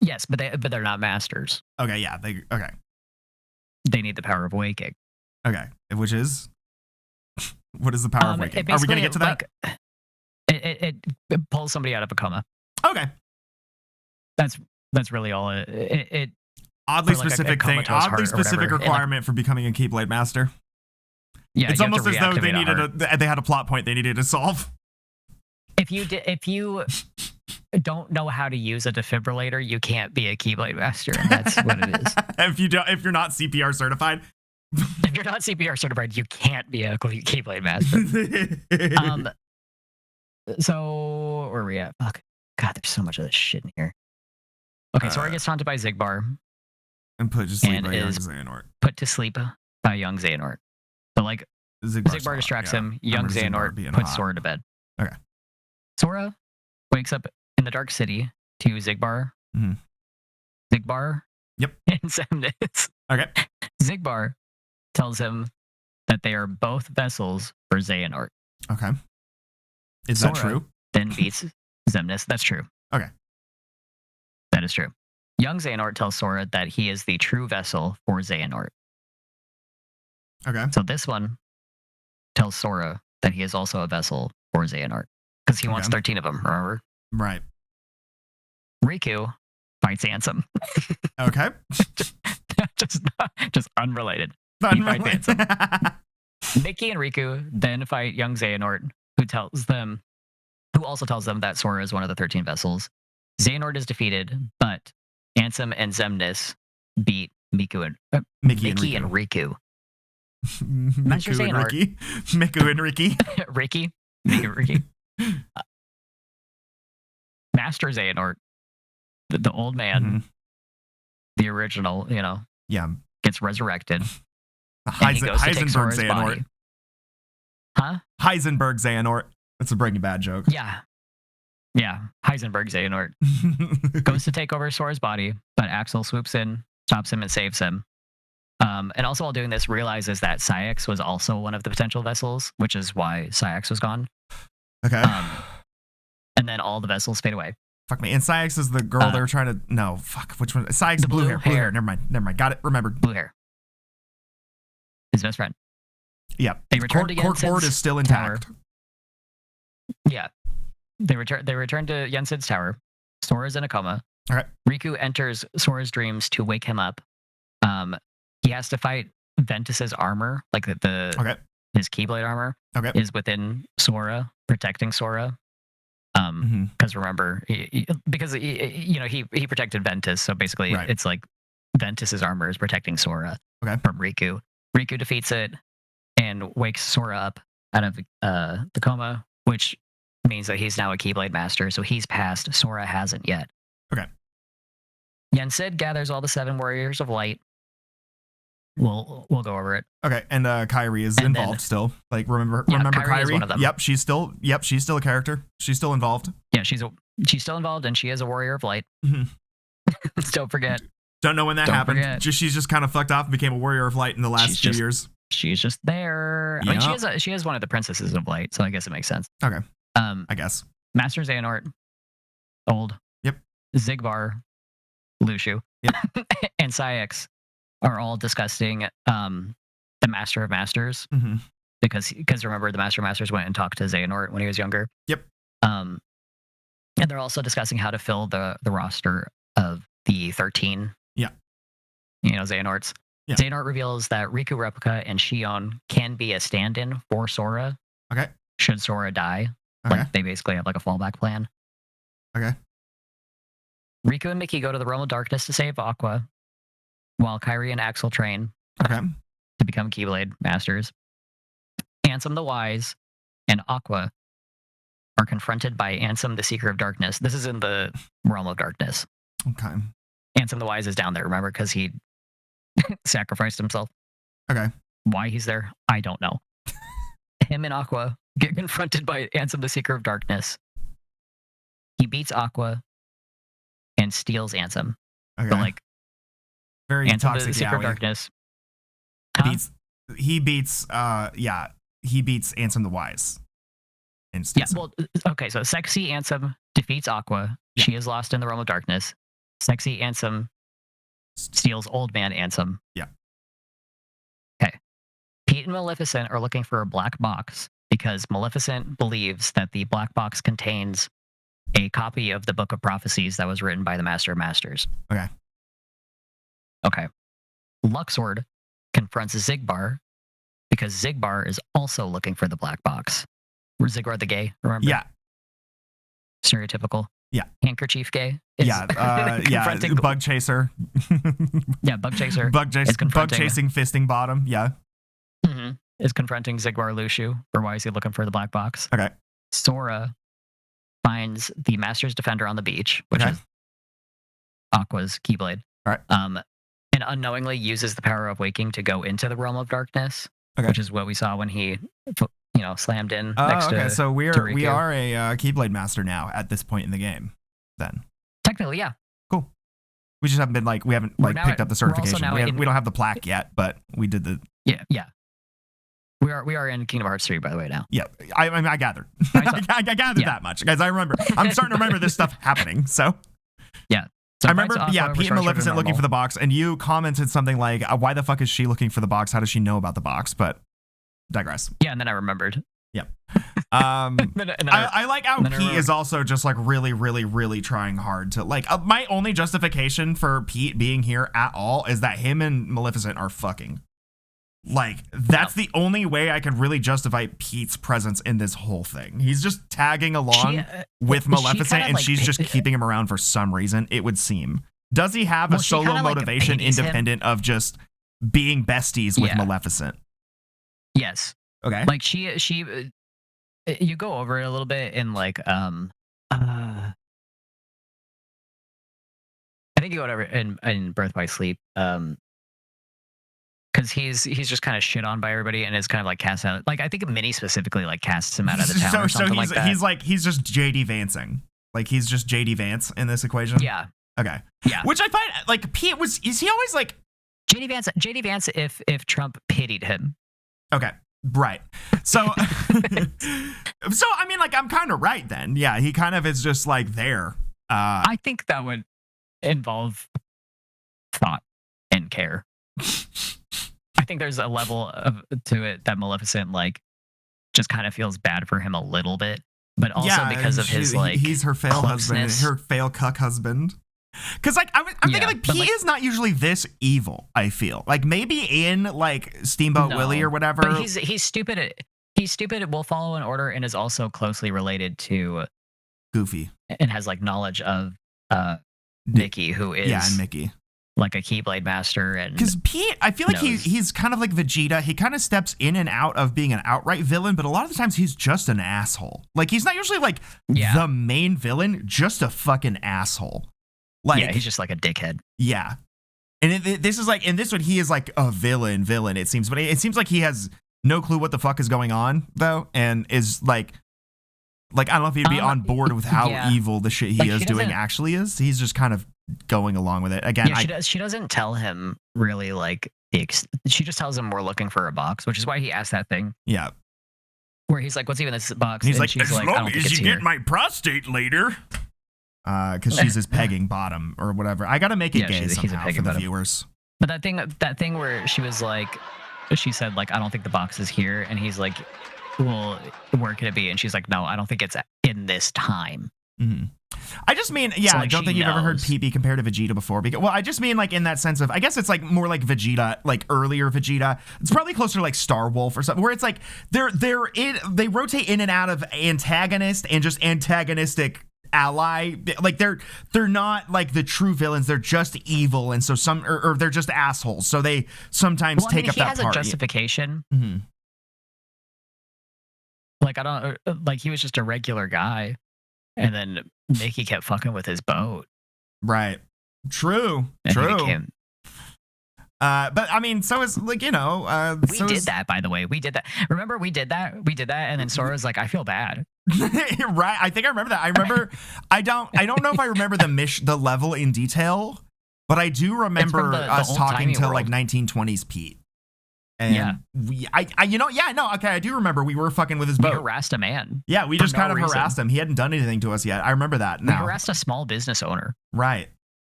Yes, but they're not masters. Okay, yeah. Okay. They need the power of waking. Okay. Which is what is the power of waking? Are we gonna get to that? It pulls somebody out of a coma. Okay. That's really all. It Oddly for like a specific thing. comatose heart Oddly or specific whatever. requirement for becoming a Keyblade Master. yeah. It's you have to almost as though they reactivate a needed heart. they had a plot point they needed to solve. If you don't know how to use a defibrillator, you can't be a Keyblade Master. And that's what it is. if you're not CPR certified. If you're not CPR certified, you can't be a Keyblade Master. So where are we at? Fuck. God, there's so much of this shit in here. Okay, Sora gets taunted by Zigbar, and put to sleep and by young is Xehanort. put to sleep by young Xehanort. So Zigbar distracts him. Young Xehanort puts Sora to bed. Okay. Sora wakes up in the Dark City to Zigbar. Mhm. Zigbar. Yep. And Xemnas. Okay. Zigbar tells him that they are both vessels for Xehanort. Okay. Is that Sora true? Then beats Xemnas. That's true. Okay. That is true. Young Xehanort tells Sora that he is the true vessel for Xehanort. Okay. So this one tells Sora that he is also a vessel for Xehanort because he wants Okay. 13 of them, remember? Right. Riku fights Ansem. Okay. just unrelated. He fights Mickey and Riku then fight young Xehanort, who also tells them that Sora is one of the 13 vessels. Xehanort is defeated, but Ansem and Xemnas beat Mickey and Riku. Master Miku and Xehanort. Ricky. Miku and Ricky. Ricky. Master Xehanort, the old man, Mhm. the original, Yeah. gets resurrected. And he goes to take Heisenberg Sora's Xehanort. body. Huh? Heisenberg Xehanort. That's a Breaking Bad joke. Yeah. Heisenberg Xehanort goes to take over Sora's body, but Axel swoops in, stops him, and saves him. And also while doing this, realizes that Syx was also one of the potential vessels, which is why Syx was gone. Okay. And then all the vessels fade away. Fuck me. And Syx is the girl they were trying to. No, fuck. Which one? Syx, The blue blue hair. hair. Never mind. Got it. Remembered. Blue hair. His best friend. Yeah. They return to Cork board Jensen's is still tower. intact. Yeah. They return to Jensen's tower. Sora's in a coma. All right. Riku enters Sora's dreams to wake him up. He has to fight Ventus's armor, like Okay. his Keyblade armor Okay. is within Sora, protecting Sora. Mhm. Because remember, he protected Ventus, so basically Right. it's like Ventus's armor is protecting Sora Okay. from Riku. Riku defeats it and wakes Sora up out of the coma, which means that he's now a Keyblade Master, so he's passed. Sora hasn't yet. Okay. Yen Sid gathers all the 7 Warriors of Light. We'll go over it. Okay, and Kyrie is And involved then- still. Like remember Yeah, Kyrie? Kyrie is one of them. Yep, she's still a character. She's still involved. Yeah, she's still involved, and she is a Warrior of Light. Mhm. Don't forget. Don't know when that Don't happened. forget. She's just kind of fucked off and became a Warrior of Light in the last She's few just- years. She's just there. I mean, Yep. she is one of the Princesses of Light, so I guess it makes sense. Okay, Um, I guess. Master Xehanort, old. Yep. Zigbar, Lushu, Yep. and Saix are all discussing the Master of Masters Mhm. because remember the Master of Masters went and talked to Xehanort when he was younger. Yep. And they're also discussing how to fill the roster of the 13. Yeah. Xehanorts. Yeah. Xehanort reveals that Riku Replica and Shion can be a stand-in for Sora. Okay. Should Sora die. Okay. Like they basically have like a fallback plan. Okay. Riku and Mickey go to the Realm of Darkness to save Aqua, while Kyrie and Axel train Okay. to become Keyblade Masters. Ansem the Wise and Aqua are confronted by Ansem the Seeker of Darkness. This is in the Realm of Darkness. Okay. Ansem the Wise is down there, remember? Because he sacrificed himself. Okay. Why he's there, I don't know. Him and Aqua get confronted by Ansem the Seeker of Darkness. He beats Aqua and steals Ansem. Okay. But like Very Ansem toxic. the Seeker of Yaoi. Darkness. Huh? He beats Ansem the Wise. And Yeah, steals him. well, okay, so Sexy Ansem defeats Aqua. Yeah. She is lost in the Realm of Darkness. Sexy Ansem steals Old Man Ansem. Yeah. Okay. Pete and Maleficent are looking for a black box because Maleficent believes that the black box contains a copy of the Book of Prophecies that was written by the Master of Masters. Okay. Okay. Luxord confronts Zigbar because Zigbar is also looking for the black box. Zigbar the gay, remember? Yeah. Stereotypical. Yeah. Handkerchief gay. is Yeah. confronting- Bug chaser. Yeah, Bug Chaser Bug confronting- chasing fisting bottom. Yeah. is confronting Zigbar Lushu for why is he looking for the black box. Okay. Sora finds the Master's Defender on the beach, which Okay. is Aqua's Keyblade. All right. And unknowingly uses the power of waking to go into the Realm of Darkness, Okay. which is what we saw when he, slammed in Oh, next okay. to. So we Riku. are a Keyblade Master now at this point in the game. Then Technically, yeah. cool. We just haven't been we haven't We're now picked up the we're also certification. now We don't have the plaque yet, but we did the. Yeah. We are in Kingdom Hearts 3, by the way, now. Yeah, I gathered. I saw- I gathered Yeah. that much, guys. I remember. I'm starting to remember this stuff happening. So So I remember, Aqua Pete and restores her to Maleficent looking normal. for the box, and you commented something like, "Why the fuck is she looking for the box? How does she know about the box?" But digress. Yeah, and then I remembered. Um, And then I- I like how and then I Pete remember- is also just really, really, really trying hard to my only justification for Pete being here at all is that him and Maleficent are fucking. That's the only way I could really justify Pete's presence in this whole thing. He's just tagging along with she Maleficent, kinda, and like, she's just keeping him around for some reason, it would seem. Does he have a Well, she solo kinda, like, motivation pities him. independent of just being besties with Yeah. Maleficent? Yes. Okay. Like she you go over it a little bit in I think you go over it in Birth by Sleep because he's just kind of shit on by everybody and is kind of like cast out. Like I think Minnie specifically like casts him out of the town or something like that. he's just JD Vancing. Like he's just JD Vance in this equation. Yeah. Okay. Yeah. Which I find Pete is he always like JD Vance if Trump pitied him. okay. Right. So so I mean I'm kind of right then. Yeah, he kind of is just there. I think that would involve thought and care. I think there's a level to it that Maleficent just kind of feels bad for him a little bit, but also because of his he's her fail closeness. husband, her fail cuck husband. Because I'm thinking but, Pete is not usually this evil. I feel maybe in Steamboat No, Willie or whatever. But he's stupid. He's stupid at Will Follow an Order and is also closely related to Goofy. and has knowledge of Mickey, who is Yeah, and Mickey. like a Keyblade master. And Because Pete, I feel like he's kind of like Vegeta. He kind of steps in and out of being an outright villain, but a lot of the times he's just an asshole. Like, he's not usually like the main villain, just a fucking asshole. Like, yeah, he's just like a dickhead. Yeah. And this is like, in this one, he is like a villain, it seems. But it seems like he has no clue what the fuck is going on, though, and is like I don't know if he'd be on board with how evil the shit he is doing actually is. He's just kind of going along with it. Again, she doesn't tell him really like she just tells him we're looking for a box, which is why he asked that thing. Yeah. Where he's like, what's even this box? And he's like, as long as you get my prostate later. Because she's his pegging bottom or whatever. I gotta make it gay somehow for the viewers. But that thing where she was like, she said like, I don't think the box is here, and he's like, well, where could it be? And she's like, no, I don't think it's in this time. Mm-hmm. I just mean, So, I don't think you've ever heard Pete be compared to Vegeta before. Because, well, I just mean like in that sense of, I guess it's like more like Vegeta, like earlier Vegeta. It's probably closer to like Star Wolf or something, where it's like they rotate in and out of antagonist and just antagonistic ally. Like they're not like the true villains. They're just evil, and so or they're just assholes. So they sometimes take up that part. He has a justification. Mm-hmm. Like I don't like he was just a regular guy. And then Mickey kept fucking with his boat. Right. True. But I mean, so is like, we did that, by the way. We did that. Remember we did that? And then Sora's like, I feel bad. Right. I think I remember that. I remember I don't know if I remember the level in detail, but I do remember us talking to like 1920s Pete. And I do remember we were fucking with his boat. We harassed a man. Yeah, we just kind of harassed him. He hadn't done anything to us yet. I remember that. We harassed a small business owner. Right.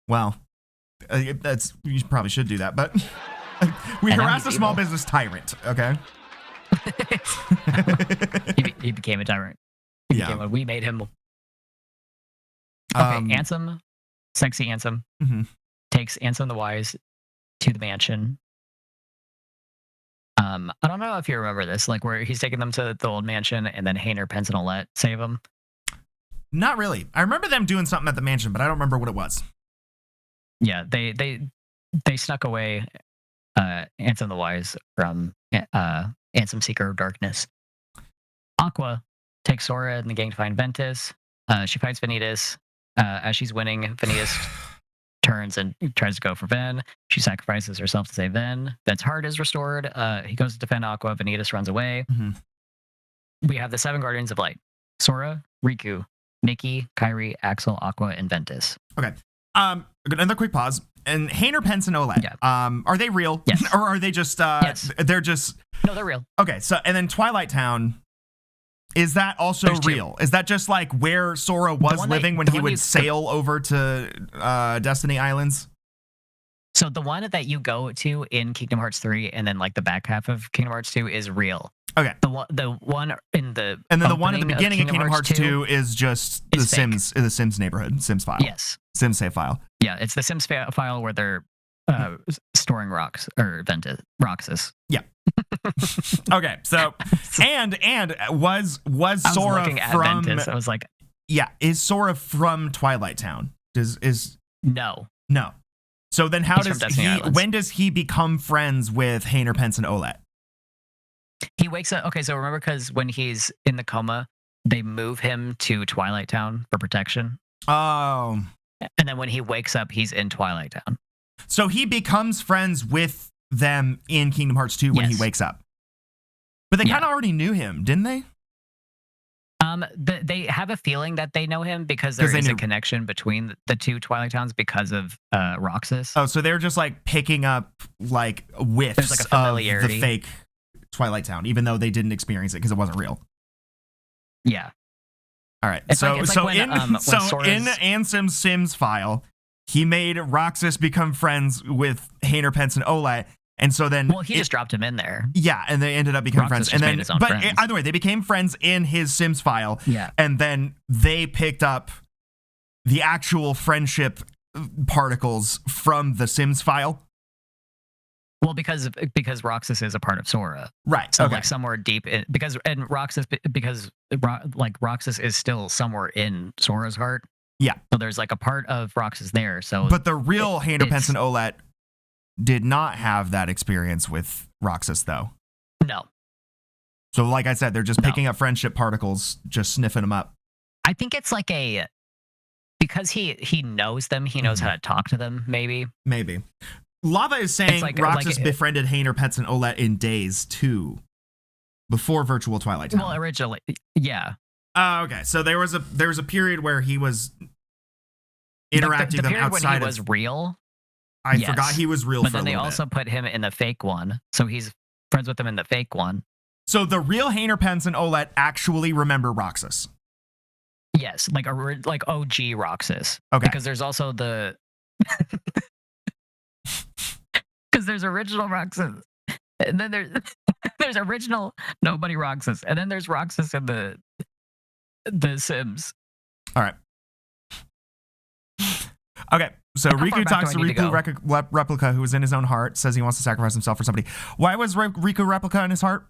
Well, you probably should do that, but we harassed a small business tyrant. Okay. he became a tyrant. We made him. Okay, Ansem, sexy Ansem, takes Ansem the Wise to the mansion. I don't know if you remember this, like where he's taking them to the old mansion and then Hayner, Pence, and Olette save him. Not really. I remember them doing something at the mansion, but I don't remember what it was. Yeah, they snuck away Ansem the Wise from Ansem, Seeker of Darkness. Aqua takes Sora and the gang to find Ventus. She fights Vanitas. As she's winning, Vanitas turns and tries to go for Ven. She sacrifices herself to save Ven. Ven's heart is restored. He goes to defend Aqua. Vanitas runs away. Mm-hmm. We have the 7 Guardians of Light: Sora, Riku, Mickey, Kairi, Axel, Aqua, and Ventus. Okay. Another quick pause. And Hayner, Pence, and Olette. Yeah. Are they real? Yes. Or are they just yes. They're just No, they're real. Okay, so and then Twilight Town, is that also real? Is that just like where Sora was living when he would sail over to Destiny Islands? So the one that you go to in Kingdom Hearts 3 and then like the back half of Kingdom Hearts 2 is real. Okay. The one in the and then the one at the beginning of Kingdom Hearts 2 is just the Sims neighborhood, Sims file. Yes. Sims save file. Yeah, it's the Sims file where they're storing rocks or Roxas. Yeah. Okay, so and was Sora from Ventus. I was like, yeah, is Sora from Twilight Town? Is no. So then when does he become friends with Hayner, Pence, and Olette? He wakes up. Okay, so remember because when he's in the coma, they move him to Twilight Town for protection. Oh. And then when he wakes up, he's in Twilight Town. So he becomes friends with them in Kingdom Hearts 2 when he wakes up. But they kind of already knew him, didn't they? They have a feeling that they know him because there is a connection between the 2 Twilight Towns because of Roxas. Oh, so they're just like picking up like whiffs like a of the fake Twilight Town, even though they didn't experience it because it wasn't real. Yeah. All right. In Ansem's Sims file, he made Roxas become friends with Hayner, Pence, and Olette. And so then, he just dropped him in there. Yeah, and they ended up becoming friends. And then, either way, they became friends in his Sims file. Yeah, and then they picked up the actual friendship particles from the Sims file. Well, because Roxas is a part of Sora, right? So like somewhere deep in Roxas is still somewhere in Sora's heart. Yeah. So there's like a part of Roxas there. So But the real Hayner it's- Pence and Olette did not have that experience with Roxas, though. no, So, like I said, they're just No. picking up friendship particles, just sniffing them up. I think it's like because he knows them, he knows how to talk to them. Maybe. Maybe. Lava is saying Roxas like- befriended Hayner Pence and Olette in Days 2, before Virtual Twilight Town. Well, originally, yeah. Okay, so there was a period where he was interacting the them period outside when he was real. I yes. forgot he was real But for a then they little also bit. put him in the fake one, so he's friends with them in the fake one. So the real Hayner Pence and Olette actually remember Roxas. Yes, like OG Roxas. Okay. Because there's also the because there's original Roxas, and then there's original nobody Roxas, and then there's Roxas in the Sims. All right. Okay, so How far Riku back talks to do I need to Riku Replica, who is in his own heart, says he wants to sacrifice himself for somebody. Why was Riku Replica in his heart?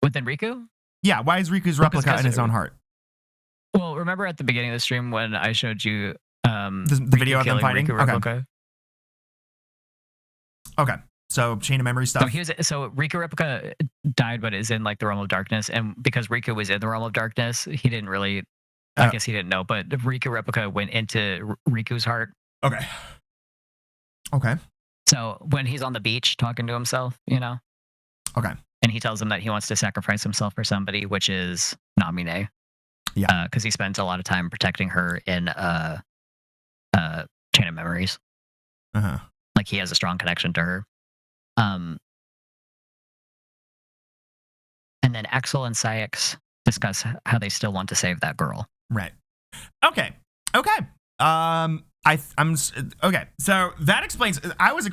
Within Riku? Yeah, why is Riku's Well, 'cause- replica in his own heart? Well, remember at the beginning of the stream when I showed you The Riku video of them killing fighting? Riku Okay. Replica? Okay, so chain of memory stuff. So Riku Replica died, but is in like the realm of darkness, and because Riku was in the realm of darkness, he didn't really. I guess he didn't know, but Riku Replica went into Riku's heart. Okay. Okay. So when he's on the beach talking to himself, Okay. and he tells him that he wants to sacrifice himself for somebody, which is Namine. Yeah. Because he spends a lot of time protecting her in Chain of Memories. Uh-huh. Like he has a strong connection to her. And then Axel and Syx discuss how they still want to save that girl. Right. Okay. Okay. Okay. So that explains. I was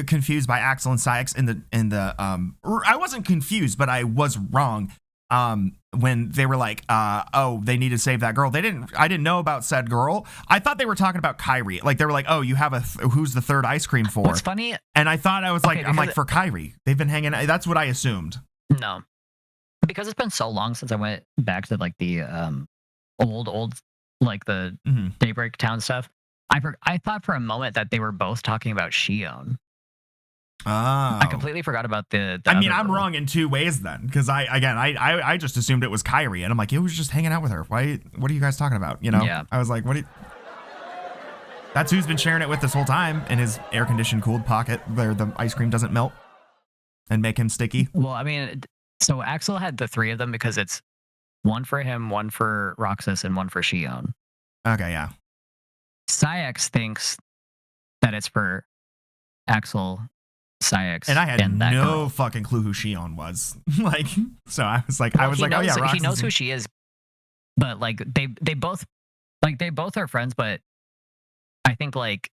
confused by Axel and Syx in the I wasn't confused, but I was wrong. When they were like, oh, they need to save that girl. I didn't know about said girl. I thought they were talking about Kyrie. Like they were like, oh, you have who's the third ice cream for? What's funny? And I thought I was Okay, I'm like for Kyrie. They've been hanging out. That's what I assumed. No, because it's been so long since I went back to like the old like the Daybreak Town stuff. I thought for a moment that they were both talking about Shion. Oh. I completely forgot about the I mean, other I'm girl. wrong in two ways then, because I just assumed it was Kyrie, and I'm like, he was just hanging out with her. Why? What are you guys talking about? Yeah. I was like, that's who's been sharing it with this whole time in his air-conditioned cooled pocket, where the ice cream doesn't melt and make him sticky. Well, I mean, so Axel had the three of them because it's one for him, one for Roxas, and one for Shion. Okay, yeah. Syx thinks that it's for Axel, Syx, And I had that no girl. fucking clue who Shion was. Like, so I was like, Well, oh he yeah, knows, Roxas he knows who is- she is, but like they both are friends, but I think like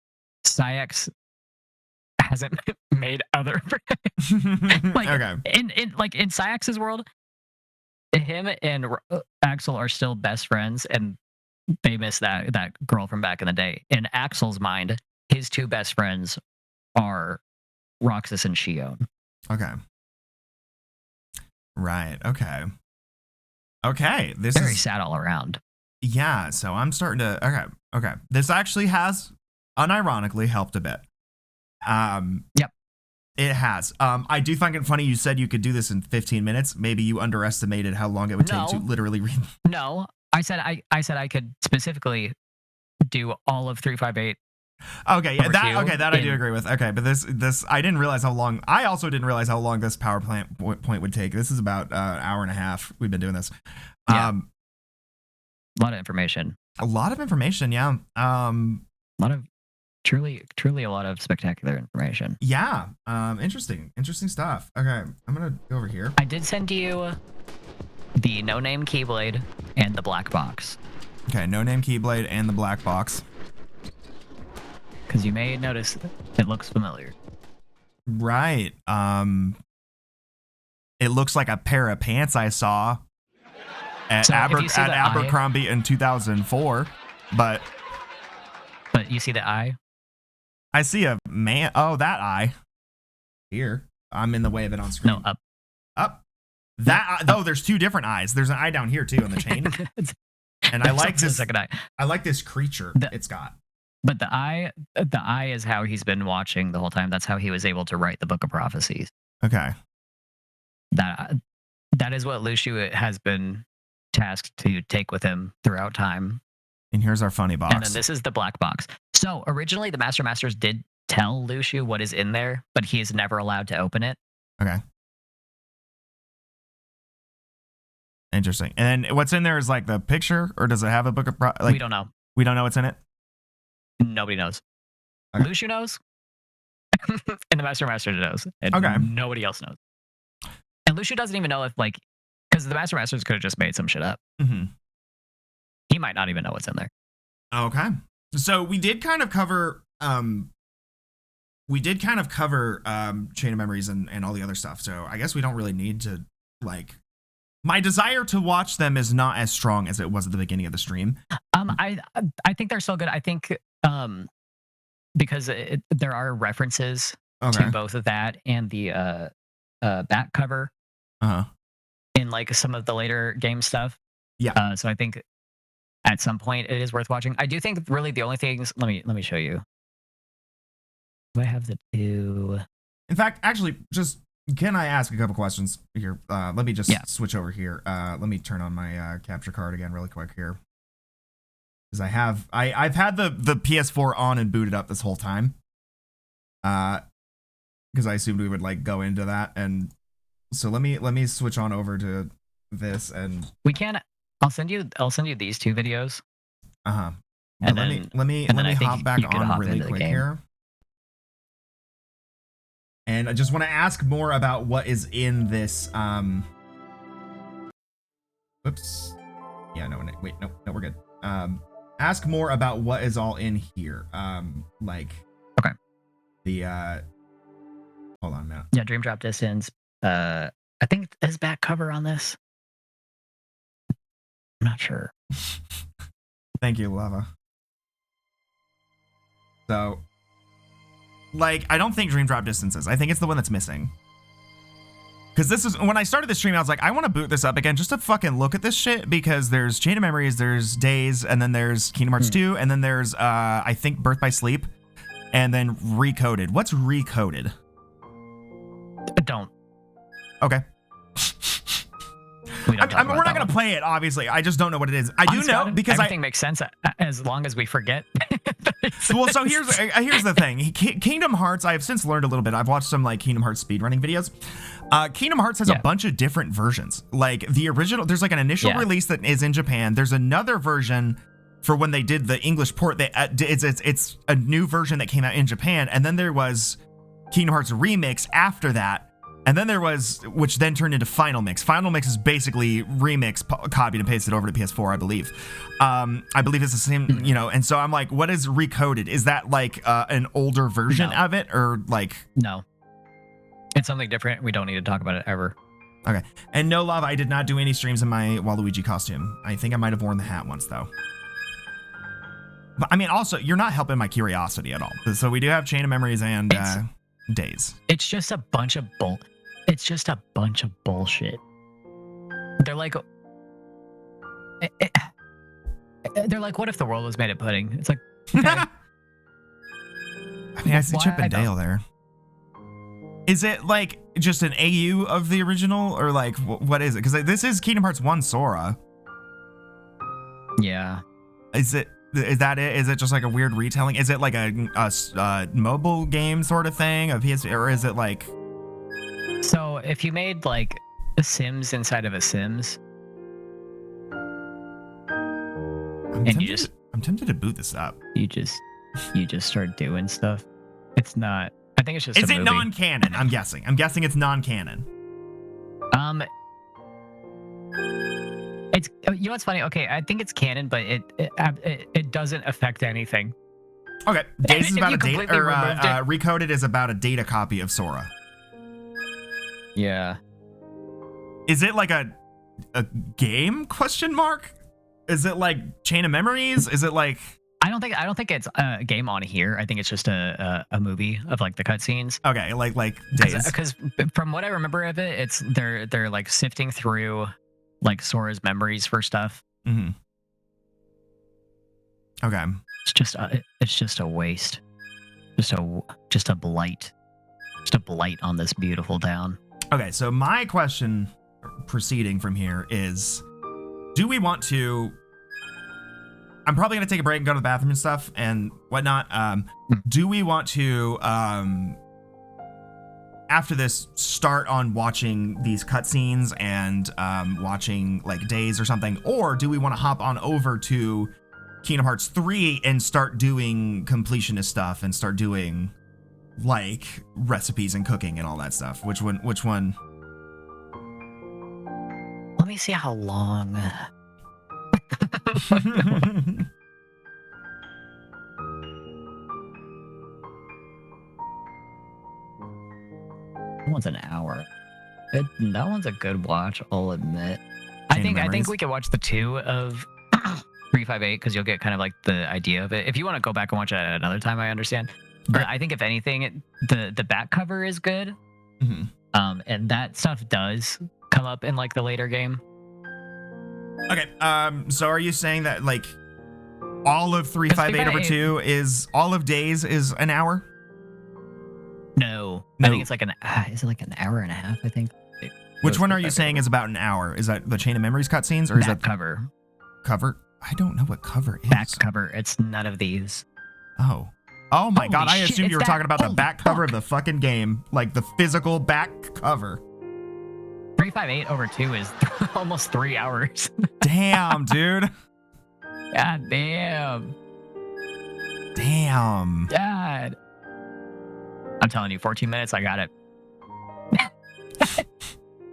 Syx hasn't made other like okay. in Syx's world, him and Axel are still best friends, and they miss that girl from back in the day. In Axel's mind, his two best friends are Roxas and Shion. Okay. Right. Okay. Okay. This Very is sad all around. yeah. So I'm starting to. Okay. Okay. This actually has unironically helped a bit. Yep. It has. I do find it funny. You said you could do this in 15 minutes. Maybe you underestimated how long it would take to No. literally read. No, I said I could specifically do all of 358. Okay, yeah, Over that two okay, that I do in- agree with. Okay, but this I didn't realize how long. I also didn't realize how long this power plant point would take. This is about an hour and a half. We've been doing this. Yeah. A lot of information. A lot of information. Yeah. A lot of truly a lot of spectacular information. Yeah. Interesting stuff. Okay, I'm gonna go over here. I did send you the no name Keyblade and the black box Okay, no name Keyblade and the black box. because you may notice it looks familiar. Right. It looks like a pair of pants I saw at, So if you see at the eye- Abercrombie in 2004, but But you see the eye? I see a man. Oh, that eye. Here. I'm in the way of it on screen. No, up. Up. That eye, oh, there's two different eyes. There's an eye down here too on the chain. And And I like There's also a this. second eye. I like this creature it's got. But the eye is how he's been watching the whole time. That's how he was able to write the Book of Prophecies. Okay. That is what Luciu has been tasked to take with him throughout time. And here's our funny box. And then this is the black box. So originally the Master Masters did tell Luciu what is in there, but he is never allowed to open it. Okay. Interesting. And then what's in there is like the picture, or does it have a book of We don't know. We don't know what's in it? Nobody knows. Okay. Luciu knows. And the Master knows. And Okay. nobody else knows. And Luciu doesn't even know if, like, because the Master Masters could have just made some shit up. Mm-hmm. He might not even know what's in there. Okay. So we did kind of cover Chain of Memories and all the other stuff. So I guess we don't really need to, like, my desire to watch them is not as strong as it was at the beginning of the stream. I think they're so good. I think because there are references to both of that and the back cover in like some of the later game stuff. Yeah. So I think at some point it is worth watching. I do think really the only things. Let me show you. Do I have the two? In fact, actually, just can I ask a couple questions here? Let me just switch over here. Let me turn on my capture card again really quick here. Because I've had the PS4 on and booted up this whole time. Because I assumed we would like go into that, and so let me switch on over to this, and we can. I'll send you these two videos. And let me hop back on really quick here. And I just want to ask more about what is in this. Whoops. Yeah, no, wait, no, we're good. Ask more about what is all in here. Like, okay. The hold on a minute. Yeah, Dream Drop Distance. I think there's back cover on this. I'm not sure. Thank you, Lava. So, like, I don't think Dream Drop Distance is. I think it's the one that's missing. Because this is, when I started the stream, I was like, I want to boot this up again just to fucking look at this shit, because there's Chain of Memories, there's Days, and then there's Kingdom Hearts 2, and then there's, I think, Birth by Sleep, and then Recoded. What's Recoded? Don't. Okay. We're not going to play it, obviously. I just don't know what it is. I do know because everything makes sense as long as we forget. Well, so here's the thing. Kingdom Hearts, I have since learned a little bit. I've watched some like Kingdom Hearts speedrunning videos. Kingdom Hearts has a bunch of different versions. Like the original, there's like an initial release that is in Japan. There's another version for when they did the English port. It's a new version that came out in Japan, and then there was Kingdom Hearts Remix after that. And then there was, which then turned into Final Mix. Final Mix is basically remix, copied and pasted over to PS4, I believe. I believe it's the same, you know. And so I'm like, what is Recoded? Is that like an older version of it, or like? No, it's something different. We don't need to talk about it ever. Okay. And no, Lava, I did not do any streams in my Waluigi costume. I think I might have worn the hat once though. But I mean, also, you're not helping my curiosity at all. So we do have Chain of Memories and Days. It's just a bunch of bullshit. They're like, what if the world was made of pudding? It's like, okay. I mean, I see Chip and Dale there. Is it like just an AU of the original, or like what is it? Because this is Kingdom Hearts 1 Sora. Yeah. Is that it? Is it just like a weird retelling? Is it like a mobile game sort of thing of PS, or is it like? So if you made like a Sims inside of a Sims, I'm tempted to boot this up. You just start doing stuff. It's not. I think it's just. Is it non-canon? I'm guessing. I'm guessing it's non-canon. It's, you know what's funny? Okay, I think it's canon, but it doesn't affect anything. Okay, Days is about a data, or Recoded is about a data copy of Sora. Yeah. Is it like a game ? Is it like Chain of Memories? Is it like? I don't think it's a game on here. I think it's just a movie of like the cutscenes. Okay, like Days. Because from what I remember of it, it's they're like sifting through like Sora's memories for stuff. Mm-hmm. Okay. It's just a waste. Just a blight. Just a blight on this beautiful town. Okay, so my question proceeding from here is, do we want to... I'm probably going to take a break and go to the bathroom and stuff and whatnot. Do we want to, after this, start on watching these cutscenes and watching like days or something? Or do we want to hop on over to Kingdom Hearts 3 and start doing completionist stuff and start doing like recipes and cooking and all that stuff? Which one? Let me see how long. That one's an hour. That one's a good watch, I'll admit. I think we could watch the 2 of 358 because you'll get kind of like the idea of it. If you want to go back and watch it at another time, I understand. But I think if anything, the back cover is good. Mm-hmm. And that stuff does come up in like the later game. Okay, so are you saying that like all of 358 over 2 is all of days is an hour? No. I think it's like is it like an hour and a half, I think? Which one are you saying is about an hour? Is that the Chain of Memories cutscenes or is that cover? Cover? I don't know what cover is. Back cover. It's none of these. Oh my god, I assumed you were talking about the back cover of the fucking game, like the physical back cover. 358 over 2 is almost 3 hours. Damn, dude. God damn. Damn. God. I'm telling you, 14 minutes, I got it.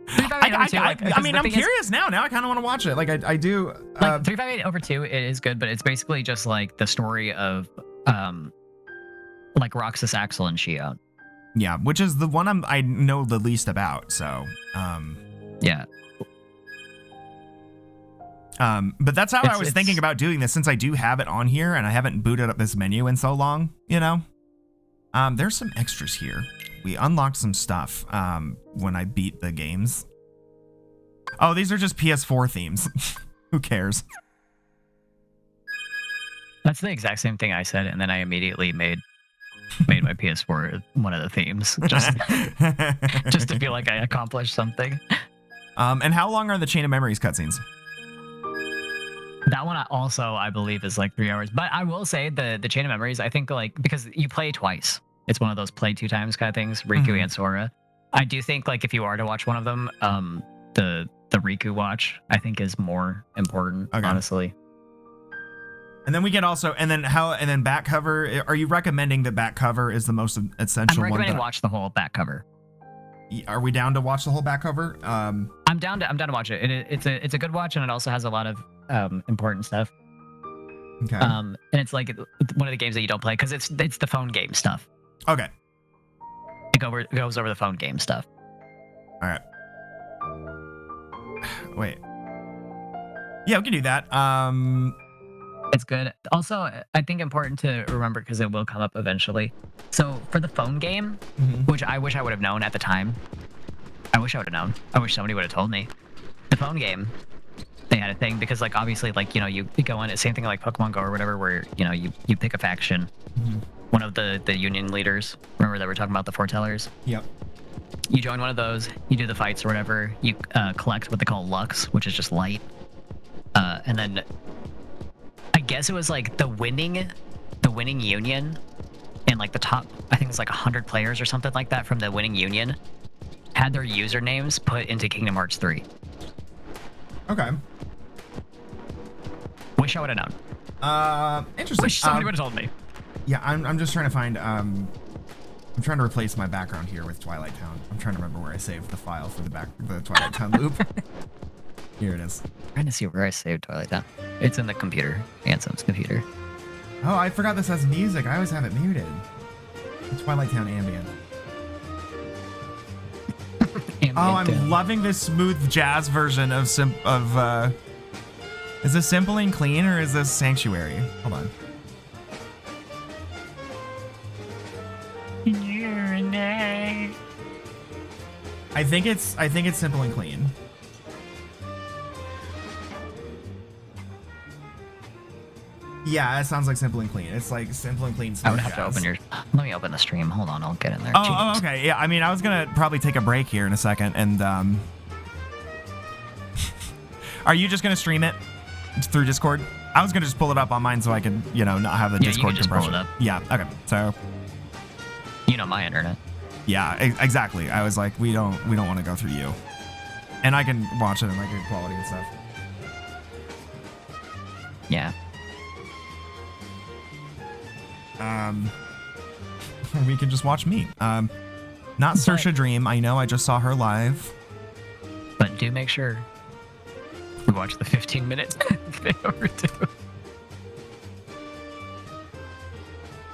I mean, I'm curious now. Now I kind of want to watch it. Like, I do. Like 358 over 2, it is good, but it's basically just like the story of, like Roxas, Axel, and Shion. Yeah, which is the one I know the least about. So, yeah. But that's how I was thinking about doing this, since I do have it on here and I haven't booted up this menu in so long, you know? There's some extras here. We unlocked some stuff when I beat the games. Oh, these are just PS4 themes. Who cares? That's the exact same thing I said, and then I immediately made my PS4 one of the themes, just to feel like I accomplished something. And how long are the Chain of Memories cutscenes? That one also, I believe, is like 3 hours. But I will say the Chain of Memories, I think, like, because you play twice. It's one of those play 2 times kind of things, Riku and Sora. I do think, like, if you are to watch one of them, the Riku watch, I think, is more important, honestly. And then we get also, and then back cover. Are you recommending that back cover is the most essential one? I'm recommending watch the whole back cover. Are we down to watch the whole back cover? I'm down to watch it. It's a good watch, and it also has a lot of important stuff. Okay. And it's like one of the games that you don't play because it's the phone game stuff. Okay. It goes over the phone game stuff. All right. Wait. Yeah, we can do that. It's good. Also, I think important to remember because it will come up eventually. So for the phone game, which I wish I would have known at the time. I wish somebody would have told me. The phone game, they had a thing because, like, obviously, like, you know, you go in, same thing like Pokemon Go or whatever, where, you know, you pick a faction. One of the union leaders. Remember that we're talking about the foretellers? Yep. You join one of those, you do the fights or whatever, you collect what they call Lux, which is just light. And then I guess it was like the winning union and like the top, I think it's like 100 players or something like that from the winning union had their usernames put into Kingdom Hearts 3. Okay. Wish I would have known. Interesting. Wish somebody would have told me. Yeah, I'm just trying to find, I'm trying to replace my background here with Twilight Town. I'm trying to remember where I saved the file for the Twilight Town loop. Here it is. I'm trying to see where I saved Twilight Town. It's in the computer, Ansem's computer. Oh, I forgot this has music. I always have it muted. The Twilight Town ambient. Oh, I'm loving this smooth jazz version of is this Simple and Clean or is this Sanctuary? Hold on. I think it's Simple and Clean. Yeah, it sounds like Simple and Clean. It's like Simple and Clean. I would have to open your. Let me open the stream. Hold on, I'll get in there. Oh, okay. Yeah, I mean, I was gonna probably take a break here in a second, and are you just gonna stream it through Discord? I was gonna just pull it up on mine so I could, not have the Discord compression. Pull it up. Yeah. Okay. So. My internet. Yeah. Exactly. I was like, we don't want to go through you, and I can watch it in like good quality and stuff. Yeah. We can just watch me. Not Saoirse Dream. I know I just saw her live. But do make sure you watch the 15-minute video or two.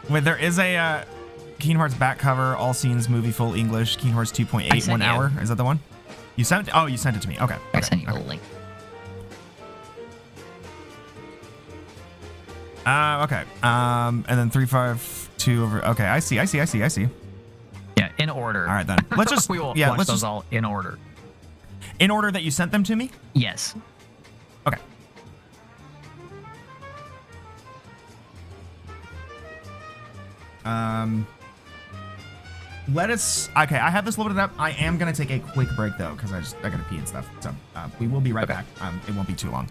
Wait, there is a Kingdom Hearts back cover, all scenes, movie, full English, Kingdom Hearts 2.8, 1 hour. Is that the one? You sent it? Oh, you sent it to me. Okay. I sent you a link. Okay. And then 352 over. Okay, I see. Yeah, in order. All right, then. Let's just we will watch let's those just, all in order. In order that you sent them to me? Yes. Okay. Let us. Okay, I have this loaded up. I am gonna take a quick break though, because I gotta pee and stuff. So we will be right back. It won't be too long.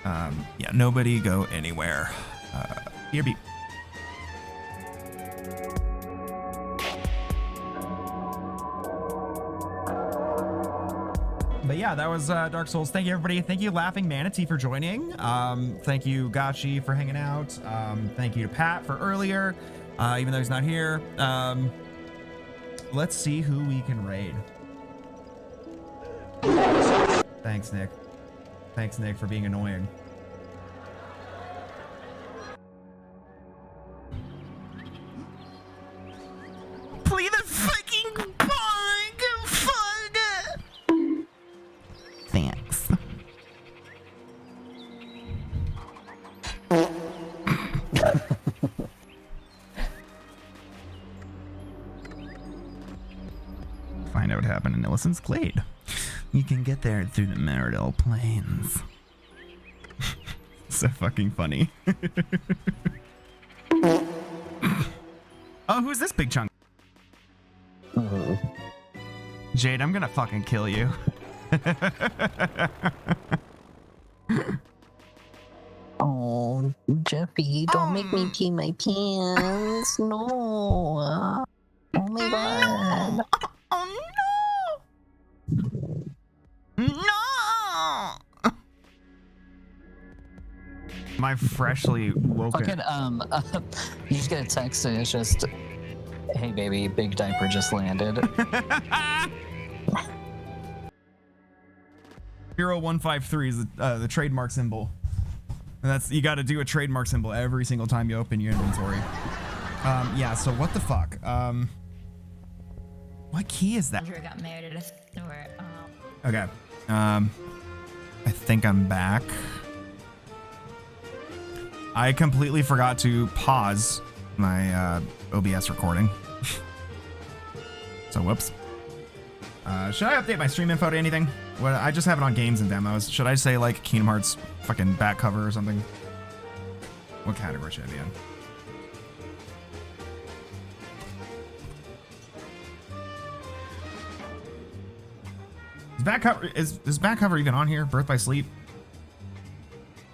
Yeah, nobody go anywhere. BRB. But yeah, that was Dark Souls. Thank you, everybody. Thank you, Laughing Manatee, for joining. Thank you, Gachi, for hanging out. Thank you to Pat for earlier, even though he's not here. Let's see who we can raid. Thanks, Nick. Thanks, Nick, for being annoying. Play the fucking punk! Fuck! Thanks. Find out what happened in Illison's Glade. You can get there through the Meridell Plains. So fucking funny. Oh, who's this big chunk? Jade, I'm gonna fucking kill you. Oh, Jeffy, don't make me pee my pants. No. Oh my god. Oh no! No! My freshly woken. Fucking, you just get a text and it's just, hey baby, big diaper just landed. 0153 is the trademark symbol. And that's, you got to do a trademark symbol every single time you open your inventory. Yeah, so what the fuck? What key is that? Andrew got married at a store. Okay. I think I'm back. I completely forgot to pause my OBS recording. So whoops. Should I update my stream info to anything? What, I just have it on games and demos. Should I say like Kingdom Hearts fucking back cover or something? What category should I be in? Is this back cover even on here? Birth by Sleep,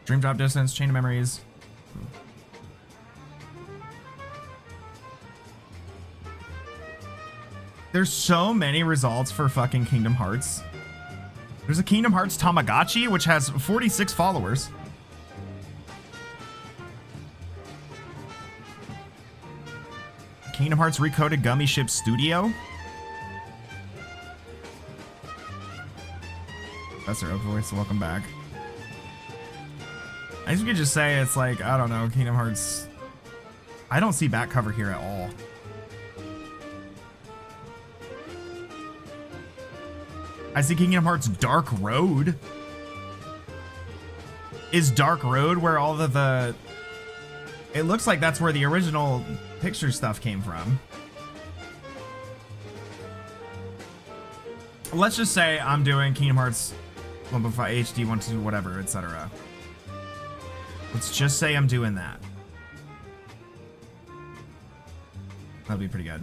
Dream Drop Distance, Chain of Memories. There's so many results for fucking Kingdom Hearts. There's a Kingdom Hearts Tamagotchi, which has 46 followers. Kingdom Hearts Recoded Gummy Ship Studio. That's her voice. Welcome back. I guess you could just say it's like, I don't know, Kingdom Hearts. I don't see back cover here at all. I see Kingdom Hearts Dark Road. Is Dark Road where all of the... It looks like that's where the original picture stuff came from. Let's just say I'm doing Kingdom Hearts 1.5 HD, 1.2, whatever, etc. Let's just say I'm doing that. That'll be pretty good.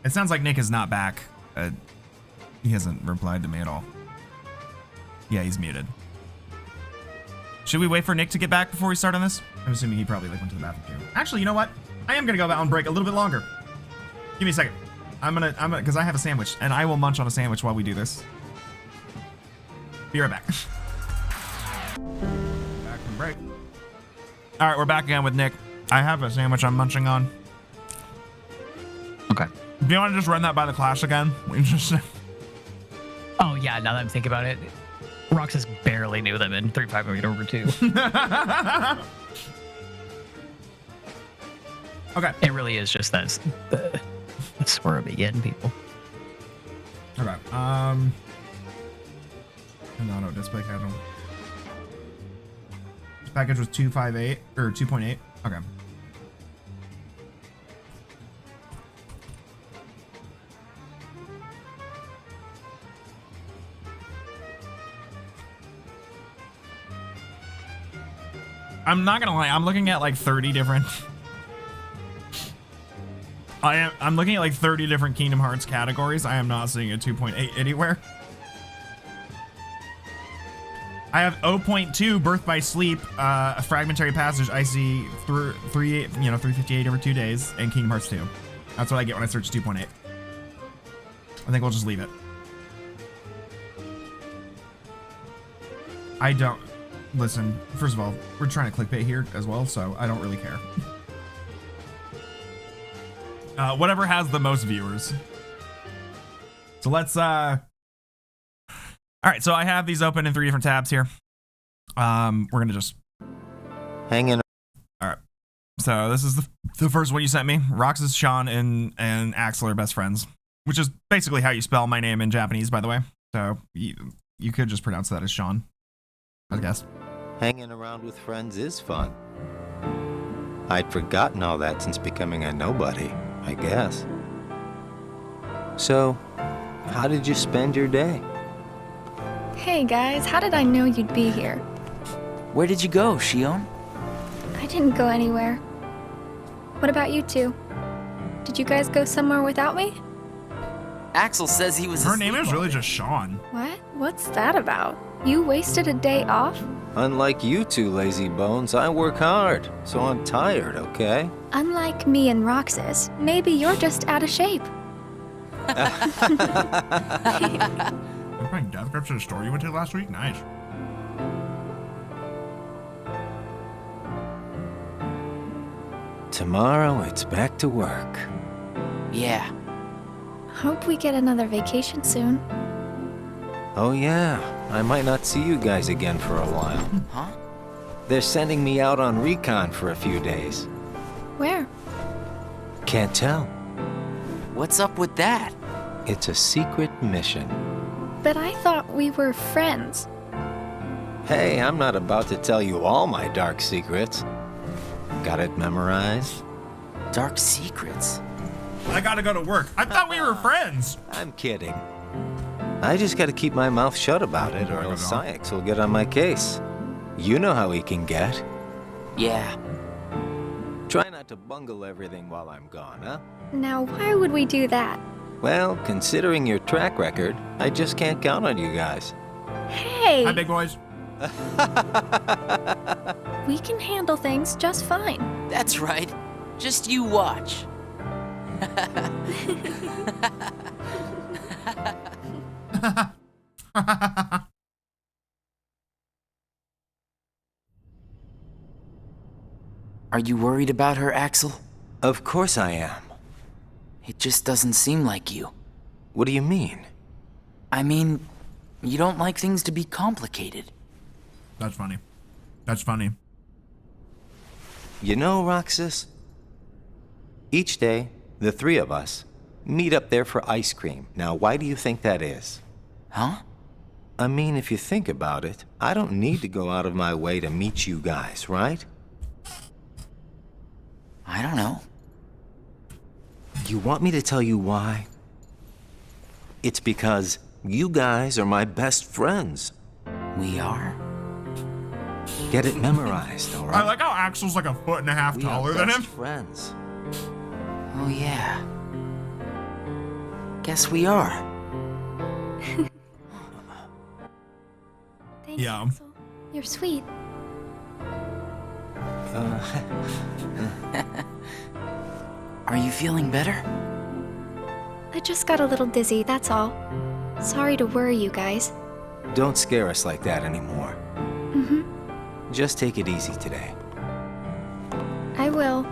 It sounds like Nick is not back. He hasn't replied to me at all. Yeah, he's muted. Should we wait for Nick to get back before we start on this? I'm assuming he probably went to the bathroom too. Actually, you know what? I am gonna go out on break a little bit longer. Give me a second. I'm gonna, because I have a sandwich, and I will munch on a sandwich while we do this. Be right back. Back from break. All right, we're back again with Nick. I have a sandwich I'm munching on. Okay. Do you want to just run that by the class again? We just. Oh yeah, now that I'm thinking about it, Roxas barely knew them in 3.5 over 2. Okay. It really is just that that's where I'm getting people. Okay. No, display schedule. This package was 258 or 2.8. Okay. I'm not gonna lie, I'm looking at like 30 different. I'm looking at like 30 different Kingdom Hearts categories. I am not seeing a 2.8 anywhere. I have 0.2 Birth by Sleep, a Fragmentary Passage. I see 358 over 2 days, and Kingdom Hearts 2. That's what I get when I search 2.8. I think we'll just leave it. I don't. Listen, first of all, we're trying to clickbait here as well, so I don't really care. Whatever has the most viewers. So let's, all right, so I have these open in 3 different tabs here. We're gonna just hang in. All right, so this is the first one you sent me. Roxas, Sean, and Axel are best friends, which is basically how you spell my name in Japanese, by the way. So you could just pronounce that as Sean, I guess. Hanging around with friends is fun. I'd forgotten all that since becoming a nobody, I guess. So, how did you spend your day? Hey guys, how did I know you'd be here? Where did you go, Shion? I didn't go anywhere. What about you two? Did you guys go somewhere without me? Axel says he was Her asleep name is all really day. just Sean. What? What's that about? You wasted a day off? Unlike you two lazy bones, I work hard, so I'm tired, okay? Unlike me and Roxas, maybe you're just out of shape. You're playing Death Grips at a store you went to last week? Nice. Tomorrow, it's back to work. Yeah. Hope we get another vacation soon. Oh yeah, I might not see you guys again for a while. Huh? They're sending me out on recon for a few days. Where? Can't tell. What's up with that? It's a secret mission. But I thought we were friends. Hey, I'm not about to tell you all my dark secrets. Got it memorized? Dark secrets. I gotta go to work. I thought we were friends. I'm kidding. I just gotta keep my mouth shut about it, or else Sykes will get on my case. You know how he can get. Yeah. Try not to bungle everything while I'm gone, huh? Now, why would we do that? Well, considering your track record, I just can't count on you guys. Hey! Hi, big boys. We can handle things just fine. That's right. Just you watch. Are you worried about her, Axel? Of course I am. It just doesn't seem like you. What do you mean? I mean, you don't like things to be complicated. That's funny. That's funny. You know, Roxas? Each day, the 3 of us meet up there for ice cream. Now, why do you think that is? Huh? I mean, if you think about it, I don't need to go out of my way to meet you guys, right? I don't know. You want me to tell you why? It's because you guys are my best friends. We are? Get it memorized, all right? I like how Axel's like a foot and a half We taller are than best him. friends. Oh, yeah. Guess we are. Thanks, Yeah. Axel. You're sweet. Are you feeling better? I just got a little dizzy, that's all. Sorry to worry you guys. Don't scare us like that anymore. Just take it easy today. I will.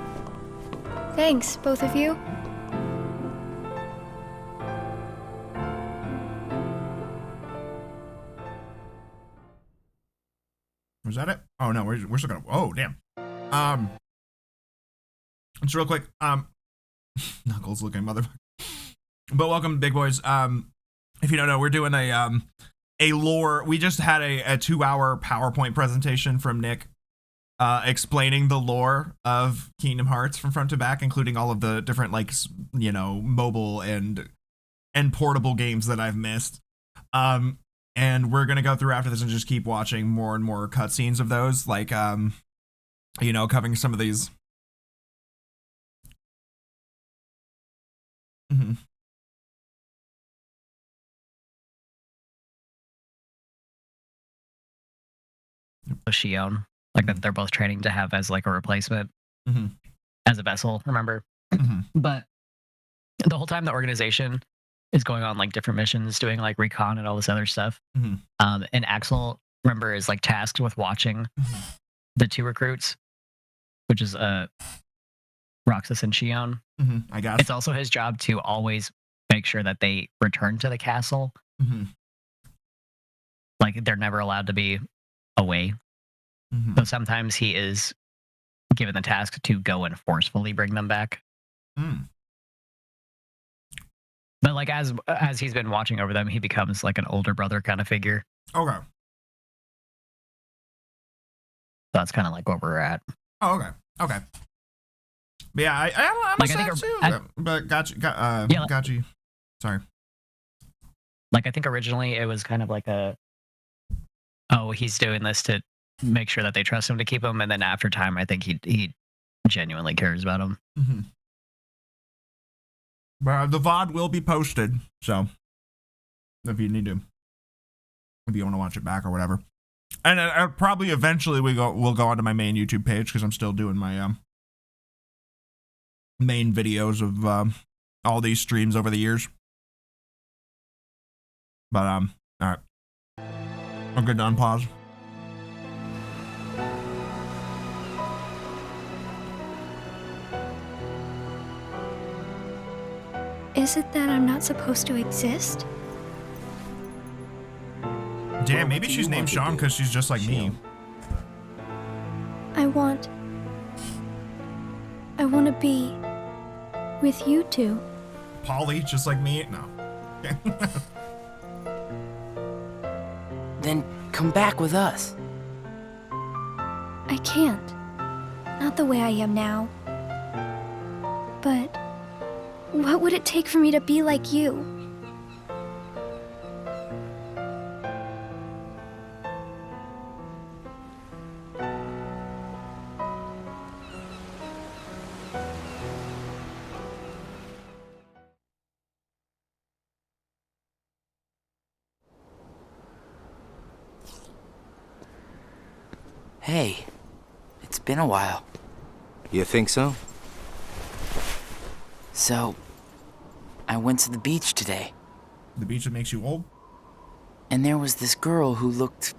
Thanks, both of you. Was that it? Oh no, we're still gonna. Oh damn. Just real quick. Knuckles looking motherfucker. But welcome, big boys. If you don't know, we're doing a lore. We just had a 2-hour PowerPoint presentation from Nick, explaining the lore of Kingdom Hearts from front to back, including all of the different mobile and portable games that I've missed. And we're gonna go through after this and just keep watching more and more cutscenes of those, like covering some of these. Shion, like that they're both training to have as like a replacement as a vessel, remember? But the whole time the organization is going on like different missions, doing like recon and all this other stuff. And Axel, remember, is like tasked with watching the 2 recruits, which is Roxas and Shion. I guess It's also his job to always make sure that they return to the castle. Like they're never allowed to be away. So sometimes he is given the task to go and forcefully bring them back. But like as he's been watching over them, he becomes like an older brother kind of figure. Okay. So that's kind of like where we're at. Oh, okay. But yeah, I'm Like, sad too. But got you. Sorry. Like I think originally it was kind of like he's doing this to make sure that they trust him to keep him, and then after time, I think he genuinely cares about him. But the VOD will be posted, so if you want to watch it back or whatever, and probably eventually we'll go onto my main YouTube page because I'm still doing my main videos of all these streams over the years. But all right, I'm good to unpause. Is it that I'm not supposed to exist? Damn, maybe she's named Sean because she's just like me. I want to be with you two. Polly, just like me? No. Then come back with us. I can't. Not the way I am now. But what would it take for me to be like you? Hey, it's been a while. You think so? So, I went to the beach today, The beach that makes you old? and there was this girl who looked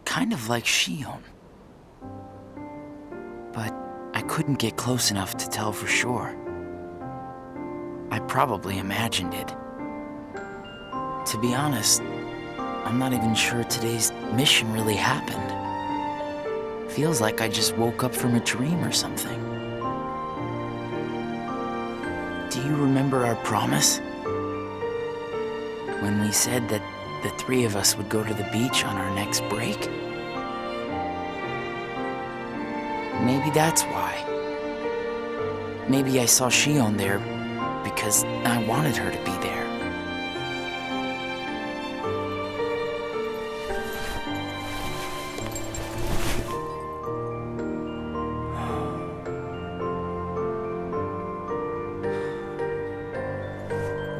kind of like Shion. But I couldn't get close enough to tell for sure. I probably imagined it. To be honest, I'm not even sure today's mission really happened. Feels like I just woke up from a dream or something. Do you remember our promise? When we said that the 3 of us would go to the beach on our next break? Maybe that's why. Maybe I saw Shion there because I wanted her to be there.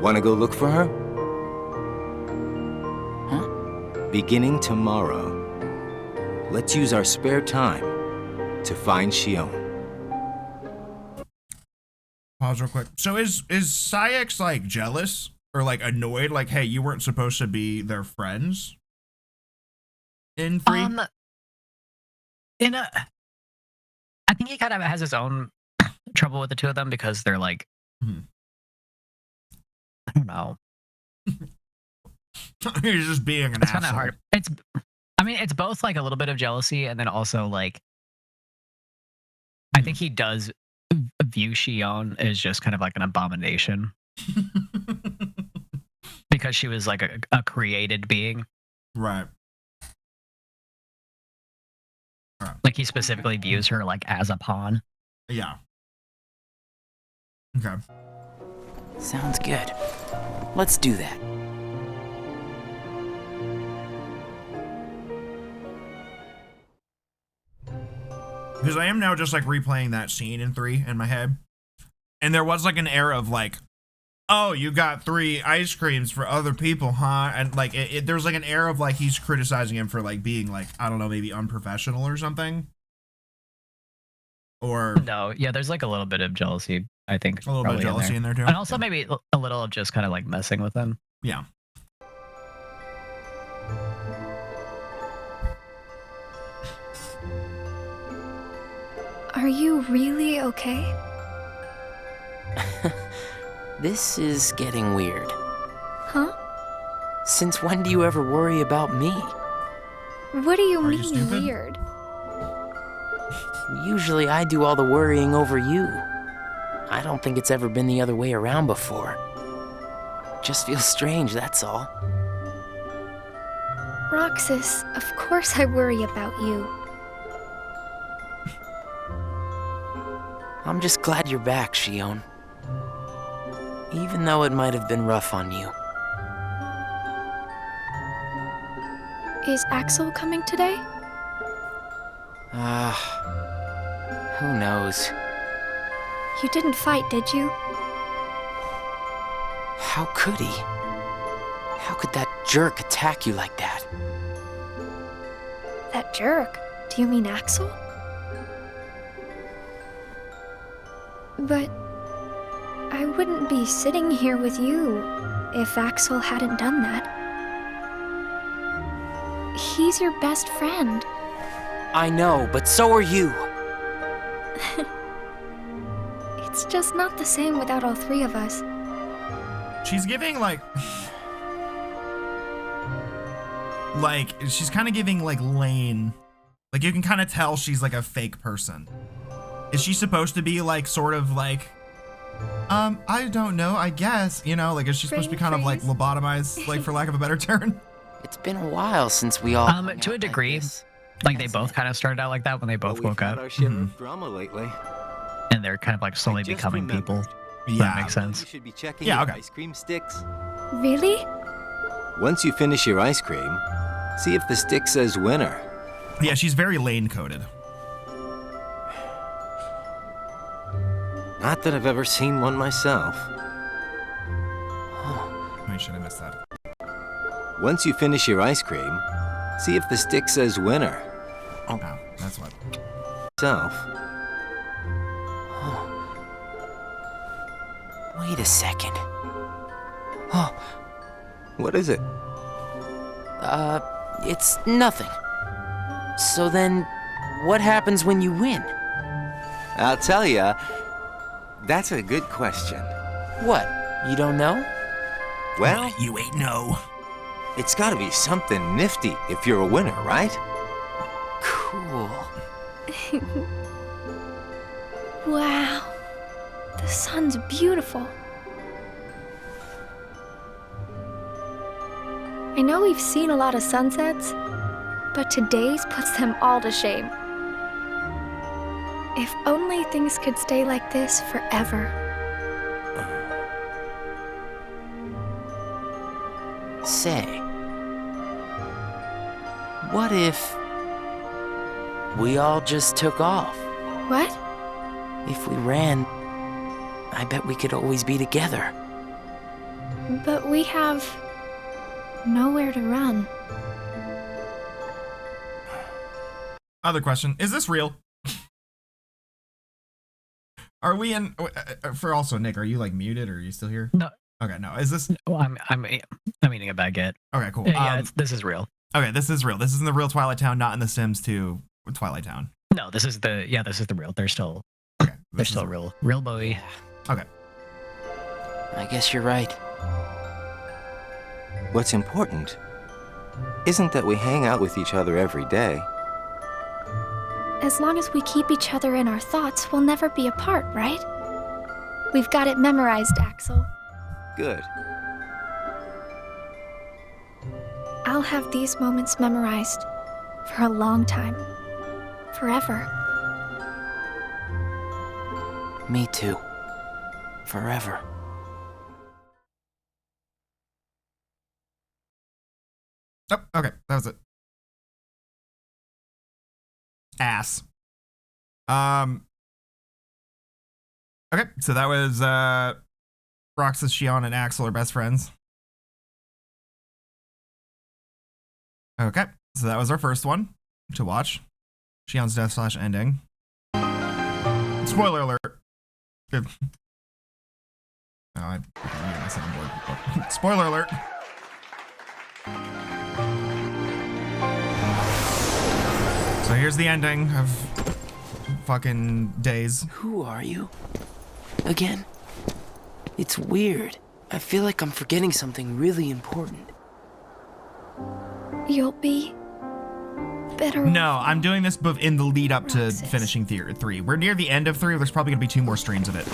Want to go look for her? Huh? Beginning tomorrow, let's use our spare time to find Xion. Pause real quick. So is Saïx like jealous or like annoyed? Like, hey, you weren't supposed to be their friends in 3? I think he kind of has his own trouble with the two of them because they're like, I don't know. He's just being an It's asshole. kind of hard. It's both like a little bit of jealousy and then also like, I think he does view Xion as just kind of like an abomination because she was like a created being. Right. Like he specifically views her like as a pawn. Yeah. Okay. Sounds good. Let's do that. Because I am now just like replaying that scene in 3 in my head. And there was like an air of like, oh, you got 3 ice creams for other people, huh? And like, there's like an air of like he's criticizing him for like being like, I don't know, maybe unprofessional or something. Or No, yeah, there's like a little bit of jealousy, I think. a little bit of probably jealousy in there too. And also maybe a little of just kind of like messing with him. Yeah. Are you really okay? This is getting weird. Huh? Since when do you ever worry about me? What do you Are you mean stupid? weird? Usually I do all the worrying over you. I don't think it's ever been the other way around before. Just feels strange, that's all. Roxas, of course I worry about you. I'm just glad you're back, Xion. Even though it might have been rough on you. Is Axel coming today? Who knows? You didn't fight, did you? How could he? How could that jerk attack you like that? That jerk? Do you mean Axel? But I wouldn't be sitting here with you if Axel hadn't done that. He's your best friend. I know, but so are you. It's just not the same without all 3 of us. She's giving like she's kind of giving like Lane. Like you can kind of tell she's like a fake person. Is she supposed to be like sort of like I don't know, I guess, you know, like is she supposed to be kind of like lobotomized, like for lack of a better term? It's been a while since we all hung To a out degree, like this. like they both kind of started out like that when they both Well, woke we've had up, our share of drama lately. and they're kind of like slowly just becoming people. remembered. If that makes You sense. should be checking Yeah, your okay. ice cream sticks. Really? Once you finish your ice cream, see if the stick says winner. Yeah, she's very Lane coded. Not that I've ever seen one myself. Wait, should I miss that? Once you finish your ice cream, see if the stick says winner. Oh, that's what. Self. Wait a second. What is it? It's nothing. So then, what happens when you win? I'll tell ya. That's a good question. What? You don't know? Well, You ain't no. it's gotta be something nifty if you're a winner, right? Cool. Wow. The sun's beautiful. I know we've seen a lot of sunsets, but today's puts them all to shame. If only things could stay like this forever. Say, what if we all just took off? What? If we ran, I bet we could always be together. But we have nowhere to run. Other question. Is this real? Are we in... For also, Nick, are you like muted or are you still here? No. Okay, no. Is this... Well, I'm eating a baguette. Okay, cool. Yeah, this is real. Okay, this is real. This is in the real Twilight Town, not in the Sims 2 Twilight Town. No, this is the real. They're still Okay. they're still real Bowie. Okay. I guess you're right. What's important isn't that we hang out with each other every day. As long as we keep each other in our thoughts, we'll never be apart, right? We've got it memorized, Axel. Good. I'll have these moments memorized for a long time. Forever. Me too. Forever. Oh, okay. That was it. Ass. Okay, so that was Roxas, Shion, and Axel are best friends. Okay, so that was our first one to watch. Shion's death / ending. Spoiler alert. Good. Oh, I need my soundboard. Spoiler alert. So here's the ending of fucking Days. Who are you? Again? It's weird. I feel like I'm forgetting something really important. You'll be better. No, I'm doing this in the lead up to Roxas. finishing 3. We're near the end of 3. There's probably gonna be 2 more streams of it.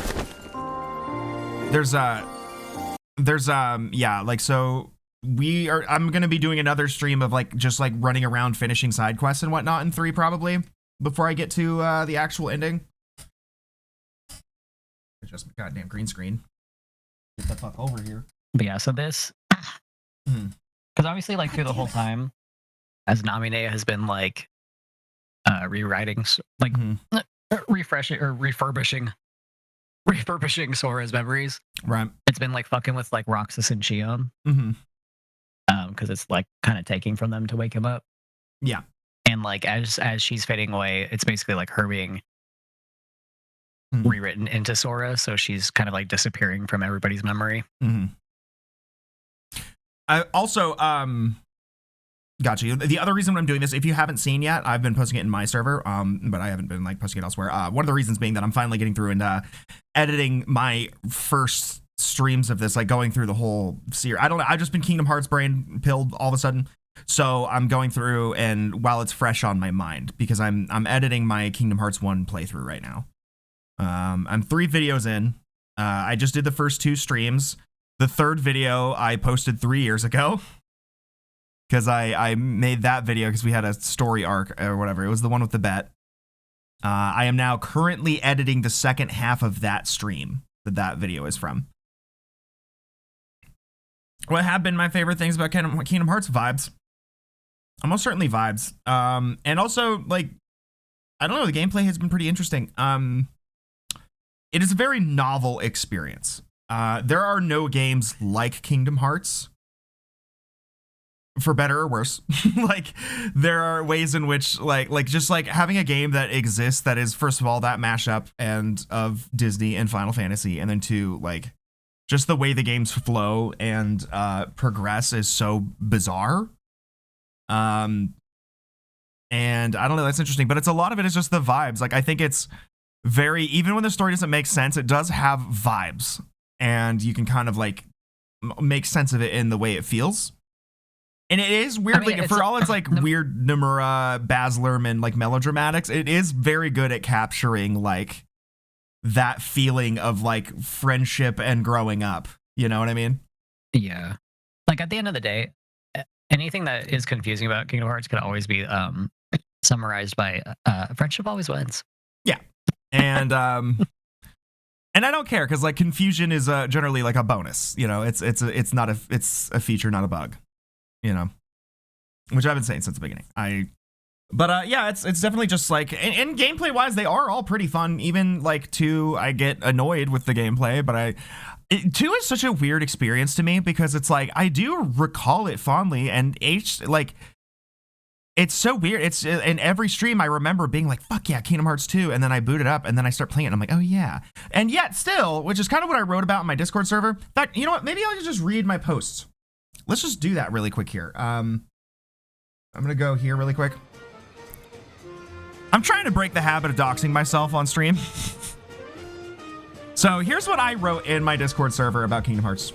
Yeah, like, so I'm gonna be doing another stream of like just like running around finishing side quests and whatnot in 3 probably before I get to the actual ending. Just goddamn green screen. Get the fuck over here. But yeah, so this, because obviously, like through the whole time, as Namine has been like rewriting, like refreshing or refurbishing Sora's memories. Right. It's been like fucking with like Roxas and Shion. Because it's like kind of taking from them to wake him up. Yeah. And like as she's fading away, it's basically like her being rewritten into Sora, so she's kind of like disappearing from everybody's memory. I also got you. The other reason I'm doing this, if you haven't seen yet, I've been posting it in my server, but I haven't been like posting it elsewhere. One of the reasons being that I'm finally getting through and editing my first streams of this, like going through the whole series. I don't know. I've just been Kingdom Hearts brain pilled all of a sudden. So I'm going through, and while it's fresh on my mind, because I'm editing my Kingdom Hearts 1 playthrough right now. I'm 3 videos in. I just did the first 2 streams. The 3rd video I posted 3 years ago. Because I made that video because we had a story arc or whatever. It was the one with the bet. I am now currently editing the second half of that stream that video is from. What have been my favorite things about Kingdom Hearts? Vibes. Almost certainly vibes. And also, like, I don't know, the gameplay has been pretty interesting. It is a very novel experience. There are no games like Kingdom Hearts, for better or worse. Like, there are ways in which, like just like having a game that exists that is, first of all, that mashup and of Disney and Final Fantasy, and then 2, like, just the way the games flow and progress is so bizarre. And I don't know, that's interesting, but a lot of it is just the vibes. Like, I think it's very, even when the story doesn't make sense, it does have vibes, and you can kind of like make sense of it in the way it feels. And it is weirdly, for all its like weird Nomura, Baz Luhrmann like melodramatics, it is very good at capturing like that feeling of like friendship and growing up. You know what I mean? Yeah. Like at the end of the day, anything that is confusing about Kingdom Hearts can always be summarized by friendship always wins. Yeah. And and I don't care, because like confusion is generally like a bonus. You know, it's a feature, not a bug. You know, which I've been saying since the beginning. But yeah, it's definitely just like, and gameplay wise, they are all pretty fun. Even like 2, I get annoyed with the gameplay, but 2 is such a weird experience to me because it's like I do recall it fondly, and like it's so weird. It's in every stream I remember being like, fuck yeah, Kingdom Hearts 2, and then I boot it up and then I start playing it and I'm like, oh yeah. And yet still, which is kind of what I wrote about in my Discord server. In fact, you know what? Maybe I'll just read my posts. Let's just do that really quick here. I'm gonna go here really quick. I'm trying to break the habit of doxing myself on stream. So here's what I wrote in my Discord server about Kingdom Hearts.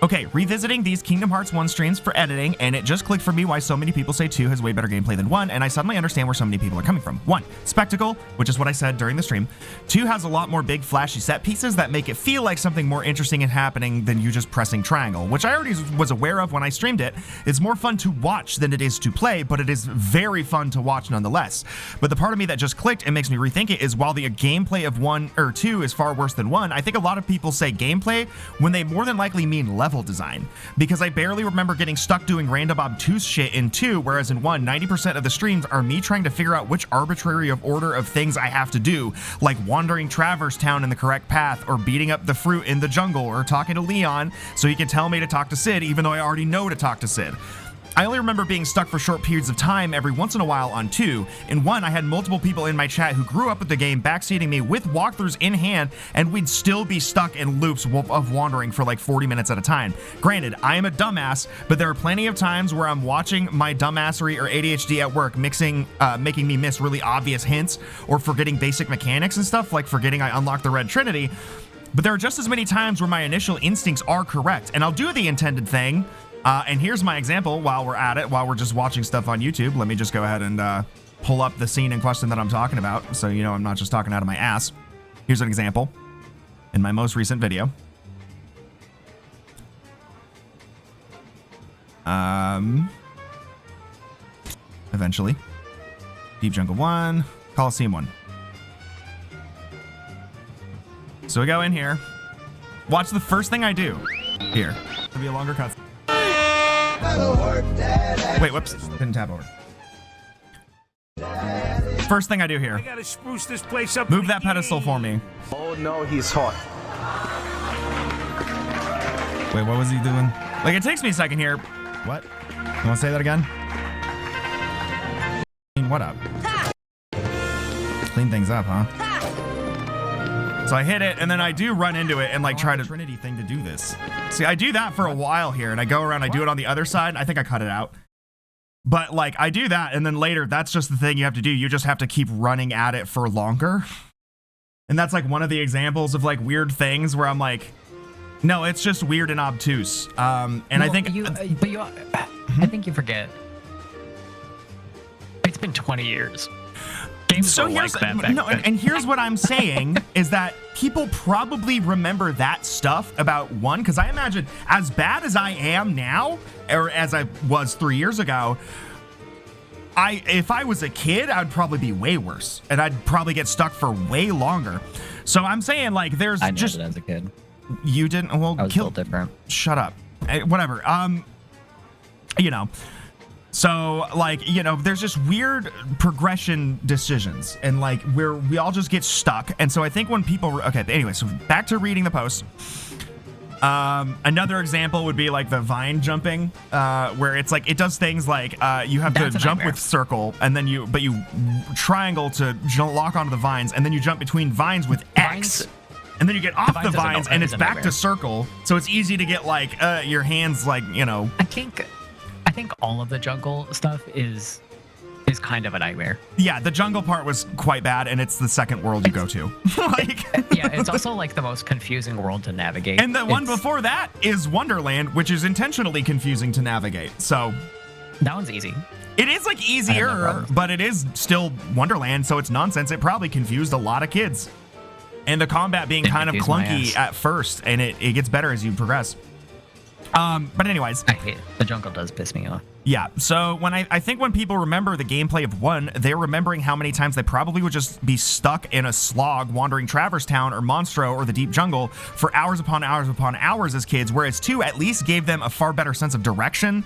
Okay, revisiting these Kingdom Hearts 1 streams for editing, and it just clicked for me why so many people say 2 has way better gameplay than 1, and I suddenly understand where so many people are coming from. 1, spectacle, which is what I said during the stream. 2 has a lot more big, flashy set pieces that make it feel like something more interesting and happening than you just pressing triangle, which I already was aware of when I streamed it. It's more fun to watch than it is to play, but it is very fun to watch nonetheless. But the part of me that just clicked and makes me rethink it is while the gameplay of 1 or 2 is far worse than 1, I think a lot of people say gameplay when they more than likely mean level design, because I barely remember getting stuck doing random obtuse shit in 2, whereas in 1, 90% of the streams are me trying to figure out which arbitrary order of things I have to do, like wandering Traverse Town in the correct path, or beating up the fruit in the jungle, or talking to Leon so he can tell me to talk to Sid even though I already know to talk to Sid. I only remember being stuck for short periods of time every once in a while on 2. In 1, I had multiple people in my chat who grew up with the game backseating me with walkthroughs in hand, and we'd still be stuck in loops of wandering for like 40 minutes at a time. Granted, I am a dumbass, but there are plenty of times where I'm watching my dumbassery or ADHD at work making me miss really obvious hints or forgetting basic mechanics and stuff, like forgetting I unlocked the Red Trinity. But there are just as many times where my initial instincts are correct, and I'll do the intended thing. And here's my example while we're at it, while we're just watching stuff on YouTube. Let me just go ahead and pull up the scene in question that I'm talking about, so you know I'm not just talking out of my ass. Here's an example in my most recent video. Eventually. Deep Jungle 1, Coliseum 1. So we go in here. Watch the first thing I do. Here. It'll be a longer cut. Wait, whoops. Didn't tab over. First thing I do here. I gotta spruce this place up. Move that pedestal for me. Oh no, he's hot. Wait, what was he doing? Like, it takes me a second here. What? You want to say that again? Clean what up? Clean things up, huh? So I hit it, and then I do run into it and like try to Trinity thing to do this. See, I do that for a while here, and I go around, I do it on the other side. I think I cut it out. But like, I do that, and then later, that's just the thing you have to do. You just have to keep running at it for longer. And that's like one of the examples of like weird things where I'm like, no, it's just weird and obtuse. And well, I think I think you forget. It's been 20 years. Games so were here's like that back then. And here's what I'm saying is that people probably remember that stuff about 1, because I imagine as bad as I am now, or as I was 3 years ago, if I was a kid, I'd probably be way worse, and I'd probably get stuck for way longer. So I'm saying, like, there's I just as a kid. You didn't. Well, I was a little different. Shut up. Whatever. You know. So, like, you know, there's just weird progression decisions, and like we all just get stuck. And so I think when people, okay, anyway, so back to reading the post. Another example would be like the vine jumping, where it's like it does things like you have to jump with circle, and then you triangle to lock onto the vines, and then you jump between vines with X. And then you get off the vines, and it's back to circle, so it's easy to get like your hands, like, you know. I think all of the jungle stuff is kind of a nightmare. Yeah, the jungle part was quite bad, and it's the second world you go to. Like, yeah, it's also like the most confusing world to navigate. And the one before that is Wonderland, which is intentionally confusing to navigate. So that one's easy. It is like easier, but it is still Wonderland, so it's nonsense. It probably confused a lot of kids. And the combat being kind of clunky at first, and it gets better as you progress. But anyways, I hate it. The jungle does piss me off. Yeah, so when I think when people remember the gameplay of 1, they're remembering how many times they probably would just be stuck in a slog wandering Traverse Town or Monstro or the Deep Jungle for hours upon hours upon hours as kids, whereas 2 at least gave them a far better sense of direction.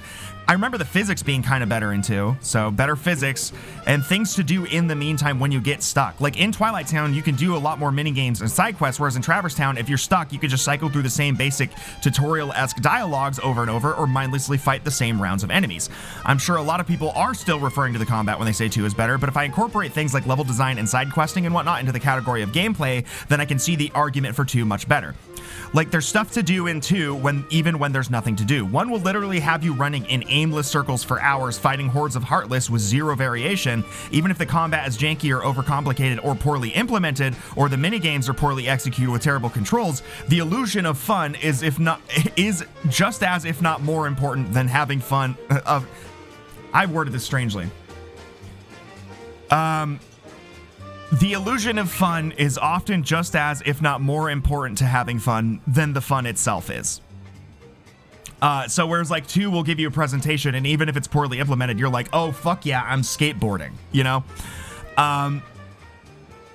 I remember the physics being kind of better in 2, so better physics and things to do in the meantime when you get stuck. Like in Twilight Town, you can do a lot more mini games and side quests, whereas in Traverse Town, if you're stuck, you can just cycle through the same basic tutorial-esque dialogues over and over or mindlessly fight the same rounds of enemies. I'm sure a lot of people are still referring to the combat when they say 2 is better, but if I incorporate things like level design and side questing and whatnot into the category of gameplay, then I can see the argument for 2 much better. Like, there's stuff to do in 2 even when there's nothing to do. 1 will literally have you running in aimless circles for hours, fighting hordes of Heartless with zero variation, even if the combat is janky or overcomplicated or poorly implemented, or the minigames are poorly executed with terrible controls. The illusion of fun is just as, if not more important than having fun. I worded this strangely. The illusion of fun is often just as, if not more important to having fun than the fun itself is. So whereas like 2 will give you a presentation, and even if it's poorly implemented, you're like, oh, fuck yeah, I'm skateboarding, you know?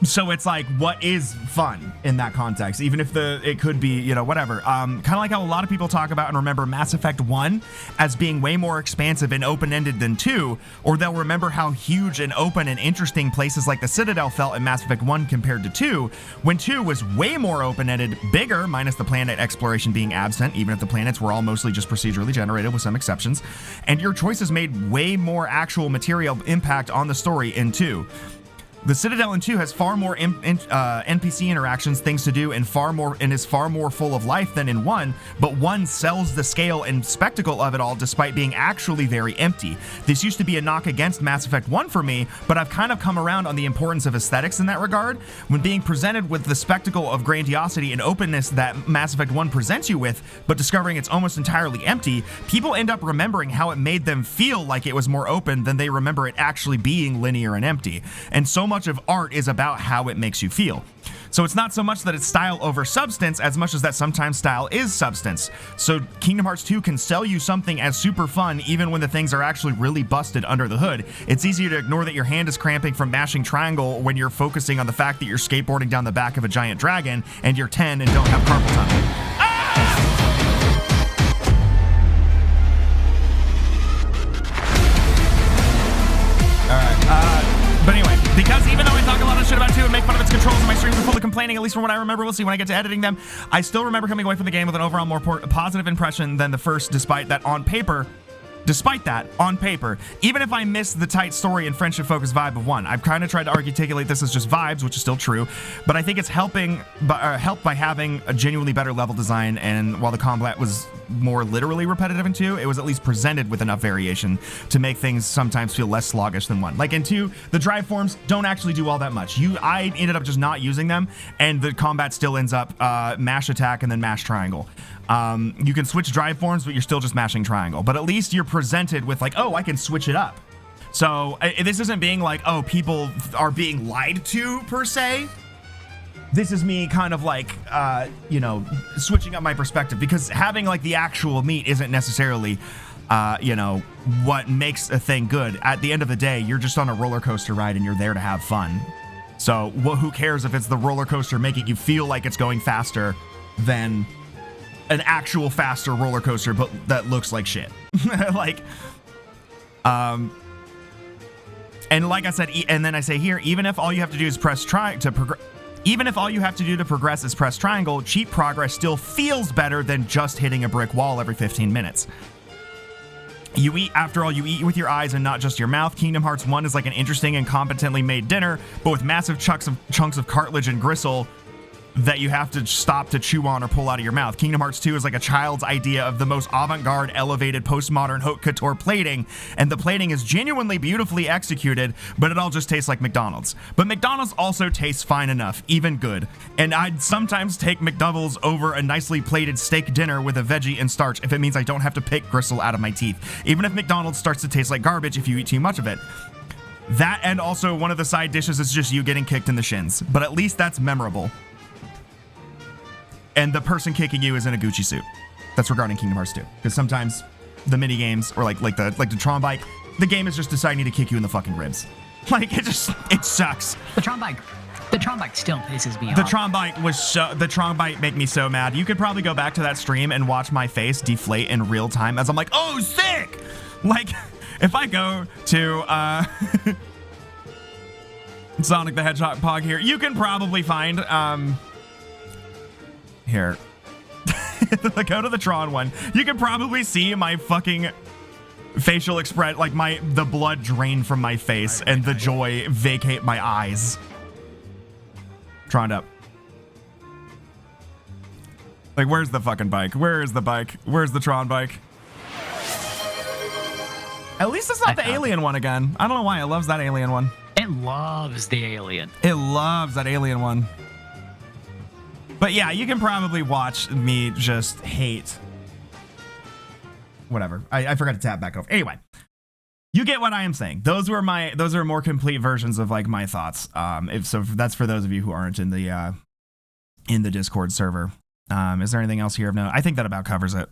So it's like, what is fun in that context? Even if it could be, you know, whatever. Kind of like how a lot of people talk about and remember Mass Effect 1 as being way more expansive and open-ended than 2, or they'll remember how huge and open and interesting places like the Citadel felt in Mass Effect 1 compared to 2, when 2 was way more open-ended, bigger, minus the planet exploration being absent, even if the planets were all mostly just procedurally generated with some exceptions, and your choices made way more actual material impact on the story in 2. The Citadel in 2 has far more NPC interactions, things to do, and is far more full of life than in 1, but 1 sells the scale and spectacle of it all despite being actually very empty. This used to be a knock against Mass Effect 1 for me, but I've kind of come around on the importance of aesthetics in that regard. When being presented with the spectacle of grandiosity and openness that Mass Effect 1 presents you with, but discovering it's almost entirely empty, people end up remembering how it made them feel like it was more open than they remember it actually being linear and empty. And so much of art is about how it makes you feel. So it's not so much that it's style over substance as much as that sometimes style is substance. So Kingdom Hearts 2 can sell you something as super fun even when the things are actually really busted under the hood. It's easier to ignore that your hand is cramping from mashing triangle when you're focusing on the fact that you're skateboarding down the back of a giant dragon and you're 10 and don't have carpal tunnel. But anyway, because even though I talk a lot of shit about 2 and make fun of its controls and my streams are fully complaining, at least from what I remember, we'll see when I get to editing them, I still remember coming away from the game with an overall more positive impression than the first, despite that on paper, even if I miss the tight story and friendship-focused vibe of 1, I've kind of tried to articulate this as just vibes, which is still true, but I think it's helped by having a genuinely better level design, and while the combat was more literally repetitive in 2, it was at least presented with enough variation to make things sometimes feel less sluggish than 1. Like in 2, the drive forms don't actually do all that much. I ended up just not using them, and the combat still ends up mash attack and then mash triangle. You can switch drive forms, but you're still just mashing triangle. But at least you're presented with like, oh, I can switch it up. So this isn't being like, oh, people are being lied to per se. This is me kind of like, you know, switching up my perspective, because having like the actual meat isn't necessarily, you know, what makes a thing good. At the end of the day, you're just on a roller coaster ride and you're there to have fun. So who cares if it's the roller coaster making you feel like it's going faster than an actual faster roller coaster, but that looks like shit. Like, and like I said, and then I say here, even if all you have to do is press even if all you have to do to progress is press triangle, cheap progress still feels better than just hitting a brick wall every 15 minutes. You eat, after all, you eat with your eyes and not just your mouth. Kingdom Hearts 1 is like an interesting and competently made dinner, but with massive chunks of cartilage and gristle that you have to stop to chew on or pull out of your mouth. Kingdom Hearts 2 is like a child's idea of the most avant-garde, elevated, postmodern haute couture plating, and the plating is genuinely beautifully executed, but it all just tastes like McDonald's. But McDonald's also tastes fine enough, even good. And I'd sometimes take McDoubles over a nicely plated steak dinner with a veggie and starch if it means I don't have to pick gristle out of my teeth, even if McDonald's starts to taste like garbage if you eat too much of it. That, and also one of the side dishes is just you getting kicked in the shins, but at least that's memorable. And the person kicking you is in a Gucci suit. That's regarding Kingdom Hearts 2. Because sometimes the mini games or like the Tron bike, the game is just deciding to kick you in the fucking ribs. Like it sucks. The Tron bike still pisses me off. The Tron bike make me so mad. You could probably go back to that stream and watch my face deflate in real time as I'm like, oh, sick. Like if I go to Sonic the Hedgehog here, you can probably find here. Go to the Tron one. You can probably see my fucking facial expression, like the blood drain from my face and the joy vacate my eyes. Tron up. Like, where's the fucking bike? Where is the bike? Where's the Tron bike? At least it's not the alien one again. I don't know why it loves that alien one. It loves the alien. It loves that alien one. But yeah, you can probably watch me just hate. Whatever. I forgot to tap back over. Anyway, you get what I am saying. Those are more complete versions of like my thoughts. If that's for those of you who aren't in the Discord server. Is there anything else here of note? I think that about covers it.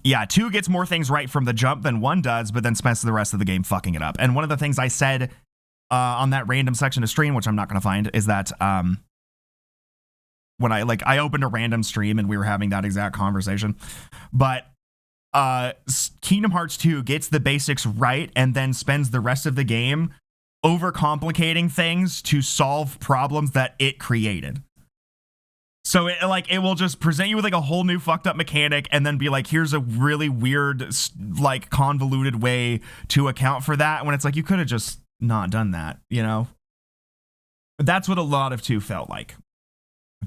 Yeah, 2 gets more things right from the jump than 1 does, but then spends the rest of the game fucking it up. And one of the things I said on that random section of stream, which I'm not going to find, is that when I opened a random stream and we were having that exact conversation, but Kingdom Hearts 2 gets the basics right and then spends the rest of the game overcomplicating things to solve problems that it created. So it will just present you with like a whole new fucked up mechanic and then be like, here's a really weird, like convoluted way to account for that, when it's like, you could have just not done that, you know? That's what a lot of 2 felt like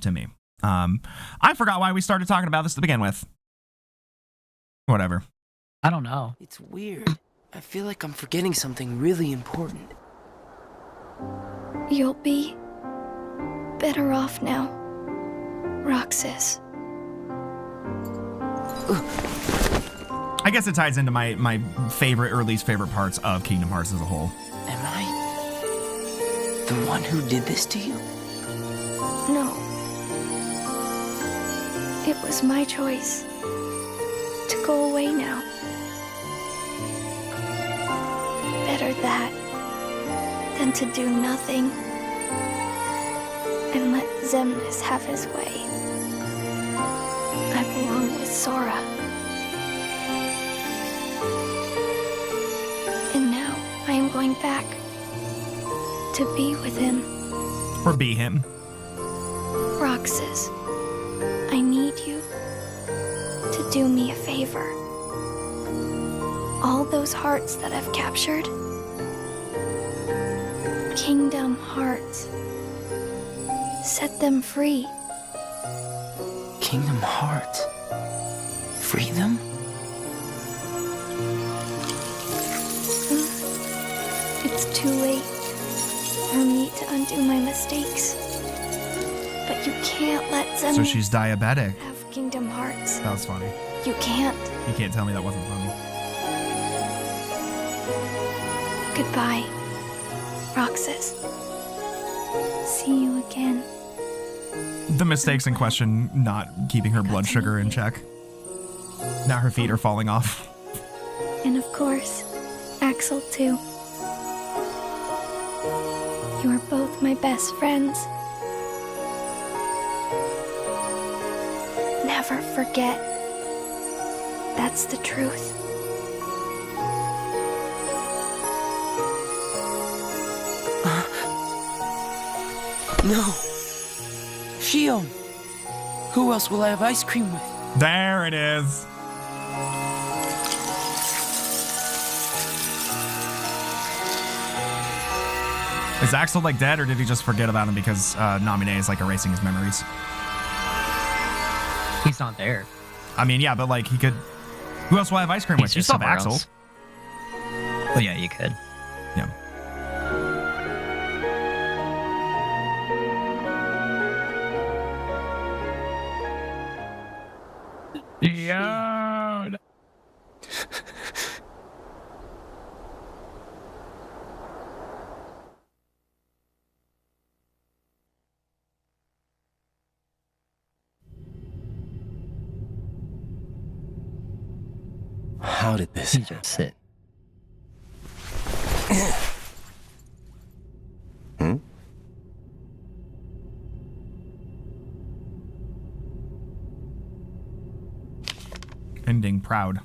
to me. I forgot why we started talking about this to begin with. Whatever. I don't know. It's weird. I feel like I'm forgetting something really important. You'll be better off now, Roxas. I guess it ties into my favorite or least favorite parts of Kingdom Hearts as a whole. Am I the one who did this to you? No. It was my choice to go away now. Better that than to do nothing and let Xemnas have his way. I belong with Sora. And now I am going back to be with him. Or be him. Roxas, I need you to do me a favor. All those hearts that I've captured, Kingdom Hearts, set them free. Kingdom Hearts? Free them? It's too late for me to undo my mistakes. But you can't let Xemnas So she's diabetic. have Kingdom Hearts. That was funny. You can't. You can't tell me that wasn't funny. Goodbye, Roxas. See you again. The mistakes in question, not keeping her blood sugar in check. Now her feet are falling off. And of course, Axel too. You are both my best friends. Never forget. That's the truth. No. Shion. Who else will I have ice cream with? There it is. Is Axel like dead, or did he just forget about him because Naminé is like erasing his memories? He's not there. I mean, yeah, but like he could. Who else will I have ice cream with? You just still have somewhere Axel. else. Oh yeah, you could. Yeah. Yeah. How did this You just sit. Hmm? Ending proud.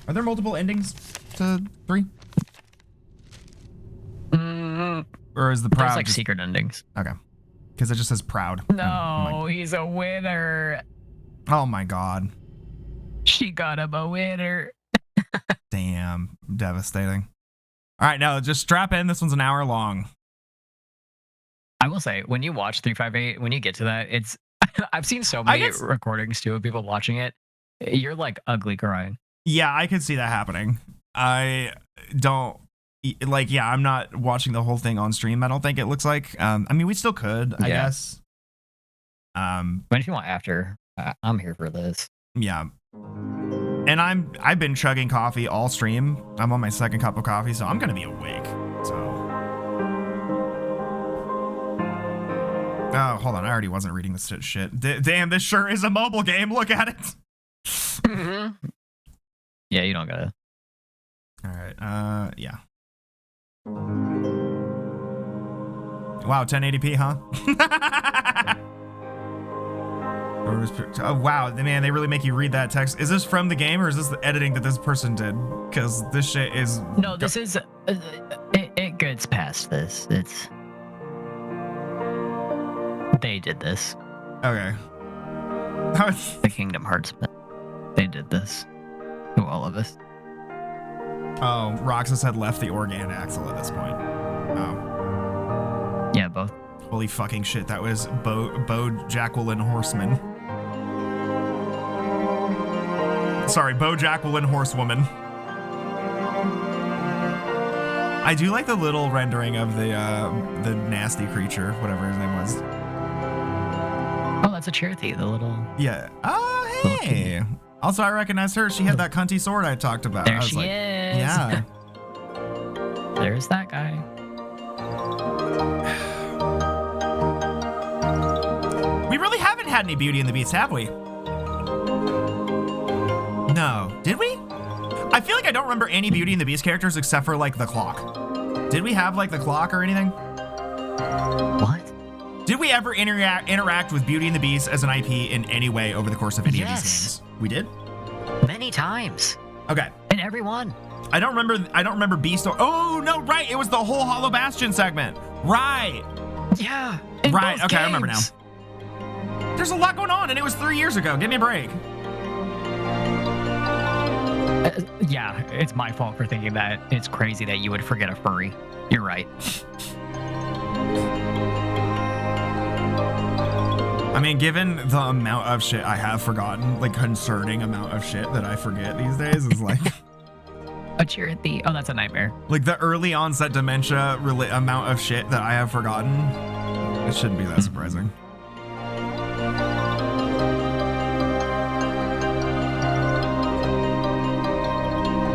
Are there multiple endings to 3? Or is the proud There's like just- secret endings. Okay. Because it just says proud. No, he's a winner. Oh my god. She got him a winner. Damn. Devastating. All right, now just strap in. This one's an hour long. I will say, when you watch 358, when you get to that, it's I've seen so I many guess- recordings too of people watching it. You're like ugly crying. Yeah, I could see that happening. I don't like, yeah, I'm not watching the whole thing on stream. I don't think it looks like. I mean, we still could, I Yeah. guess. But if you want after, I'm here for this. Yeah. And I've been chugging coffee all stream. I'm on my second cup of coffee, so I'm gonna be awake. So. Oh, hold on. I already wasn't reading this shit. Damn, this sure is a mobile game. Look at it. Yeah, you don't gotta. All right. Yeah. Wow, 1080p, huh? Oh, wow, man, they really make you read that text. Is this from the game or is this the editing that this person did? Because this shit is... No, this is. It gets past this. It's. They did this. Okay. The Kingdom Hearts. They did this to all of us. Oh, Roxas had left the Organ Axle at this point. Oh. Yeah, both. Holy fucking shit, that was Bo Jacqueline Horseman. Sorry, Bo Jacqueline Horsewoman. I do like the little rendering of the nasty creature, whatever his name was. Oh, that's a Cherokee, the little. Yeah. Oh, hey. Also, I recognize her. She had that cunty sword I talked about. There I was she like, is. Yeah. There's that guy. We really haven't had any Beauty and the Beast, have we? No. Did we? I feel like I don't remember any Beauty and the Beast characters except for like the clock. Did we have like the clock or anything? What? Did we ever interact with Beauty and the Beast as an IP in any way over the course of any of these games? We did? Many times. Okay. In every one. I don't remember Beast or... Oh, no, right. It was the whole Hollow Bastion segment. Right. Yeah. Right. Okay, I remember now. There's a lot going on, and it was 3 years ago. Give me a break. Yeah, it's my fault for thinking that. It's crazy that you would forget a furry. You're right. I mean, given the amount of shit I have forgotten, like concerning amount of shit that I forget these days is like... A Cherokee. Oh, that's a nightmare. Like the early onset dementia amount of shit that I have forgotten. It shouldn't be that surprising.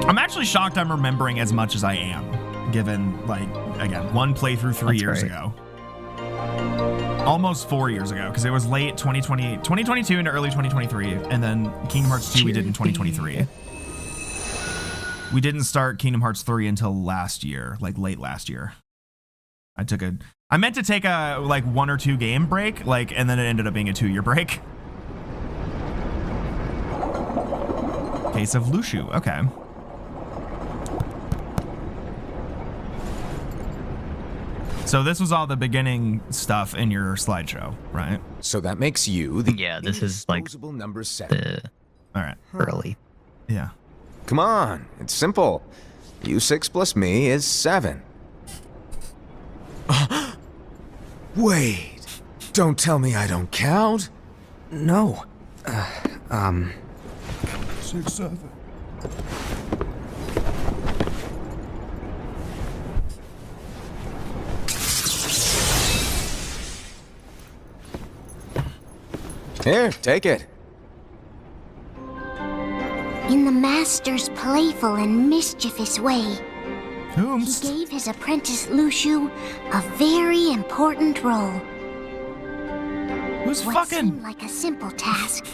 I'm actually shocked I'm remembering as much as I am, given, like, again, one playthrough 3 years ago. Almost 4 years ago, because it was late 2022 into early 2023, and then Kingdom Hearts 2 we did in 2023. We didn't start Kingdom Hearts 3 until last year, like late last year. I meant to take a like 1 or 2 game break, like, and then it ended up being a 2-year break. Case of Lushu, okay. So this was all the beginning stuff in your slideshow, right? So that makes you the Yeah, this is like indisposable number 7. All right. Early. Yeah. Come on, it's simple. U6 plus me is 7. Wait, don't tell me I don't count. No. 6, 7. Here, take it. In the Master's playful and mischievous way, he Ooms. gave his apprentice Lushu a very important role. Who's What fucking? seemed like a simple task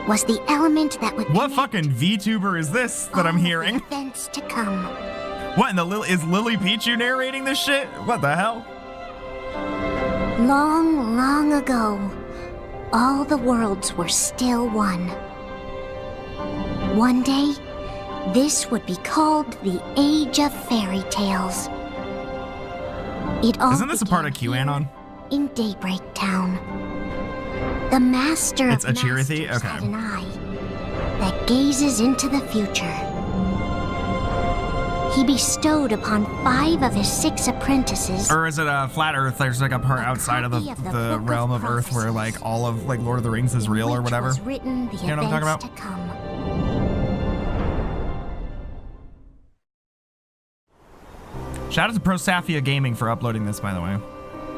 was the element that would What fucking VTuber is this that I'm hearing? events to come. What in the is Lily Pichu narrating this shit? What the hell? Long, long ago, all the worlds were still one. One day, this would be called the Age of Fairy Tales. It all Isn't this a part of began QAnon? in Daybreak Town. The Master It's of a Chirithy? Masters Okay. had an eye that gazes into the future. He bestowed upon 5 of his 6 apprentices. Or is it a flat Earth? There's like a part outside of the Book realm of Earth where like all of like Lord of the Rings is real or which whatever. was written the You know what I'm events talking to come. Shout out to Prosafia Gaming for uploading this, by the way.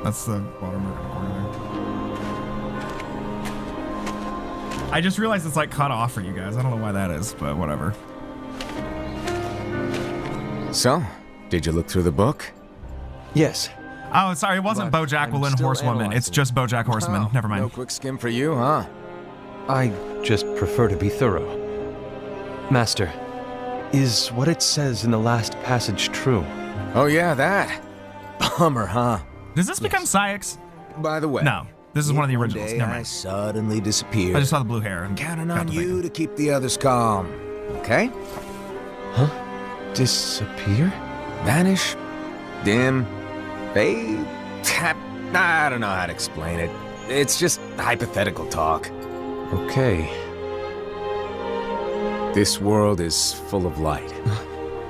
That's the watermark in the corner there. I just realized it's like cut off for you guys. I don't know why that is, but whatever. So, did you look through the book? Yes. Oh, sorry, it wasn't But BoJack I'm and still Horsewoman. It's analyzing. just BoJack Horseman. Oh, Never mind. No quick skim for you, huh? I just prefer to be thorough. Master, is what it says in the last passage true? Oh yeah, that. Bummer, huh? Does this become Syx? By the way. No, this is one of the originals. Day Never I mind. suddenly disappeared. I just saw the blue hair. And Counting got on to you thinking. to keep the others calm. Okay? Huh? Disappear? Vanish? Dim? Fade? I don't know how to explain it. It's just hypothetical talk. Okay. This world is full of light.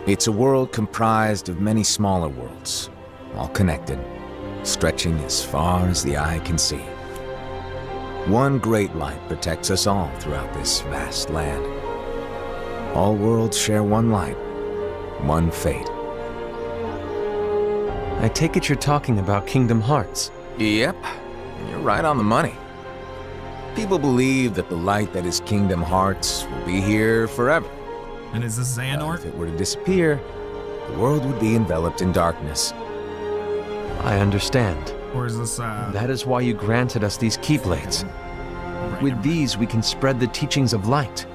It's a world comprised of many smaller worlds, all connected, stretching as far as the eye can see. One great light protects us all throughout this vast land. All worlds share one light, one fate. I take it you're talking about Kingdom Hearts. Yep, you're right on the money. People believe that the light that is Kingdom Hearts will be here forever. And is this If Xehanort? it were to disappear, the world would be enveloped in darkness. I understand. Or is this, That is why you granted us these Keyblades. With these, we can spread the teachings of light.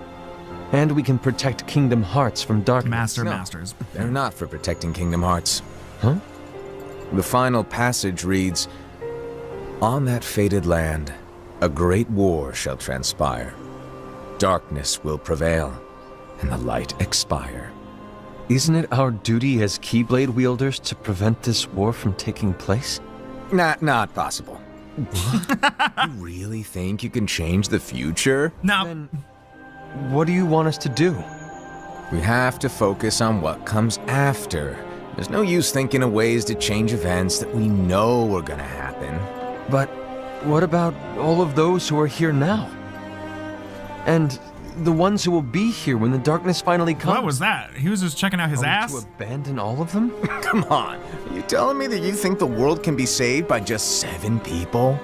And we can protect Kingdom Hearts from darkness. Master No. Masters? They're not for protecting Kingdom Hearts. Huh? The final passage reads, "On that fated land, a great war shall transpire. Darkness will prevail, and the light expire." Isn't it our duty as Keyblade wielders to prevent this war from taking place? Not possible. You really think you can change the future? No. Then what do you want us to do? We have to focus on what comes after. There's no use thinking of ways to change events that we know are gonna happen. But what about all of those who are here now? And the ones who will be here when the darkness finally comes? What was that? He was just checking out his Are we ass? to abandon all of them? Come on, are you telling me that you think the world can be saved by just 7 people?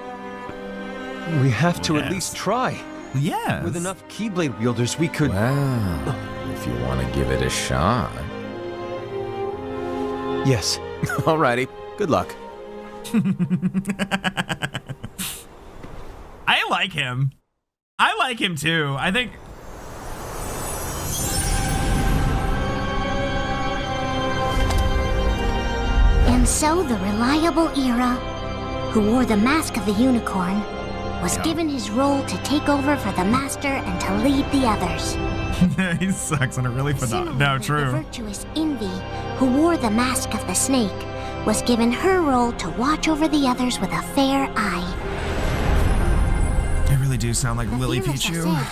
We have to Yes. at least try. Yes. With enough Keyblade wielders, we could... Well, if you want to give it a shot. Yes. Alrighty, good luck. I like him. I like him too. I think... And so the reliable Era, who wore the mask of the unicorn, was given his role to take over for the Master and to lead the others. he sucks in a really phenomenal... No, The true. virtuous Envy, who wore the mask of the snake, was given her role to watch over the others with a fair eye. They really do sound like The Lily fearless Pichu. Aesir,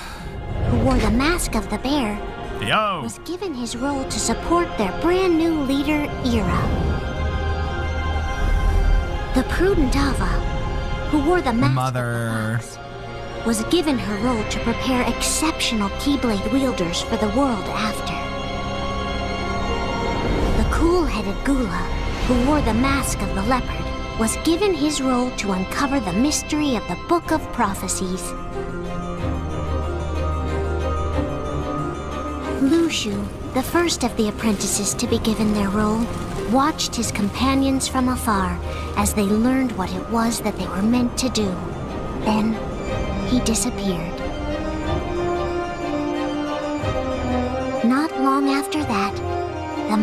who wore the mask of the bear, Yo! was given his role to support their brand new leader, Era. The prudent Ava, who wore the mask Mother. of the fox, was given her role to prepare exceptional Keyblade wielders for the world after. The cool-headed Gula, who wore the mask of the leopard, was given his role to uncover the mystery of the Book of Prophecies. Lushu, the first of the apprentices to be given their role, watched his companions from afar as they learned what it was that they were meant to do. Then, he disappeared.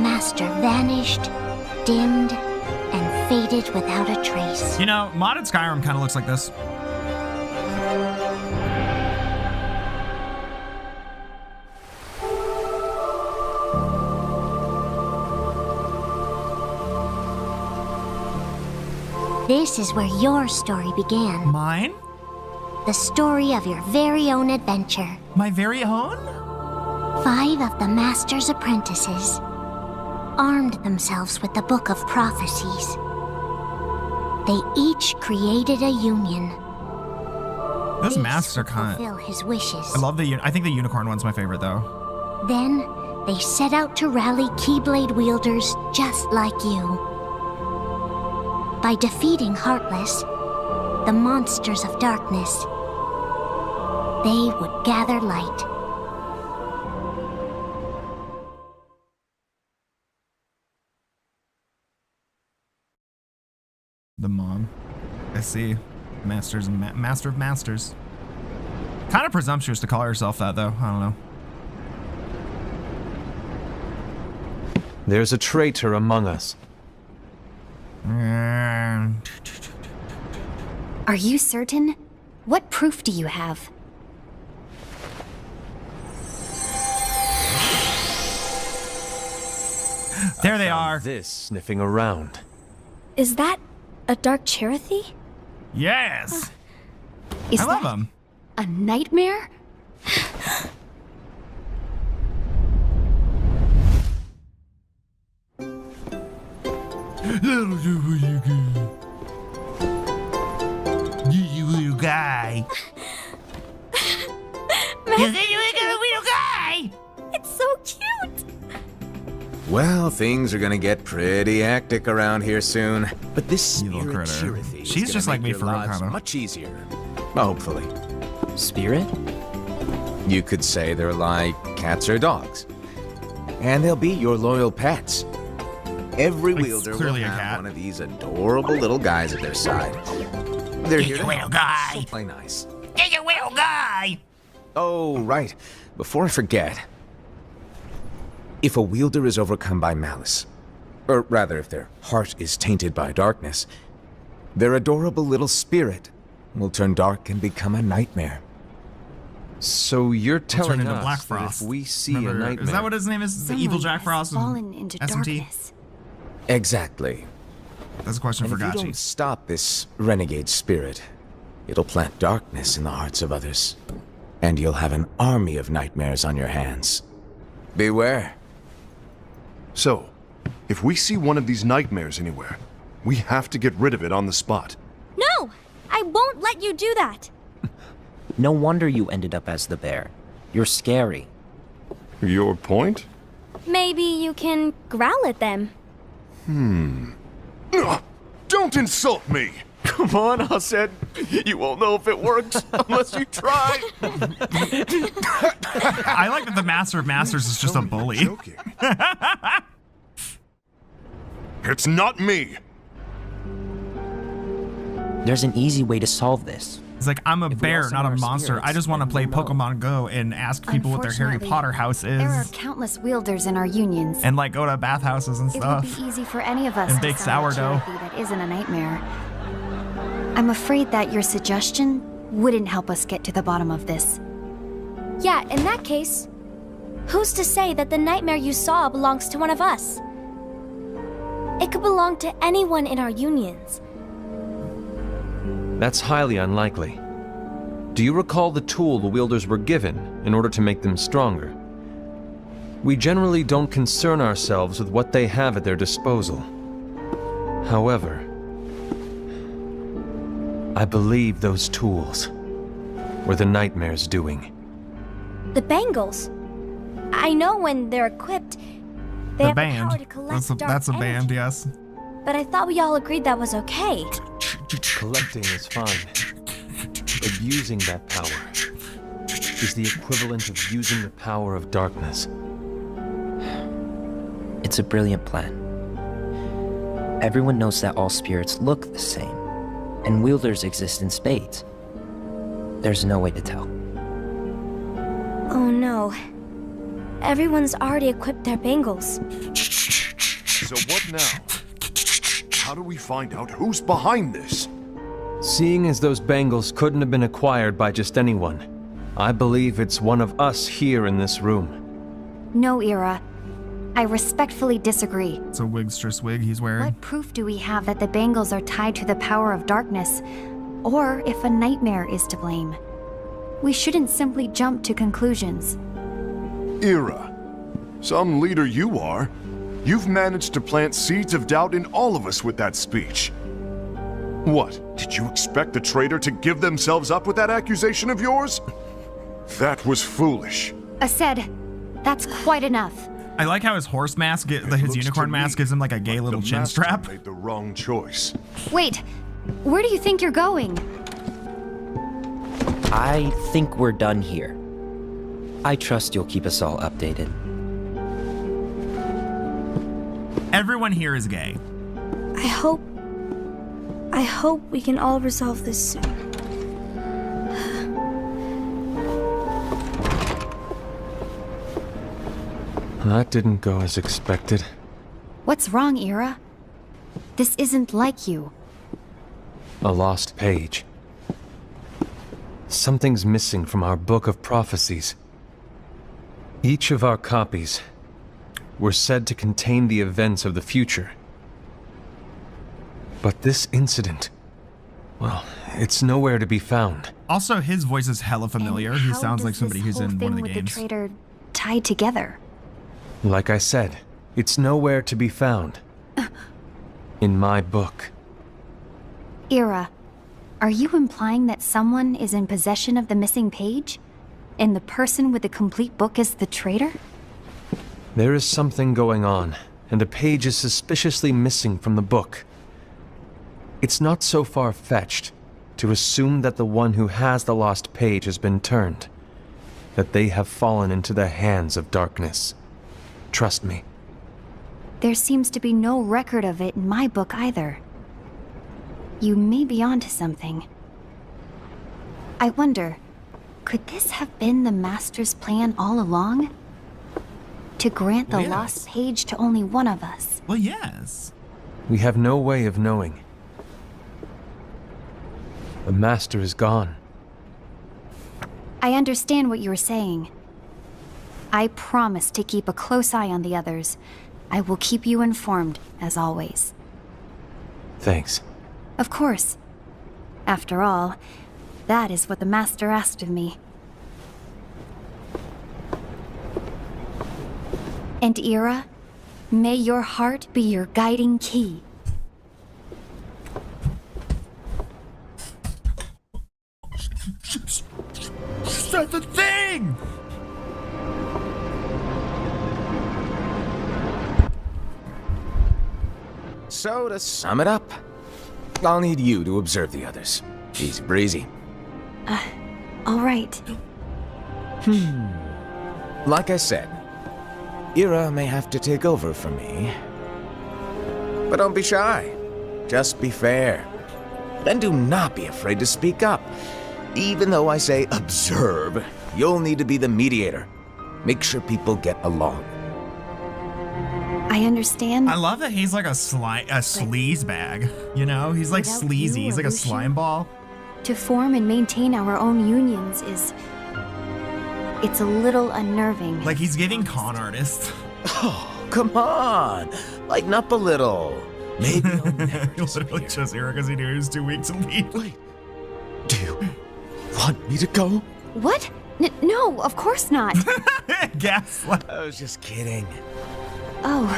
master vanished, dimmed, and faded without a trace. You know, modded Skyrim kind of looks like this. This is where your story began. Mine? The story of your very own adventure. My very own? 5 of the Master's apprentices armed themselves with the Book of Prophecies. They each created a union. Those This masks are would kind fulfill his wishes. I love I think the unicorn one's my favorite though. Then they set out to rally Keyblade wielders just like you. By defeating Heartless, the monsters of darkness, they would gather light. The mom. I see. Master of Masters. Kind of presumptuous to call herself that though. I don't know. There's a traitor among us. Are you certain? What proof do you have? There they are. This sniffing around. Is that a Dark Cherothy? Yes. Is I love that them. a nightmare? You little guy. You little guy. It's so cute. Well, things are gonna get pretty hectic around here soon. But this You little spirit critter. Cherothy is She's gonna just like make me your for real, lives kinda. much easier. Hopefully. Spirit? You could say they're like cats or dogs. And they'll be your loyal pets. Every Like, wielder will clearly a have cat. one of these adorable little guys at their side. They're here to little help. guy. So play nice. You little guy. Oh, right. Before I forget. If a wielder is overcome by malice, or rather if their heart is tainted by darkness, their adorable little spirit will turn dark and become a nightmare. So you're telling into us Black that Frost. if we see Remember, a nightmare... is that what his name is? The evil Jack Frost? of Fallen into SMT? darkness. Exactly. That's a question And for if you Gachi. don't stop this renegade spirit, it'll plant darkness in the hearts of others. And you'll have an army of nightmares on your hands. Beware. So, if we see one of these nightmares anywhere, we have to get rid of it on the spot. No! I won't let you do that. No wonder you ended up as the bear. You're scary. Your point? Maybe you can growl at them. Don't insult me! Come on, Hased. You won't know if it works unless you try. I like that the Master of Masters is just a bully. Joking. It's not me! There's an easy way to solve this. It's like, I'm a If we bear, all not a summon our monster. I spirits, just want to then play we'll know. Pokemon Go and ask people what their Harry Unfortunately, Potter house is. There are countless wielders in our unions. And like go to bathhouses and It would stuff. be easy for any of us And to bake summon a sourdough. Cherokee that isn't a nightmare. I'm afraid that your suggestion wouldn't help us get to the bottom of this. Yeah, in that case, who's to say that the nightmare you saw belongs to one of us? It could belong to anyone in our unions. That's highly unlikely. Do you recall the tool the wielders were given in order to make them stronger? We generally don't concern ourselves with what they have at their disposal. However, I believe those tools were the nightmare's doing. The Bangles. I know when they're equipped, they The have band. the power to collect dark That's a energy. band, yes. But I thought we all agreed that was okay. Collecting is fine. Abusing that power is the equivalent of using the power of darkness. It's a brilliant plan. Everyone knows that all spirits look the same, and wielders exist in spades. There's no way to tell. Oh no. Everyone's already equipped their bangles. So what now? How do we find out who's behind this? Seeing as those bangles couldn't have been acquired by just anyone, I believe it's one of us here in this room. No, Ira. I respectfully disagree. It's a Wigstress wig he's wearing. What proof do we have that the bangles are tied to the power of darkness? Or if a nightmare is to blame? We shouldn't simply jump to conclusions. Ira, some leader you are. You've managed to plant seeds of doubt in all of us with that speech. What, did you expect the traitor to give themselves up with that accusation of yours? That was foolish. Aced, that's quite enough. I like how his horse mask, his unicorn mask, gives him like a gay little chin strap. Made the wrong choice. Wait, where do you think you're going? I think we're done here. I trust you'll keep us all updated. Everyone here is gay. I hope we can all resolve this soon. That didn't go as expected. What's wrong, Ira? This isn't like you. A lost page. Something's missing from our book of prophecies. Each of our copies were said to contain the events of the future. But this incident, well, it's nowhere to be found. Also, his voice is hella familiar. He sounds like somebody who's in one of the with games. The traitor tied together. Like I said, it's nowhere to be found. In my book. Ira, are you implying that someone is in possession of the missing page? And the person with the complete book is the traitor? There is something going on, and a page is suspiciously missing from the book. It's not so far-fetched to assume that the one who has the lost page has been turned, that they have fallen into the hands of darkness. Trust me. There seems to be no record of it in my book either. You may be onto something. I wonder, could this have been the Master's plan all along? To grant the lost page to only one of us? Well, yes. We have no way of knowing. The Master is gone. I understand what you were saying. I promise to keep a close eye on the others. I will keep you informed, as always. Thanks. Of course. After all, that is what the Master asked of me. And Ira, may your heart be your guiding key. That's the thing! So, to sum it up, I'll need you to observe the others. Easy breezy. All right. Like I said, Ira may have to take over for me. But don't be shy. Just be fair. And do not be afraid to speak up. Even though I say observe, you'll need to be the mediator. Make sure people get along. I understand. I love that he's like a sleaze bag. You know, he's like Without sleazy. you, He's like a Lucian, slime ball. To form and maintain our own unions is... it's a little unnerving. Like he's giving con artist. Oh, come on. Lighten up a little. Maybe I'll never He literally chose Ira because he knew he was too weak to leave. Wait. Do you want me to go? What? No, of course not. Gaslight. I was just kidding. Oh,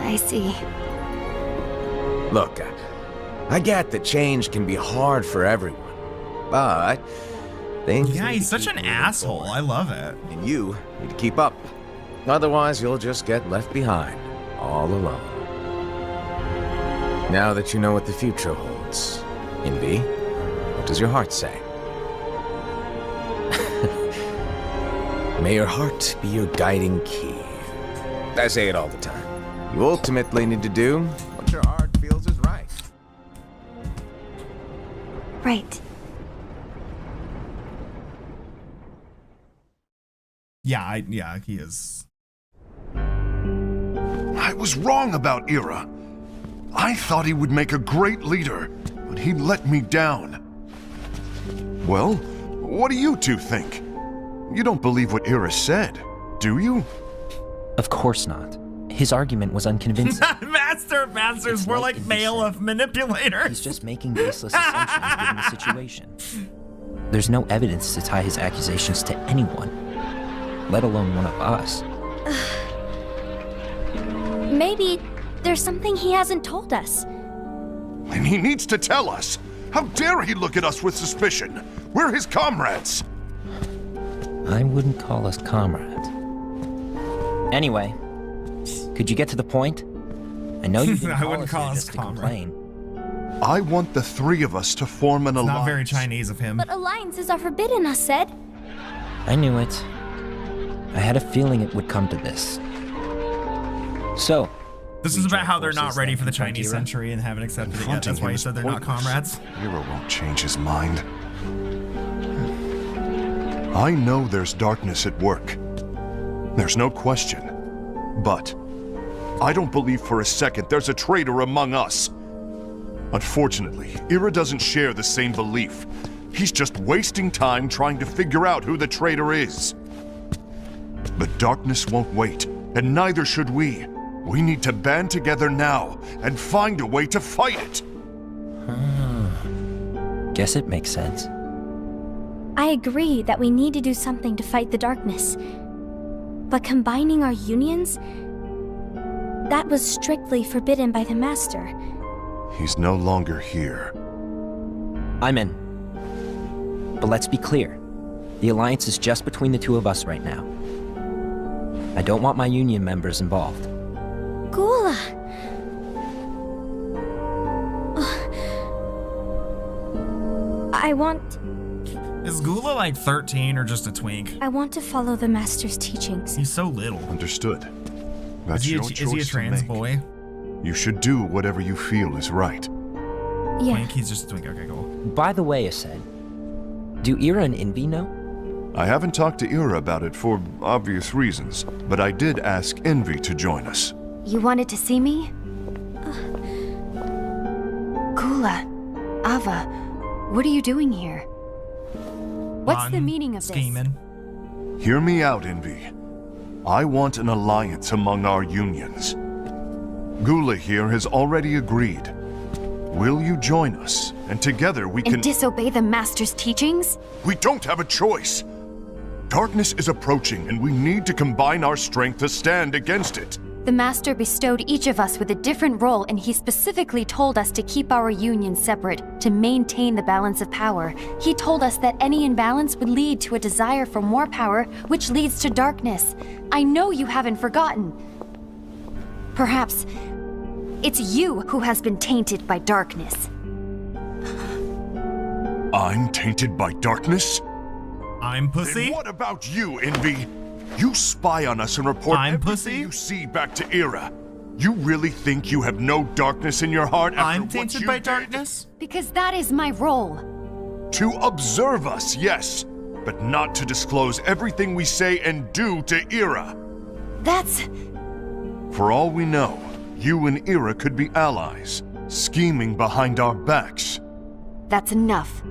I see. Look, I get that change can be hard for everyone, but things Yeah, need he's to such keep an moving asshole. forward. I love it. And you need to keep up. Otherwise, you'll just get left behind, all alone. Now that you know what the future holds, Envy, what does your heart say? May your heart be your guiding key. I say it all the time. You ultimately need to do what your heart feels is right. Right. Yeah, he is. I was wrong about Ira. I thought he would make a great leader, but he let me down. Well, what do you two think? You don't believe what Ira said, do you? Of course not. His argument was unconvincing. Master's more like male of manipulator. He's just making baseless assumptions given the situation. There's no evidence to tie his accusations to anyone, let alone one of us. Maybe there's something he hasn't told us. And he needs to tell us. How dare he look at us with suspicion? We're his comrades. I wouldn't call us comrades. Anyway, could you get to the point? I know you didn't I wouldn't call us just to complain. I want the three of us to form an alliance. Not very Chinese of him. But alliances are forbidden, us said. I knew it. I had a feeling it would come to this. So, this is about how they're not ready for the Chinese century and haven't accepted it yet. That's why he said they're not comrades. Ira won't change his mind. I know there's darkness at work. There's no question. But I don't believe for a second there's a traitor among us. Unfortunately, Ira doesn't share the same belief. He's just wasting time trying to figure out who the traitor is. But darkness won't wait, and neither should we. We need to band together now and find a way to fight it. Guess it makes sense. I agree that we need to do something to fight the darkness. But combining our unions? That was strictly forbidden by the Master. He's no longer here. I'm in. But let's be clear. The alliance is just between the two of us right now. I don't want my union members involved. Gula! I want... Is Gula like 13 or just a twink? I want to follow the Master's teachings. He's so little. Understood. That's Is your he choice a trans to make. boy? You should do whatever you feel is right. Yeah. Twink, he's just a twink. Okay, cool. By the way, Ased, do Ira and Envy know? I haven't talked to Ira about it for obvious reasons, but I did ask Envy to join us. You wanted to see me? Gula, Ava, what are you doing here? What's the meaning of scheming. Hear me out, Envy. I want an alliance among our unions. Gula here has already agreed. Will you join us? And together we this? can... And disobey the Master's teachings? We don't have a choice. Darkness is approaching, and we need to combine our strength to stand against it. The Master bestowed each of us with a different role, and he specifically told us to keep our union separate, to maintain the balance of power. He told us that any imbalance would lead to a desire for more power, which leads to darkness. I know you haven't forgotten. Perhaps it's you who has been tainted by darkness. I'm tainted by darkness? I'm pussy? Then what about you, Envy? You spy on us and report everything you see back to Ira. You really think you have no darkness in your heart after I'm what tainted you by did? darkness? Because that is my role. To observe us, yes, but not to disclose everything we say and do to Ira. That's... For all we know, you and Ira could be allies, scheming behind our backs. That's enough.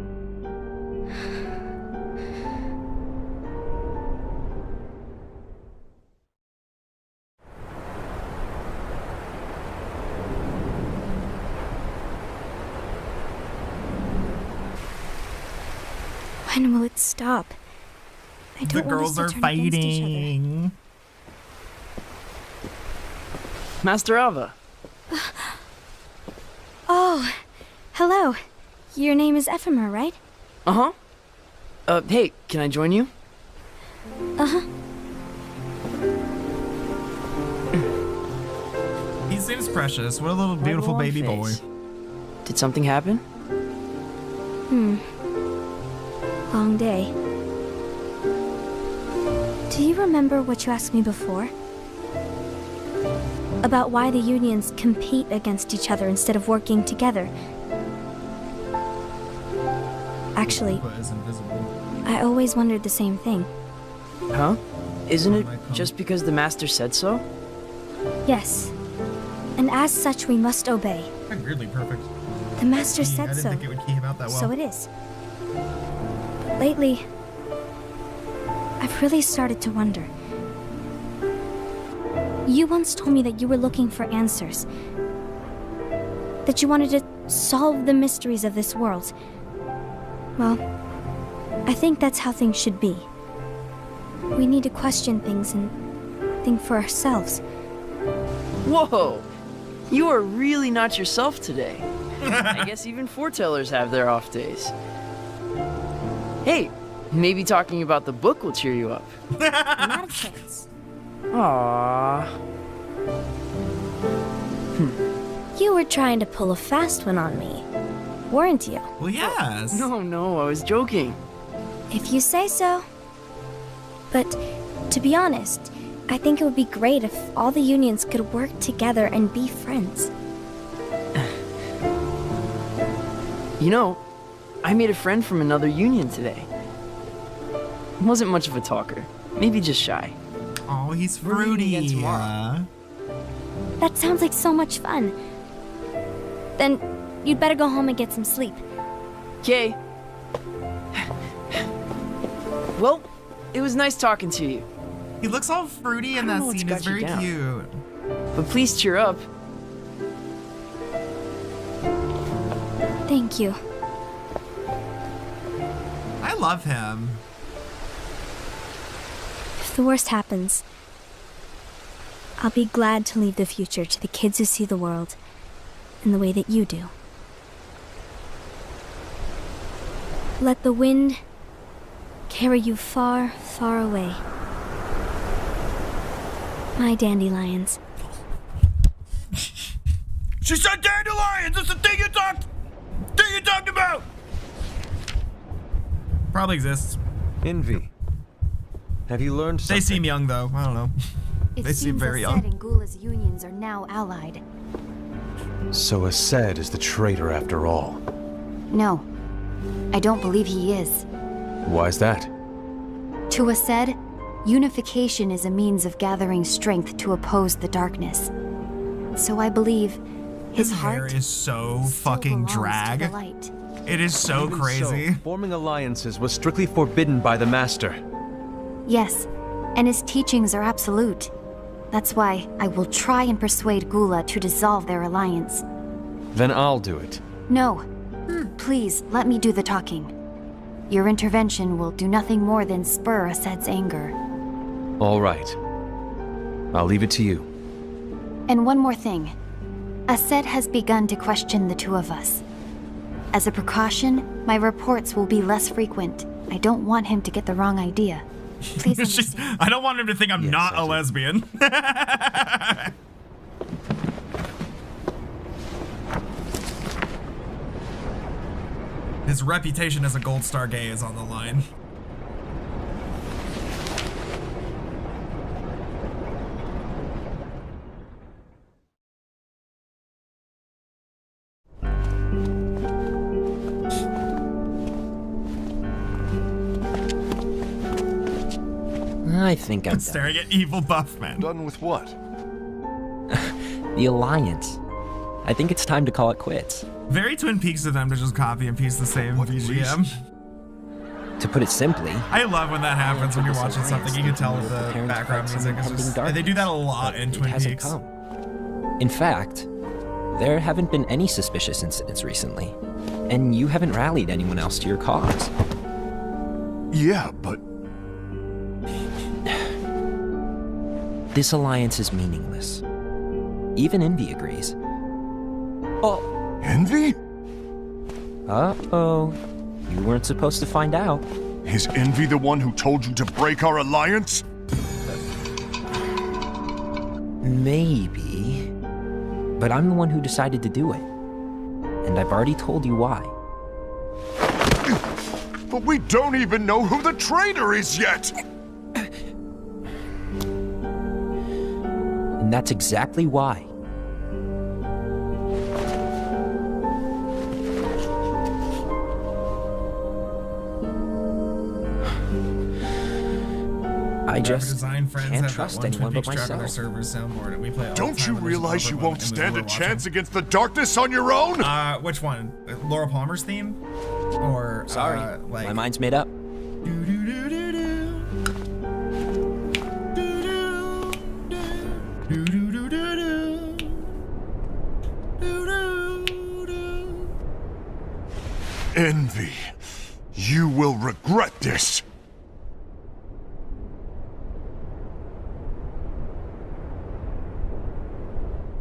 When will it stop? I don't The want girls us to are turn against each other. fighting. Master Ava. Oh, hello. Your name is Ephemer, right? Uh-huh. Hey, can I join you? Uh-huh. He seems precious. What a little beautiful long baby boy. face. Did something happen? Long day. Do you remember what you asked me before? About why the unions compete against each other instead of working together. Actually, But is invisible. I always wondered the same thing. Huh? Isn't it just because the Master said so? Yes. And as such, we must obey. Weirdly perfect. The Master I said didn't so. think it would came out that well. So it is. But lately, I've really started to wonder. You once told me that you were looking for answers. That you wanted to solve the mysteries of this world. Well, I think that's how things should be. We need to question things and think for ourselves. Whoa! You are really not yourself today. I guess even foretellers have their off days. Hey, maybe talking about the book will cheer you up. Not a chance. Aww. You were trying to pull a fast one on me, weren't you? Well, yes. No, I was joking. If you say so. But to be honest, I think it would be great if all the unions could work together and be friends. You know, I made a friend from another union today. Wasn't much of a talker, maybe just shy. Oh, he's We're meeting fruity. again tomorrow. That sounds like so much fun. Then you'd better go home and get some sleep. Okay. Well, it was nice talking to you. He looks all fruity in that scene. It's very cute. But please cheer up. Thank you. I love him. If the worst happens, I'll be glad to leave the future to the kids who see the world in the way that you do. Let the wind carry you far, far away. My dandelions. She said dandelions! It's the thing you talked about! Probably exists. Envy. Have you learned something? They seem young, though. I don't know. They seem very young. Ased and Gula's unions are now allied. So Ased is the traitor after all. No, I don't believe he is. Why's that? To Ased, unification is a means of gathering strength to oppose the darkness. So I believe his hair heart is so still fucking belongs to drag. the light. It is so Even crazy. So, forming alliances was strictly forbidden by the Master. Yes, and his teachings are absolute. That's why I will try and persuade Gula to dissolve their alliance. Then I'll do it. No, please let me do the talking. Your intervention will do nothing more than spur Ased's anger. All right. I'll leave it to you. And one more thing. Ased has begun to question the two of us. As a precaution, my reports will be less frequent. I don't want him to get the wrong idea. Please understand. I don't want him to think I'm not a lesbian. His reputation as a Gold Star gay is on the line. I think I'm done. Staring at evil Buffman. Done with what? The Alliance. I think it's time to call it quits. Very Twin Peaks of them to just copy and paste the same BGM. To put it simply, I love when that happens when you're watching something. You can tell with the background music. It's just, they do that a lot in Twin Peaks. come. In fact, there haven't been any suspicious incidents recently, and you haven't rallied anyone else to your cause. Yeah, but This alliance is meaningless. Even Envy agrees. Oh, Envy? Uh-oh. You weren't supposed to find out. Is Envy the one who told you to break our alliance? Maybe. But I'm the one who decided to do it. And I've already told you why. But we don't even know who the traitor is yet! And that's exactly why. I just design friends can't have trust that one anyone Twin but Peaks truck on their myself. servers soundboard, and we play it all the Don't time you when there's a realize you developer won't and we stand a were chance watching. against the darkness on your own? Which one? Laura Palmer's theme? Or Sorry, like my mind's made up. Envy. You will regret this.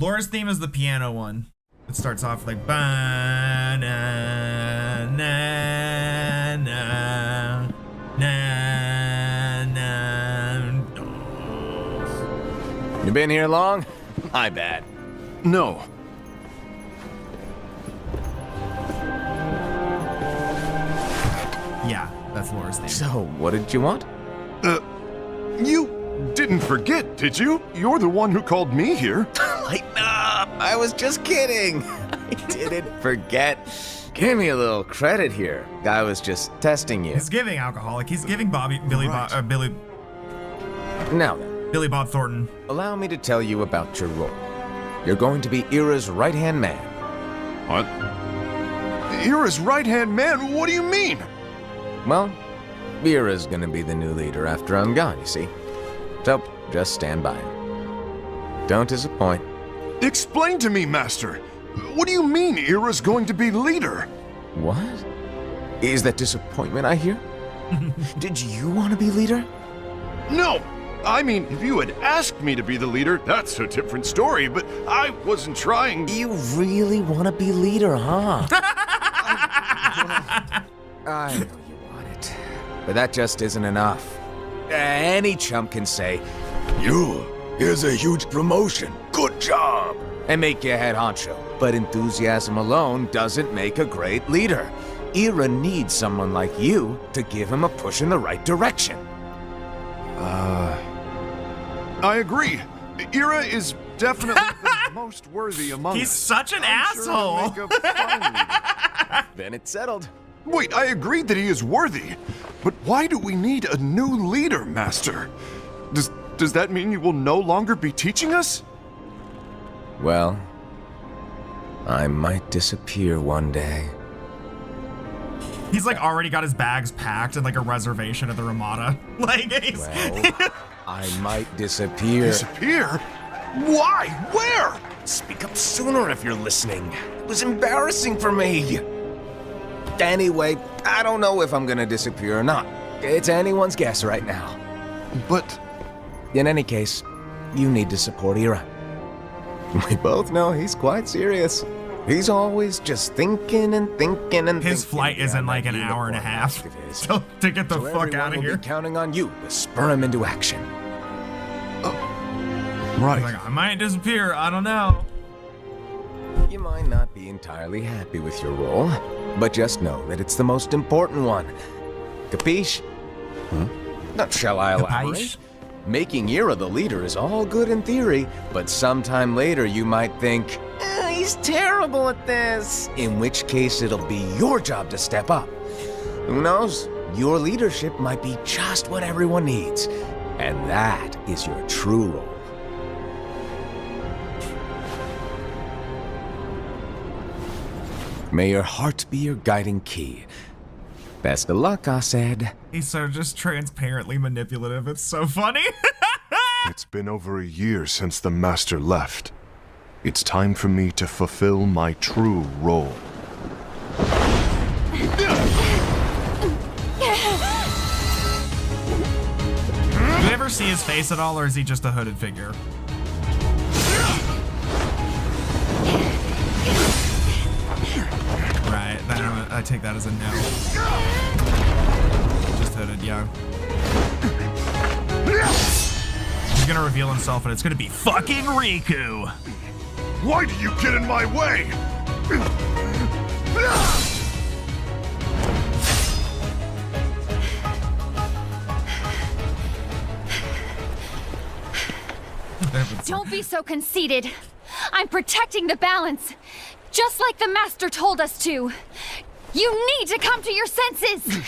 Laura's theme is the piano one. It starts off like ba na na na na na. You been here long? My bad. No. Yeah, that's Laura's theme. So, what did you want? You didn't forget, did you? You're the one who called me here. Lighten up! I was just kidding. I didn't forget. Give me a little credit here. I was just testing you. He's giving alcoholic. He's giving Billy Now then, Billy Bob Thornton. Allow me to tell you about your role. You're going to be Ira's right-hand man. What? Ira's right-hand man? What do you mean? Well, Ira's gonna be the new leader after I'm gone, you see. So, just stand by. Don't disappoint. Explain to me, Master. What do you mean Ira's going to be leader? What? Is that disappointment I hear? Did you want to be leader? No! I mean, if you had asked me to be the leader, that's a different story, but I wasn't trying. You really want to be leader, huh? I know you want it, but that just isn't enough. Any chump can say, here's a huge promotion, good job, and make you head honcho. But enthusiasm alone doesn't make a great leader. Ira needs someone like you to give him a push in the right direction. I agree. Ira is definitely the most worthy among us. He's such an I'm sure he'll asshole. make a fine leader. Then it's settled. Wait, I agreed that he is worthy. But why do we need a new leader, Master? Does that mean you will no longer be teaching us? Well, I might disappear one day. He's like already got his bags packed and like a reservation at the Ramada. Like he's Well, I might disappear. Disappear? Why? Where? Speak up sooner if you're listening. It was embarrassing for me. Anyway, I don't know if I'm gonna disappear or not. It's anyone's guess right now. But in any case, you need to support Ira. We both know he's quite serious. He's always just thinking and thinking and his thinking. flight is in like an hour and a half. So to get the So fuck everyone out of will here. be counting on you to spur him into action. Right. Like, I might disappear. I don't know. You might not be entirely happy with your role, but just know that it's the most important one. Capiche? Not shall I elaborate? Making Ira the leader is all good in theory, but sometime later you might think, he's terrible at this. In which case it'll be your job to step up. Who knows? Your leadership might be just what everyone needs. And that is your true role. May your heart be your guiding key. Best of luck, I said. He's so just transparently manipulative. It's so funny. It's been over a year since the Master left. It's time for me to fulfill my true role. Do you ever see his face at all, or is he just a hooded figure? Right, I take that as a no. Just hooded, yeah. He's gonna reveal himself, and it's gonna be fucking Riku. Why do you get in my way? Don't be so conceited. I'm protecting the balance, just like the Master told us to. You need to come to your senses.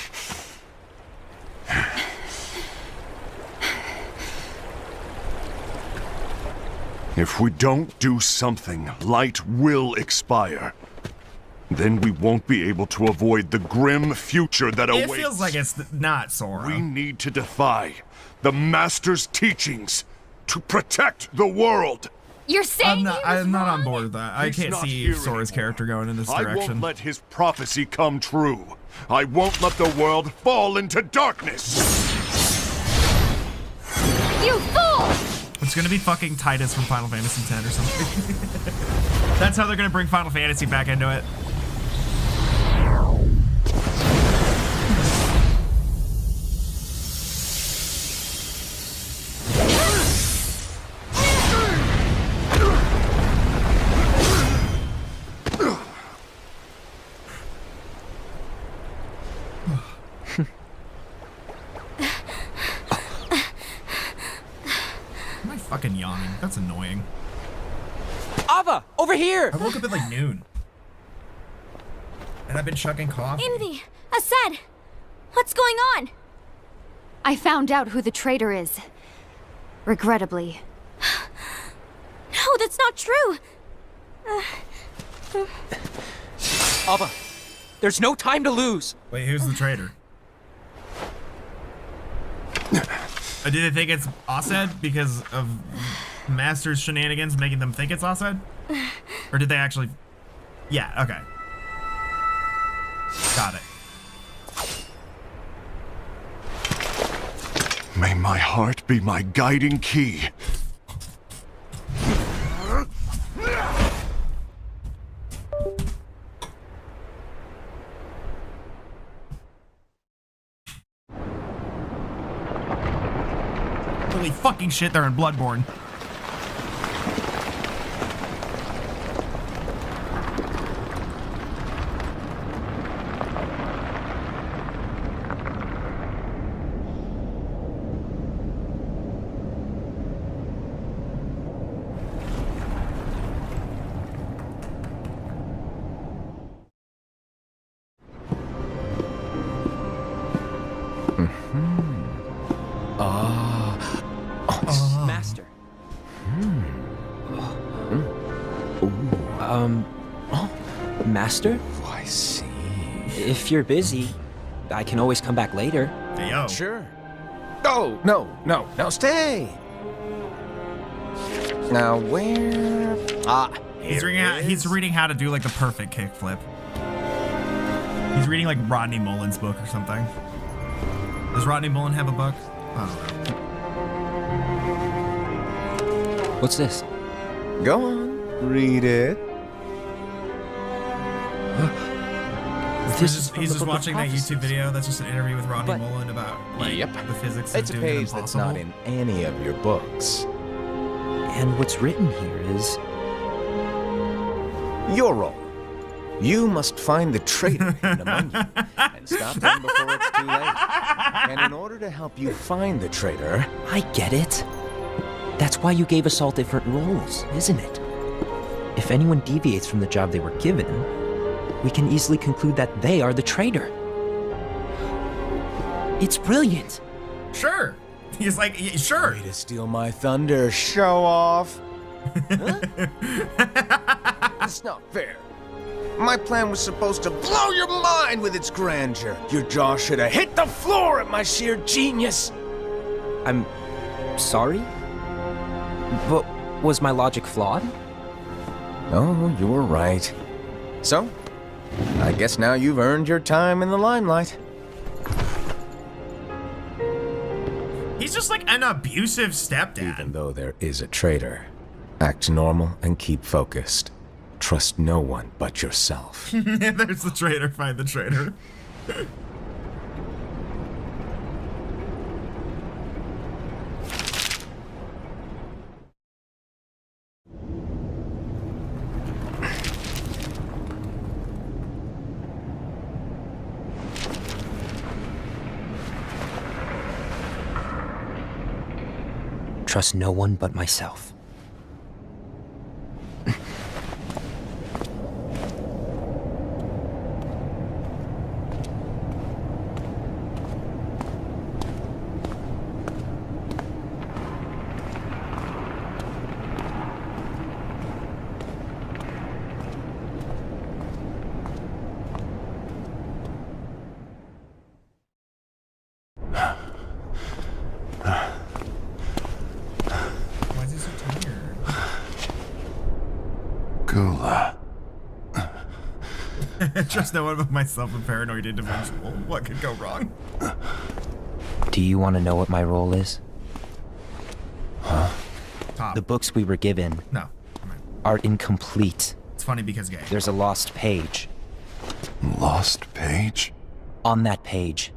If we don't do something, light will expire. Then we won't be able to avoid the grim future that awaits. It feels like it's not Sora. We need to defy the Master's teachings to protect the world. You're saying I'm not on board with that. I He's can't not see here Sora's character going in this I direction. won't let his prophecy come true. I won't let the world fall into darkness. You fool! It's gonna be fucking Titus from Final Fantasy X or something. That's how they're gonna bring Final Fantasy back into it. Am I fucking yawning? That's annoying. Ava, over here! I woke up at like noon. And I've been chugging coffee. Invi, Asad, what's going on? I found out who the traitor is. Regrettably. No, that's not true. Ava, there's no time to lose. Wait, who's the traitor? Do they think it's Asad because of Master's shenanigans making them think it's Asad? Or did they actually... Yeah, okay. Got it. May my heart be my guiding key. Holy fucking shit, they're in Bloodborne. Master. Master? Oh, I see. If you're busy, I can always come back later. Hey, yo. Sure. Oh, no, stay. Now, where? He's reading how to do like the perfect kickflip. He's reading like Rodney Mullen's book or something. Does Rodney Mullen have a book? I don't know. What's this? Go on, read it. He's just watching that YouTube video. That's just an interview with Rodney Mullen about like the physics of It's a doing page that's impossible. not in any of your books. And what's written here is... Your role. You must find the traitor hidden among you and stop them before it's too late. And in order to help you find the traitor... I get it. That's why you gave us all different roles, isn't it? If anyone deviates from the job they were given, we can easily conclude that they are the traitor. It's brilliant. Sure. He's like, sure. Way to steal my thunder, show off. Huh? It's not fair. My plan was supposed to blow your mind with its grandeur. Your jaw should have hit the floor at my sheer genius. I'm sorry? But was my logic flawed? Oh, you were right. So, I guess now you've earned your time in the limelight. He's just like an abusive stepdad. Even though there is a traitor, act normal and keep focused. Trust no one but yourself. There's the traitor. Find the traitor. Trust no one but myself. Gula. Just knowing about myself a paranoid individual. What could go wrong? Do you want to know what my role is? Huh? Top. The books we were given No. are incomplete. It's funny because gay. There's a lost page. Lost page? On that page,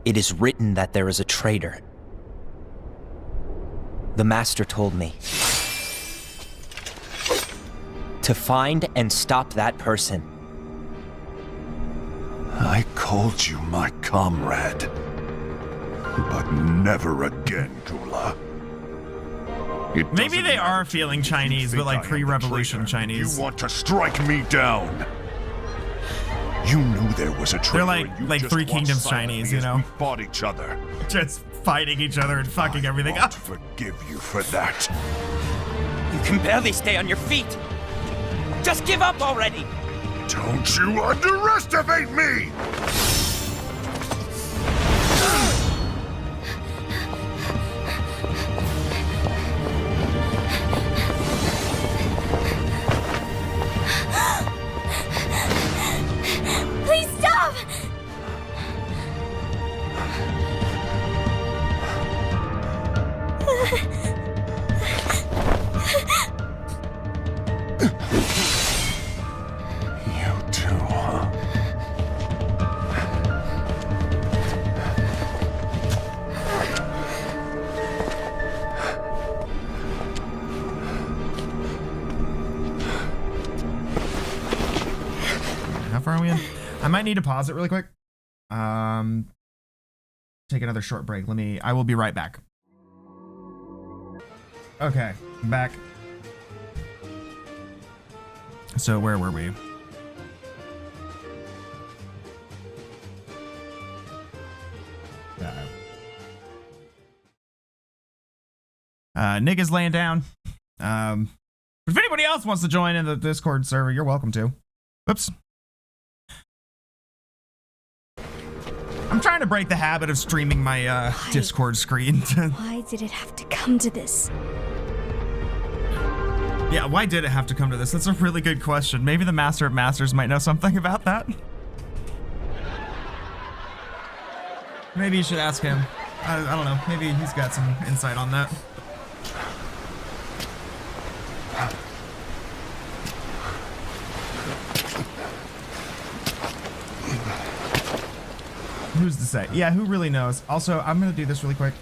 it is written that there is a traitor. The Master told me to find and stop that person. I called you my comrade. But never again, Gula. Maybe they are feeling Chinese, but like pre-revolution Chinese. You want to strike me down. You knew there was a traitor. They're like Three Kingdoms Chinese, you know? We fought each other. Just fighting each other and fucking everything up. I won't forgive you for that. You can barely stay on your feet. Just give up already. Don't you underestimate me! Please stop! You too, huh? How far are we in? I might need to pause it really quick. Take another short break. I will be right back. Okay, I'm back. So where were we? Nick is laying down. If anybody else wants to join in the Discord server, you're welcome to. Oops. I'm trying to break the habit of streaming my Discord screen. Why did it have to come to this? Yeah, why did it have to come to this? That's a really good question. Maybe the Master of Masters might know something about that. Maybe you should ask him. I don't know. Maybe he's got some insight on that. Who's to say? Yeah, who really knows? Also, I'm gonna do this really quick.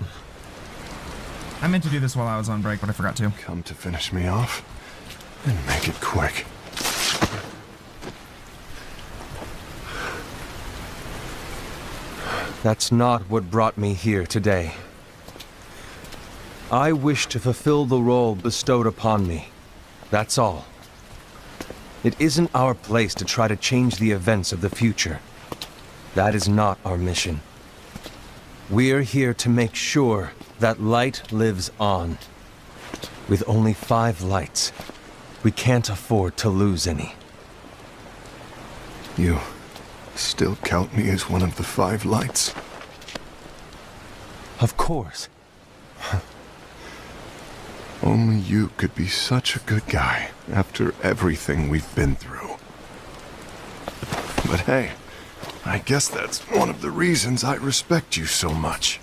I meant to do this while I was on break, but I forgot to. Come to finish me off? And make it quick. That's not what brought me here today. I wish to fulfill the role bestowed upon me. That's all. It isn't our place to try to change the events of the future. That is not our mission. We're here to make sure that light lives on. With only 5 lights, we can't afford to lose any. You still count me as one of the 5 lights? Of course. Only you could be such a good guy after everything we've been through. But hey, I guess that's one of the reasons I respect you so much.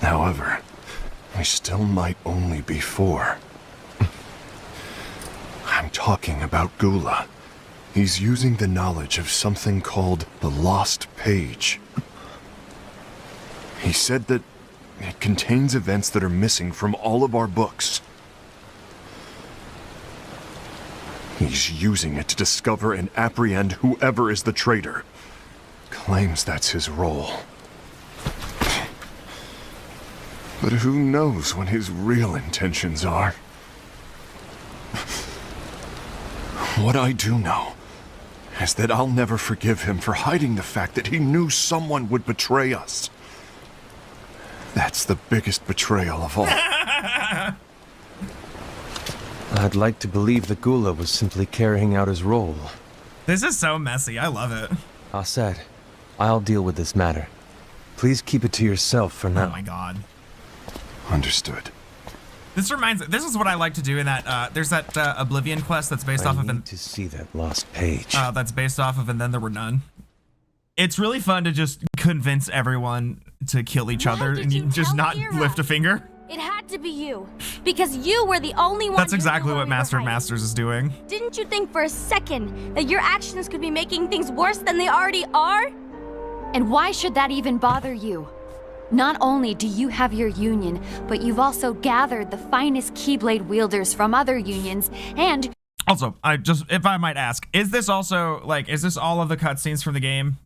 However, we still might only be 4. I'm talking about Gula. He's using the knowledge of something called the Lost Page. He said that it contains events that are missing from all of our books. He's using it to discover and apprehend whoever is the traitor. Claims that's his role. But who knows what his real intentions are? What I do know is that I'll never forgive him for hiding the fact that he knew someone would betray us. That's the biggest betrayal of all. I'd like to believe that Gula was simply carrying out his role. This is so messy. I love it. Aset, I'll deal with this matter. Please keep it to yourself for now. Oh my god. Understood. This is what I like to do in that, there's that Oblivion quest that's based off of... I need to see that lost page. That's based off of And Then There Were None. It's really fun to just convince everyone to kill each other and you just not lift a finger. It had to be you. Because you were the only one. That's exactly what Master of Masters is doing. Didn't you think for a second that your actions could be making things worse than they already are? And why should that even bother you? Not only do you have your union, but you've also gathered the finest Keyblade wielders from other unions, and... Also, if I might ask, is this also, like, is this all of the cutscenes from the game?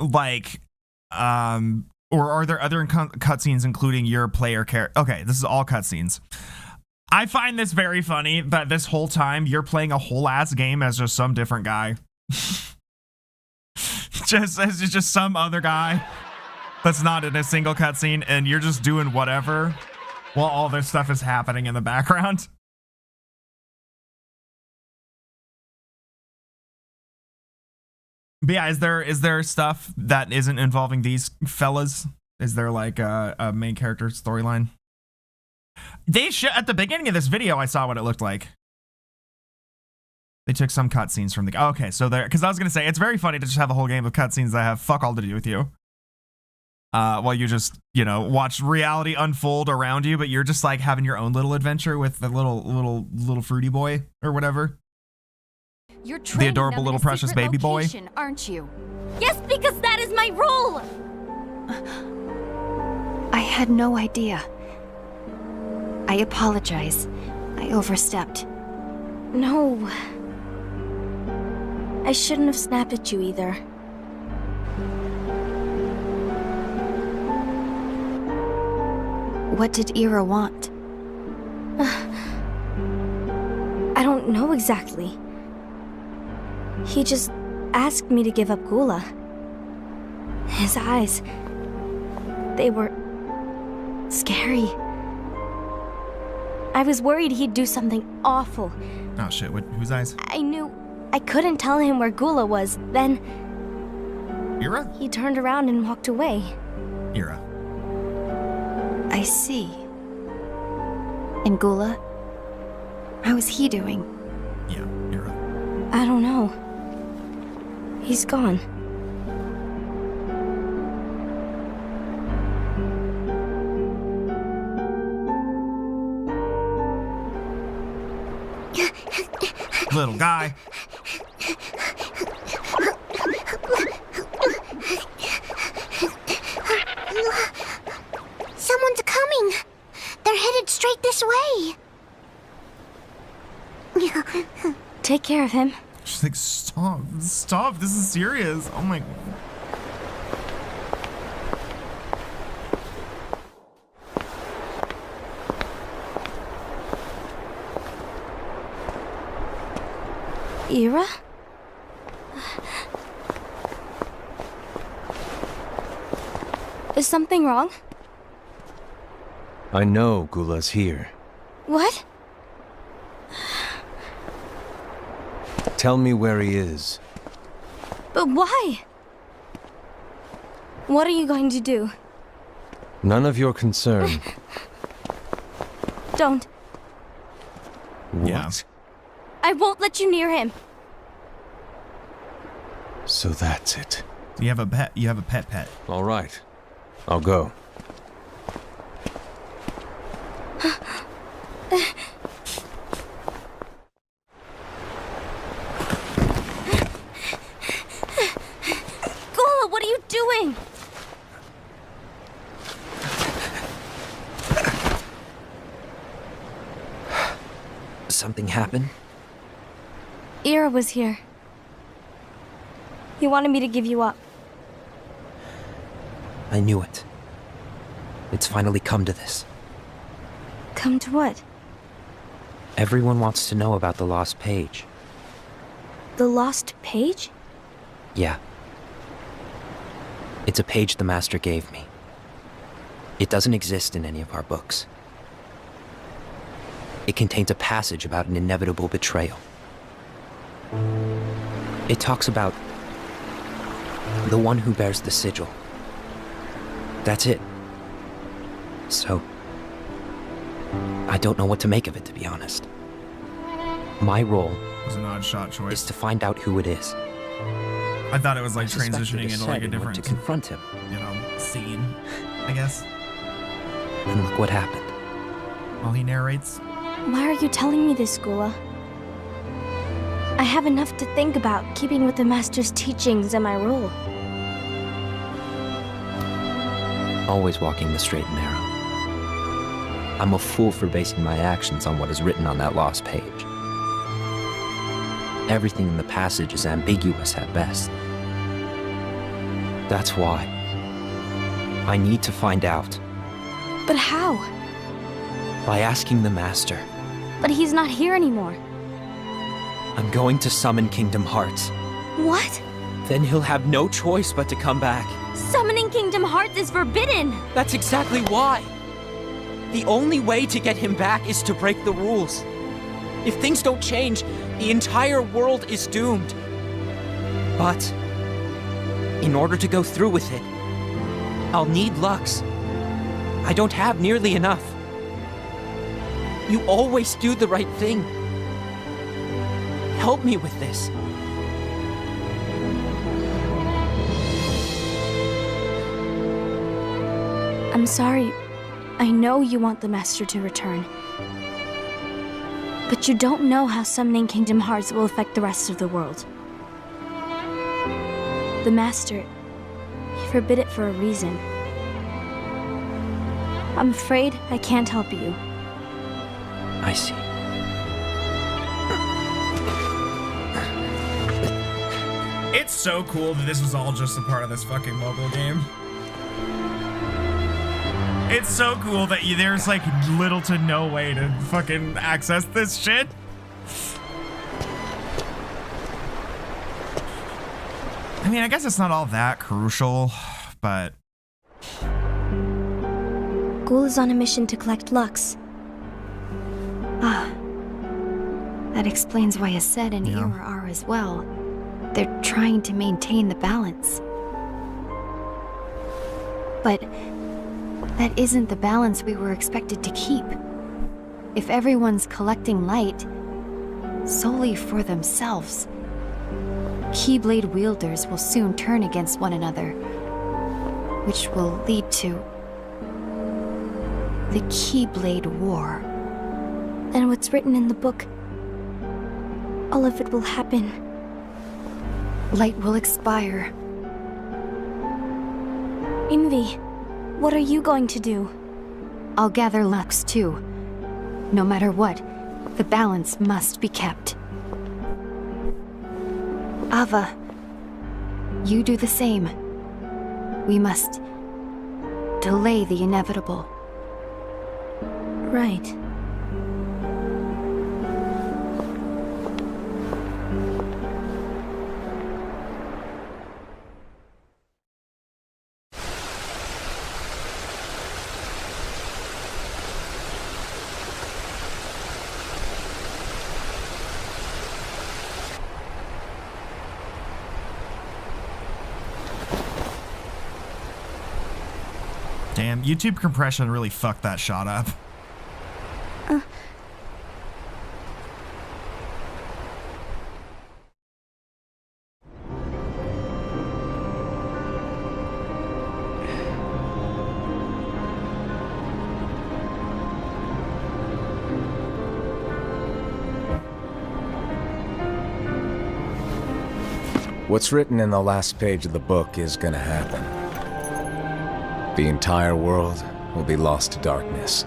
Like, or are there other cutscenes including your player character? Okay, this is all cutscenes. I find this very funny that this whole time you're playing a whole ass game as just some different guy. just some other guy that's not in a single cutscene, and you're just doing whatever while all this stuff is happening in the background. But yeah, is there stuff that isn't involving these fellas? Is there like a main character storyline? They should, at the beginning of this video, I saw what it looked like. They took some cutscenes from the... Okay, so there... Because I was going to say, it's very funny to just have a whole game of cutscenes that have fuck all to do with you. While you just, you know, watch reality unfold around you, but you're just like having your own little adventure with the little fruity boy or whatever. You're the adorable little precious baby boy, aren't you? Yes, because that is my role. I had no idea. I apologize. I overstepped. No. I shouldn't have snapped at you either. What did Ira want? I don't know exactly. He just asked me to give up Gula. His eyes, they were scary. I was worried he'd do something awful. Oh shit, whose eyes? I knew I couldn't tell him where Gula was. Then... Ira? He turned around and walked away. Ira. I see. And Gula? How is he doing? Yeah, Ira. I don't know. He's gone. Little guy. Someone's coming. They're headed straight this way. Take care of him. She's like, stop, this is serious. Oh my... Ira? Is something wrong? I know Gula's here. What? Tell me where he is. But why? What are you going to do? None of your concern. Don't. What? Yeah. I won't let you near him. So that's it. You have a pet. You have a pet. All right. I'll go. Gula, what are you doing? Something happened? Ira was here. He wanted me to give you up. I knew it. It's finally come to this. Come to what? Everyone wants to know about the lost page. The lost page? Yeah. It's a page the Master gave me. It doesn't exist in any of our books. It contains a passage about an inevitable betrayal. It talks about the one who bears the sigil. That's it. So, I don't know what to make of it, to be honest. My role was an odd shot choice. Is to find out who it is. I thought it was like I suspected transitioning the into like a Senate different, to confront him. Scene, I guess. And look what happened. While he narrates. Why are you telling me this, Gula? I have enough to think about, keeping with the Master's teachings and my role. Always walking the straight and narrow. I'm a fool for basing my actions on what is written on that lost page. Everything in the passage is ambiguous at best. That's why I need to find out. But how? By asking the Master. But he's not here anymore. I'm going to summon Kingdom Hearts. What? Then he'll have no choice but to come back. Summoning Kingdom Hearts is forbidden! That's exactly why! The only way to get him back is to break the rules. If things don't change, the entire world is doomed. But in order to go through with it, I'll need Lux. I don't have nearly enough. You always do the right thing. Help me with this. I'm sorry. I know you want the Master to return. But you don't know how summoning Kingdom Hearts will affect the rest of the world. The Master, he forbid it for a reason. I'm afraid I can't help you. I see. It's so cool that this was all just a part of this fucking mobile game. It's so cool that there's like little to no way to fucking access this shit. I mean, I guess it's not all that crucial, but... Ghoul is on a mission to collect Lux. Ah. That explains why Aced and Ira are as well. They're trying to maintain the balance. But that isn't the balance we were expected to keep. If everyone's collecting light solely for themselves, Keyblade wielders will soon turn against one another, which will lead to the Keyblade War. And what's written in the book, all of it will happen. Light will expire. Invi, what are you going to do? I'll gather Lux too. No matter what, the balance must be kept. Ava, you do the same. We must delay the inevitable. Right. Damn, YouTube compression really fucked that shot up. What's written in the last page of the book is gonna happen. The entire world will be lost to darkness.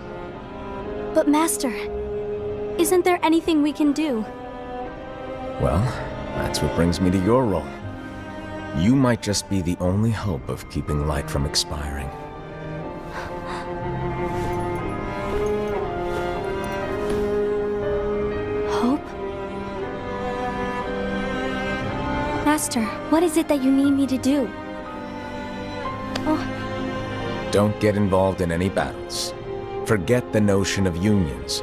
But Master, isn't there anything we can do? Well, that's what brings me to your role. You might just be the only hope of keeping light from expiring. Hope? Master, what is it that you need me to do? Oh. Don't get involved in any battles. Forget the notion of unions.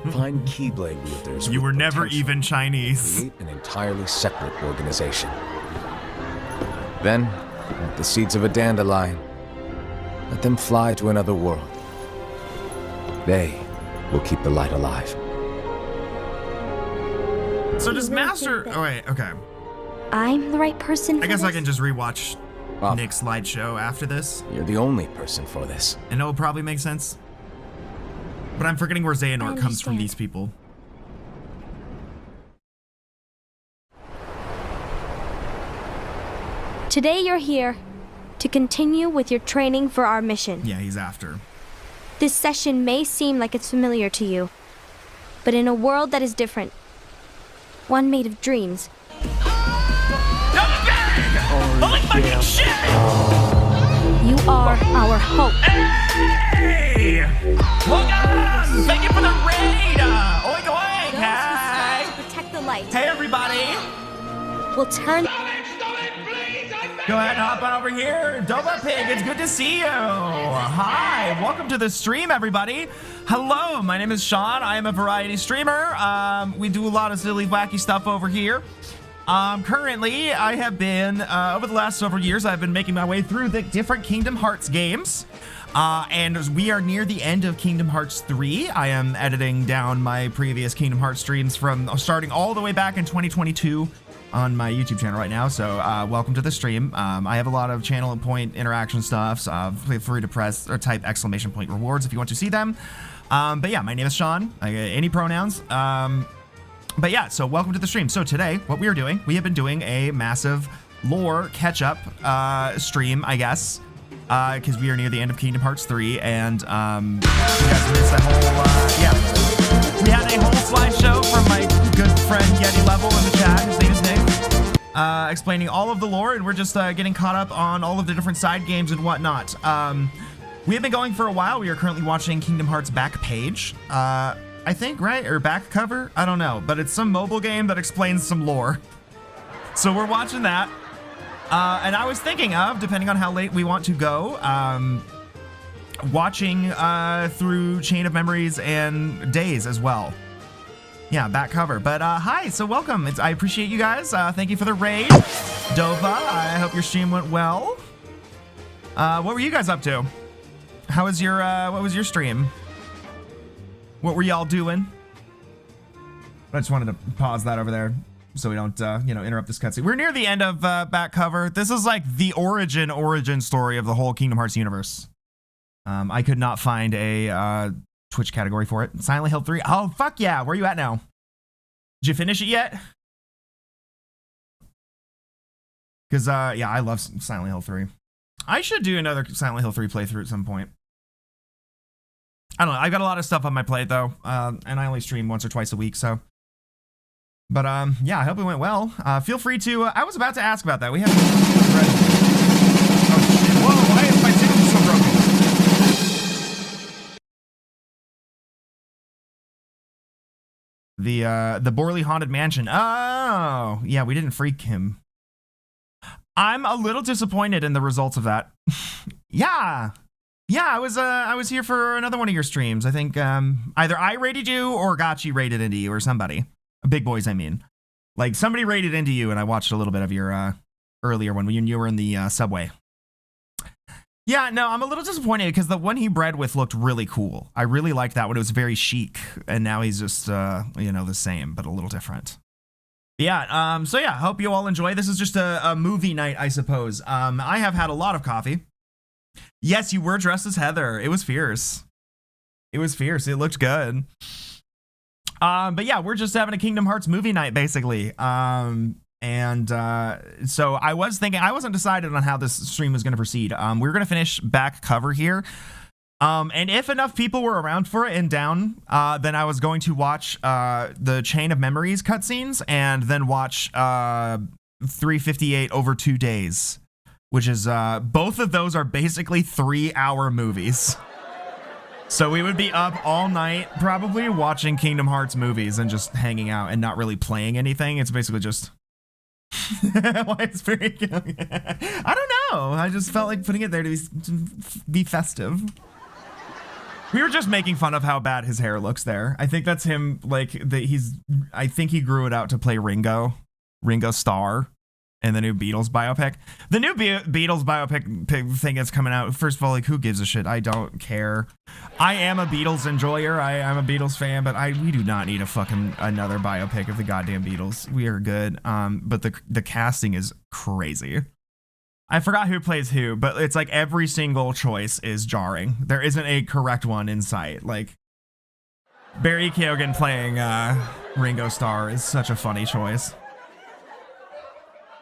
Find Keyblade wielders. You were never even Chinese. Create an entirely separate organization. Then, like the seeds of a dandelion, let them fly to another world. They will keep the light alive. So does You really Master... think that- Oh, wait, okay. I'm the right person for I guess I this? can just rewatch Nick's slideshow after this. You're the only person for this. And it'll probably make sense. But I'm forgetting where Xehanort comes from understand. these people. Today you're here to continue with your training for our mission. Yeah, he's after. This session may seem like it's familiar to you, but in a world that is different, one made of dreams. Holy fucking shit! You are our hope. Hey! Welcome! Thank you for the raid! Oink oink! Those who Hi! strive to protect the light Hey everybody! will turn. Go ahead and hop on over here. Doba Pig, it's good to see you. Hi, welcome to the stream, everybody. Hello, my name is Sean. I am a variety streamer. We do a lot of silly, wacky stuff over here. Currently, I have been, over the last several years, I've been making my way through the different Kingdom Hearts games. And as we are near the end of Kingdom Hearts 3, I am editing down my previous Kingdom Hearts streams from starting all the way back in 2022 on my YouTube channel right now. So welcome to the stream. I have a lot of channel and point interaction stuff. So feel free to press or type exclamation point rewards if you want to see them. But yeah, my name is Sean. Any pronouns. But yeah, so welcome to the stream. So today, what we are doing, we have been doing a massive lore catch-up stream, I guess, because we are near the end of Kingdom Hearts 3, and you guys missed that whole, yeah. We had a whole slideshow from my good friend Yeti Level in the chat, his name is Nick, explaining all of the lore, and we're just getting caught up on all of the different side games and whatnot. We have been going for a while. We are currently watching Kingdom Hearts back page. I think, right? Or back cover? I don't know. But it's some mobile game that explains some lore. So we're watching that. And I was thinking of, depending on how late we want to go, watching through Chain of Memories and Days as well. Yeah, back cover. But hi, so welcome. I appreciate you guys. Thank you for the raid. Dova, I hope your stream went well. What were you guys up to? How was your, what was your stream? What were y'all doing? I just wanted to pause that over there so we don't, you know, interrupt this cutscene. We're near the end of back cover. This is like the origin story of the whole Kingdom Hearts universe. I could not find a Twitch category for it. Silent Hill 3. Oh, fuck yeah. Where are you at now? Did you finish it yet? Because, yeah, I love Silent Hill 3. I should do another Silent Hill 3 playthrough at some point. I don't know. I've got a lot of stuff on my plate, though, and I only stream once or twice a week, so. But, yeah, I hope it went well. Feel free to... I was about to ask about that. We have... Oh, shit. Whoa, why is my signal so broken? The Borley Haunted Mansion. Oh, yeah, we didn't freak him. I'm a little disappointed in the results of that. Yeah. Yeah, I was here for another one of your streams. I think either I rated you or Gotchi rated into you or somebody. Big boys, I mean. Like somebody rated into you, and I watched a little bit of your earlier one when you were in the subway. Yeah, no, I'm a little disappointed because the one he bred with looked really cool. I really liked that one. It was very chic, and now he's just you know, the same but a little different. Yeah, so yeah, hope you all enjoy. This is just a movie night, I suppose. I have had a lot of coffee. Yes, you were dressed as Heather. It was fierce. It was fierce. It looked good. But yeah, we're just having a Kingdom Hearts movie night, basically. So I was thinking, I wasn't decided on how this stream was going to proceed. We were going to finish back cover here. And if enough people were around for it and down, then I was going to watch the Chain of Memories cutscenes and then watch 358 over 2 days. Which is, both of those are basically 3-hour movies. So we would be up all night, probably watching Kingdom Hearts movies and just hanging out and not really playing anything. It's basically just... Why it's very... I don't know. I just felt like putting it there to be festive. We were just making fun of how bad his hair looks there. I think that's him, like, I think he grew it out to play Ringo Starr. in the new Beatles biopic. The new Beatles biopic thing that's coming out, first of all, like, who gives a shit? I don't care. I am a Beatles enjoyer. I'm a Beatles fan, but we do not need a fucking another biopic of the goddamn Beatles. We are good. But the casting is crazy. I forgot who plays who, but it's like every single choice is jarring. There isn't a correct one in sight. Like, Barry Keoghan playing Ringo Starr is such a funny choice.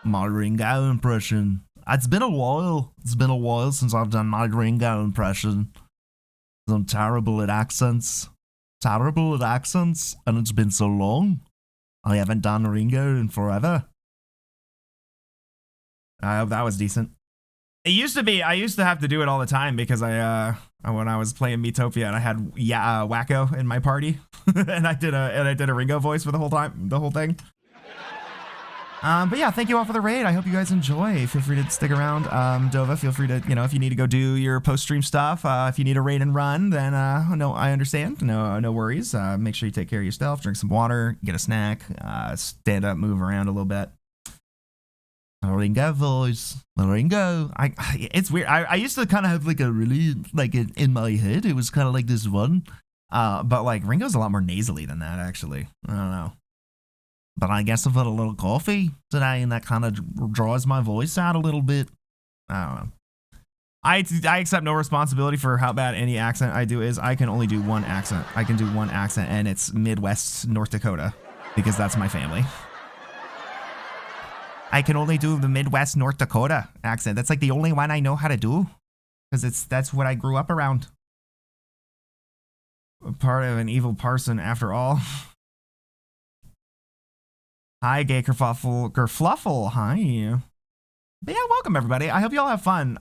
My Ringo impression. It's been a while. It's been a while since I've done my Ringo impression. I'm terrible at accents. Terrible at accents, and it's been so long. I haven't done Ringo in forever. I hope that was decent. It used to be. I used to have to do it all the time because when I was playing Miitopia and I had Wacko in my party, and I did a Ringo voice for the whole thing. But yeah, thank you all for the raid. I hope you guys enjoy. Feel free to stick around. Dova, feel free to, if you need to go do your post-stream stuff, if you need a raid and run, then no, I understand. No worries. Make sure you take care of yourself, drink some water, get a snack, stand up, move around a little bit. Ringo voice. Ringo. It's weird. I used to kind of have like a really, like in my head, it was kind of like this one. But like Ringo's a lot more nasally than that, actually. I don't know. But I guess I've had a little coffee today, and that kind of draws my voice out a little bit. I don't know. I accept no responsibility for how bad any accent I do is. I can only do one accent. I can do one accent, and it's Midwest North Dakota, because that's my family. I can only do the Midwest North Dakota accent. That's like the only one I know how to do, because that's what I grew up around. Part of an evil parson, after all. Hi, Gay Kerfluffle. Hi. But yeah, welcome everybody. I hope you all have fun.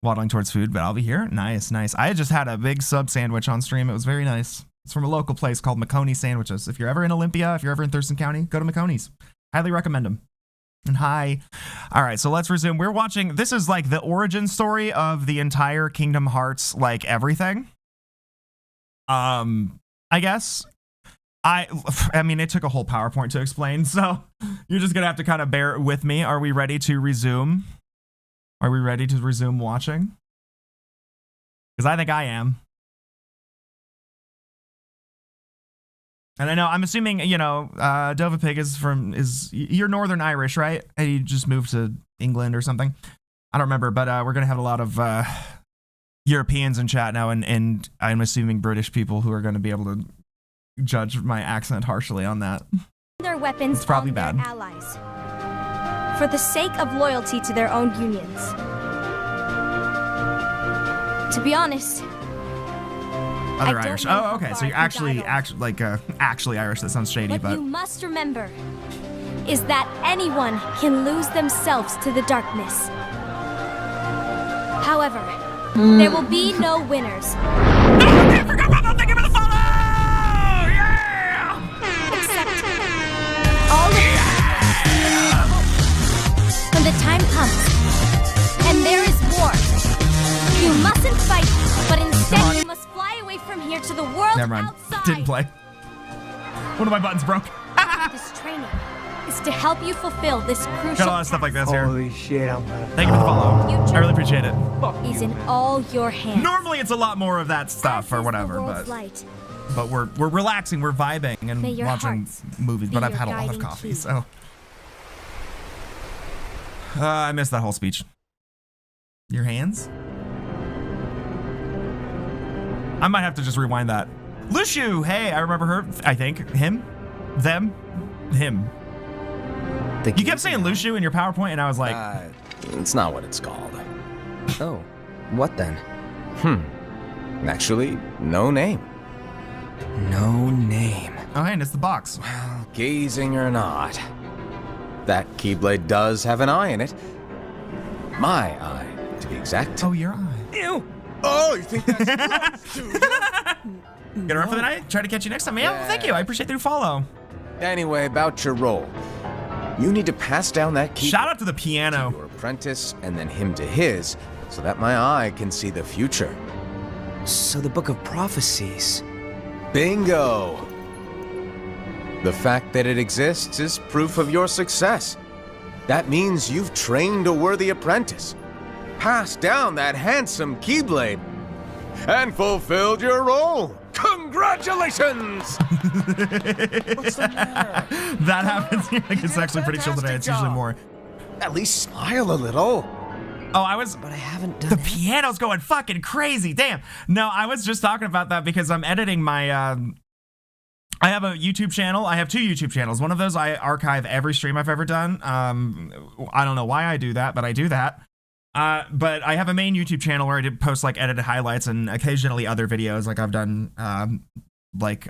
Waddling towards food, but I'll be here. Nice. I just had a big sub sandwich on stream. It was very nice. It's from a local place called McConey Sandwiches. If you're ever in Olympia, if you're ever in Thurston County, go to McConey's. Highly recommend them. And hi. All right, so let's resume. We're watching. This is like the origin story of the entire Kingdom Hearts, like everything. I guess. I mean, it took a whole PowerPoint to explain, so you're just gonna have to kind of bear with me. Are we ready to resume? Are we ready to resume watching? Because I think I am. And I know, I'm assuming, Dova Pig you're Northern Irish, right? And you just moved to England or something? I don't remember, but we're gonna have a lot of Europeans in chat now, and I'm assuming British people who are gonna be able to judge my accent harshly on that. Their weapons it's probably on bad. Their allies, for the sake of loyalty to their own unions. To be honest, other Irish. Oh, okay. So you're actually Irish. That sounds shady, what but you must remember is that anyone can lose themselves to the darkness. However, there will be no winners. I forgot about that. Thank you for the follow! All of when the time comes and there is war, you mustn't fight, but instead you must fly away from here to the world outside. Didn't play. One of my buttons broke. This training is to help you fulfill this crucial Got a lot of stuff like this here. Holy shit, Thank you for the follow. I really appreciate it. Is in all your hands. Normally it's a lot more of that stuff or whatever, but we're relaxing, we're vibing and watching movies, but I've had a lot of coffee, so I missed that whole speech. Your hands? I might have to just rewind that. Luciu, hey, I remember her. I think him, them, him. You kept saying Luciu in your PowerPoint, and I was like, it's not what it's called. Oh, what then? Actually, no name. No name. Oh, hey, and it's the box. Well, gazing or not, that Keyblade does have an eye in it. My eye, to be exact. Oh, your eye. Ew. Oh, you think that's gross, dude? Get her for the night. Try to catch you next time. Yeah, well, thank you. I appreciate the follow. Anyway, about your role. You need to pass down that key. Shout out to the piano. To your apprentice, and then him to his, so that my eye can see the future. So the Book of Prophecies. Bingo! The fact that it exists is proof of your success. That means you've trained a worthy apprentice, passed down that handsome Keyblade, and fulfilled your role. Congratulations! What's the matter? That happens. Like, it's actually pretty chill today. It's usually more. At least smile a little. Oh, I was. But I haven't done The piano's going fucking crazy. Damn. No, I was just talking about that because I'm editing my. I have a YouTube channel. I have 2 YouTube channels. One of those I archive every stream I've ever done. I don't know why I do that, but I do that. But I have a main YouTube channel where I post like edited highlights and occasionally other videos. Like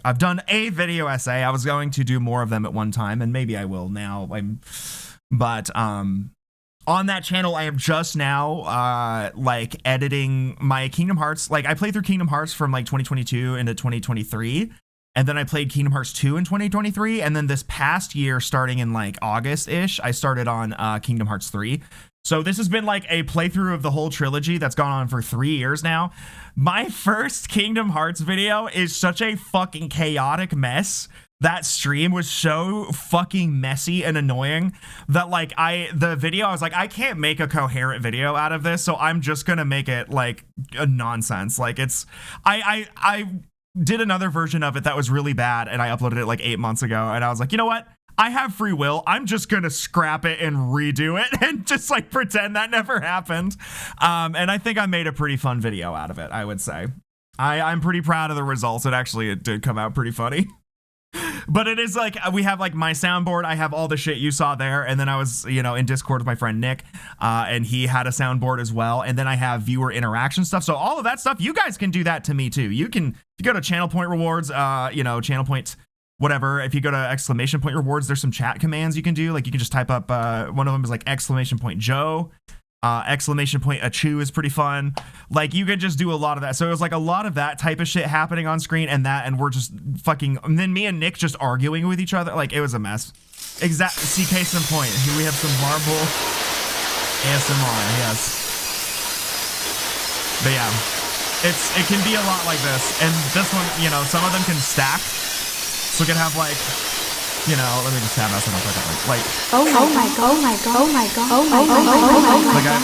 I've done a video essay. I was going to do more of them at one time, and maybe I will now. But on that channel, I am just now like editing my Kingdom Hearts. Like I played through Kingdom Hearts from like 2022 into 2023. And then I played Kingdom Hearts 2 in 2023. And then this past year, starting in like August-ish, I started on Kingdom Hearts 3. So this has been like a playthrough of the whole trilogy that's gone on for 3 years now. My first Kingdom Hearts video is such a fucking chaotic mess. That stream was so fucking messy and annoying that like the video, I was like, I can't make a coherent video out of this. So I'm just going to make it like a nonsense. Like it's, I did another version of it that was really bad and I uploaded it like 8 months ago. And I was like, you know what? I have free will. I'm just going to scrap it and redo it and just like pretend that never happened. And I think I made a pretty fun video out of it, I would say. I'm pretty proud of the results. It did come out pretty funny. But it is like, we have like my soundboard. I have all the shit you saw there. And then I was, in Discord with my friend Nick, and he had a soundboard as well. And then I have viewer interaction stuff. So all of that stuff, you guys can do that to me too. You can, if you go to Channel Point Rewards, Channel Point, whatever. If you go to exclamation point rewards, there's some chat commands you can do. Like you can just type up, one of them is like exclamation point Joe. Exclamation point Achu is pretty fun. Like you could just do a lot of that. So it was like a lot of that type of shit happening on screen and we're just fucking, and then me and Nick just arguing with each other. Like it was a mess. See, case in point. Here we have some Marble ASMR, yes. But yeah, it can be a lot like this. And this one, some of them can stack. So it can have like, let me just tab out something like oh my god, oh my god, oh my god, oh my god, oh my god.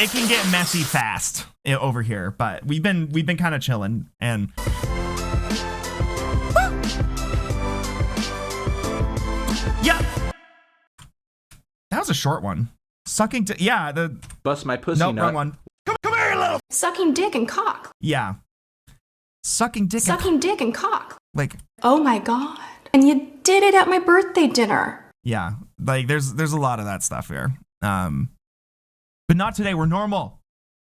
It can get messy fast over here, but we've been kind of chilling and yeah. That was a short one. Sucking Bust my pussy. Nope, wrong one. Come here, you little. Sucking dick and cock. Yeah. Sucking dick and cock. Like, oh my god. And you did it at my birthday dinner. Yeah, like there's a lot of that stuff here. But not today. We're normal.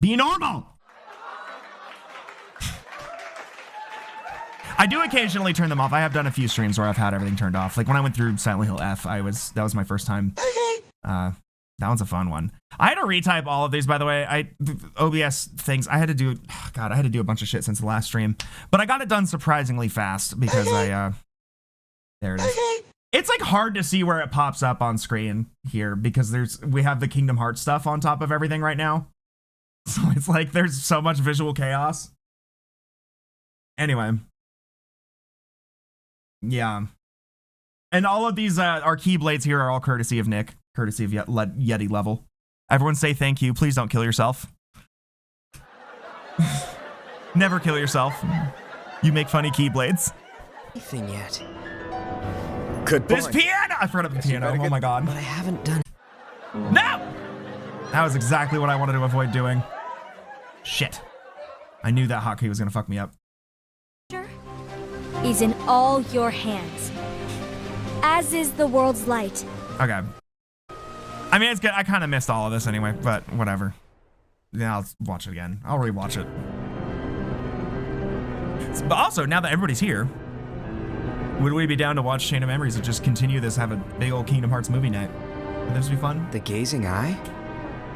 Be normal. I do occasionally turn them off. I have done a few streams where I've had everything turned off. Like when I went through Silent Hill F, that was my first time. That one's a fun one. I had to retype all of these, by the way. OBS things, I had to do a bunch of shit since the last stream. But I got it done surprisingly fast because there it is. It's like hard to see where it pops up on screen here because we have the Kingdom Hearts stuff on top of everything right now. So it's like there's so much visual chaos. Anyway. Yeah. And all of these, our Keyblades here are all courtesy of Nick. Courtesy of Yeti level. Everyone say thank you. Please don't kill yourself. Never kill yourself. You make funny Keyblades. Anything yet? Good point. This piano! I forgot about the piano. Oh my god. But I haven't done. No! That was exactly what I wanted to avoid doing. Shit. I knew that hotkey was gonna fuck me up. Is in all your hands. As is the world's light. Okay. I mean, it's good. I kind of missed all of this anyway, but whatever. Yeah, I'll watch it again. I'll rewatch it. But also, now that everybody's here, would we be down to watch Chain of Memories and just continue this, have a big old Kingdom Hearts movie night? Would this be fun? The Gazing Eye?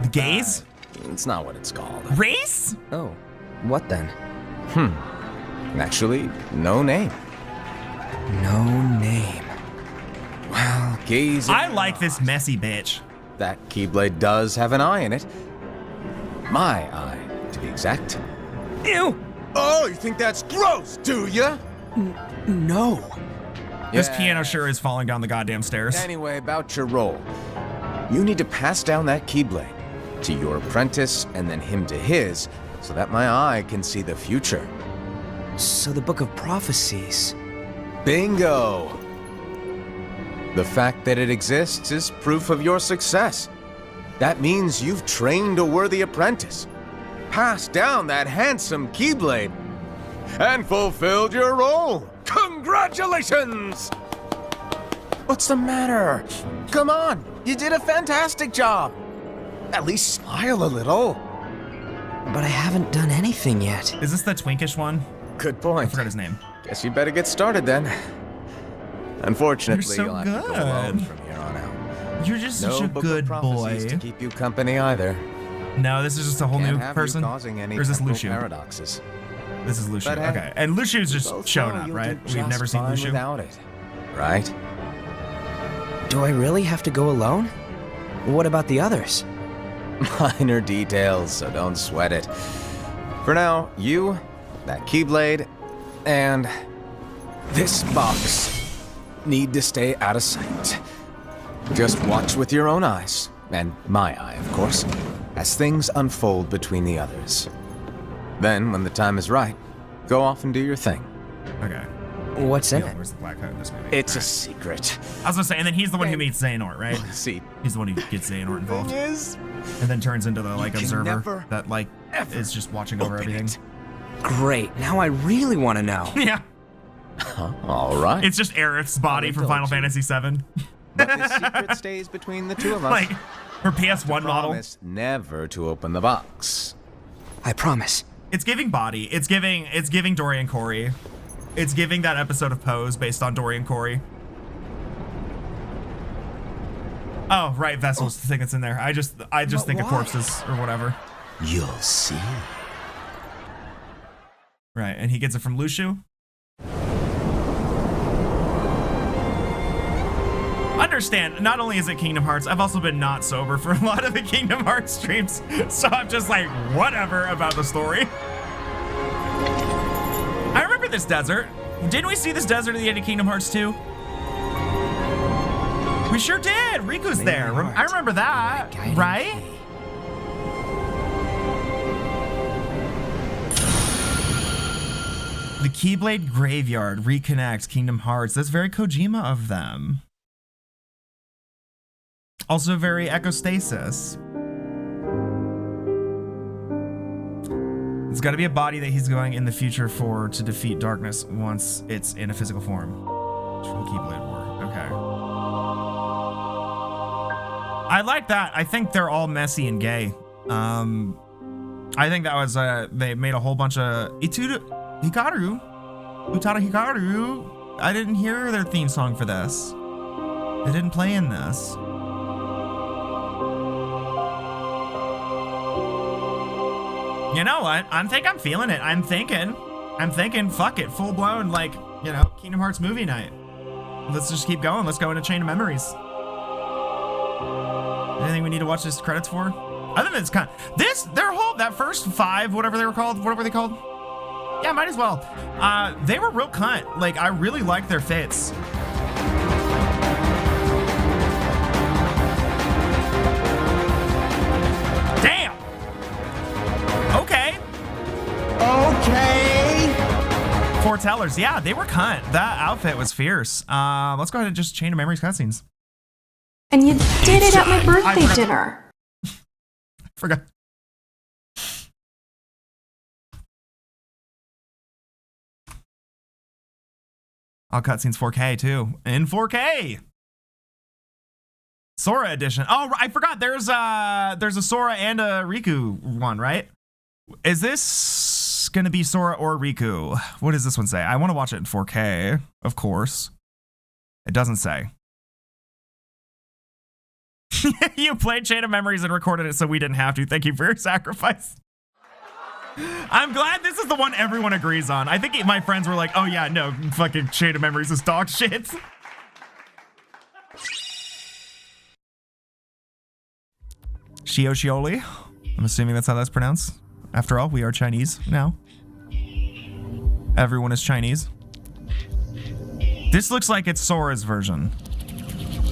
The gaze? It's not what it's called. Race? Oh, what then? Actually, no name. No name. Well, Gazing I like this messy bitch. That Keyblade does have an eye in it. My eye, to be exact. Ew! Oh, you think that's gross, do ya? No. This piano sure is falling down the goddamn stairs. Anyway, about your role. You need to pass down that Keyblade to your apprentice and then him to his, so that my eye can see the future. So the Book of Prophecies. Bingo! The fact that it exists is proof of your success. That means you've trained a worthy apprentice, passed down that handsome Keyblade, and fulfilled your role. Congratulations! What's the matter? Come on, you did a fantastic job. At least smile a little. But I haven't done anything yet. Is this the twinkish one? Good point. I forgot his name. Guess you better get started then. Unfortunately, You're so you'll have to go alone from here on out. You're just No such a Book good of Prophecies boy. to keep you company either. No, this is just a whole Can't new have person. You causing any Or is this temporal Lucio? paradoxes. This is Lucio. But hey, Okay, and Lucio's just both showing know up, you'll right? do We've never just seen fine Lucio. without it, right? Do I really have to go alone? What about the others? Minor details, so don't sweat it. For now, you, that Keyblade, and this box need to stay out of sight. Just watch with your own eyes, and my eye, of course, as things unfold between the others. Then, when the time is right, go off and do your thing. Okay. What's in it? Where's the black coat in this movie? It's a secret. I was gonna say, and then he's the one who meets Xehanort, right? See, he's the one who gets Xehanort involved, thing is, and then turns into the like can observer never, that like is just watching over everything. Great. Now I really want to know. Yeah. All right. It's just Aerith's body from Final Fantasy VII. But the secret stays between the two of us. Like her PS1 model. Promise never to open the box. I promise. It's giving body. It's giving Dorian Corey. It's giving that episode of Pose based on Dorian Corey. Oh, right, Vessel's the thing that's in there. I just think of corpses or whatever. You'll see. Right, and he gets it from Lucio. Understand, not only is it Kingdom Hearts, I've also been not sober for a lot of the Kingdom Hearts streams, so I'm just like, whatever about the story. I remember this desert. Didn't we see this desert at the end of Kingdom Hearts 2? We sure did. Riku's there. I remember that, right? The Keyblade Graveyard reconnects Kingdom Hearts. That's very Kojima of them. Also very Echostasis. It's got to be a body that he's going in the future for to defeat darkness once it's in a physical form. From Keyblade War. Okay. I like that. I think they're all messy and gay. I think that was they made a whole bunch of Utada Hikaru. I didn't hear their theme song for this. They didn't play in this. You know what? I'm feeling it. I'm thinking, fuck it, full blown, like, you know, Kingdom Hearts movie night. Let's just keep going. Let's go into Chain of Memories. Anything we need to watch this credits for? Other than it's kind of, that first 5, whatever they called? Yeah, might as well. They were real cunt. Like, I really liked their fits. Damn! Okay. Foretellers, yeah, they were cunt. That outfit was fierce. Let's go ahead and just Chain of Memories cutscenes. And you did it at my birthday dinner. Forgot. All cutscenes 4K too. In 4K. Sora edition. Oh, I forgot. There's a Sora and a Riku one, right? Is this gonna be Sora or Riku? What does this one say? I want to watch it in 4K, of course. It doesn't say. You played Chain of Memories and recorded it so we didn't have to. Thank you for your sacrifice. I'm glad this is the one everyone agrees on. I think my friends were like, oh yeah, no, fucking Chain of Memories is dog shit. Shioshioli. I'm assuming that's how that's pronounced. After all, we are Chinese now. Everyone is Chinese. This looks like it's Sora's version.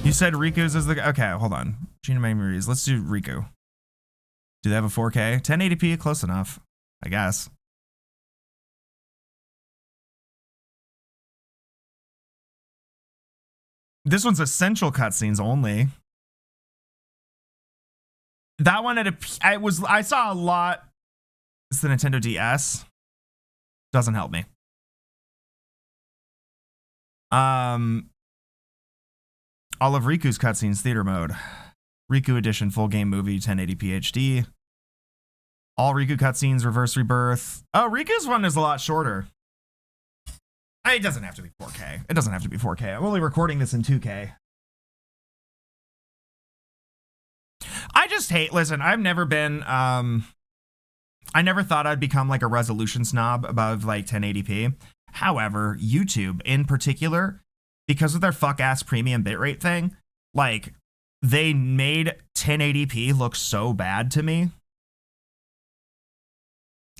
You said Riku's is the... Okay, hold on. Gina Memories. Let's do Riku. Do they have a 4K? 1080p? Close enough, I guess. This one's essential cutscenes only. That one I saw a lot. It's the Nintendo DS. Doesn't help me. All of Riku's cutscenes, theater mode. Riku edition, full game movie, 1080p HD. All Riku cutscenes, reverse rebirth. Oh, Riku's one is a lot shorter. It doesn't have to be 4K. It doesn't have to be 4K. I'm only recording this in 2K. I just hate, listen, I've never been, I never thought I'd become like a resolution snob above like 1080p. However, YouTube in particular, because of their fuck ass premium bitrate thing, like they made 1080p look so bad to me.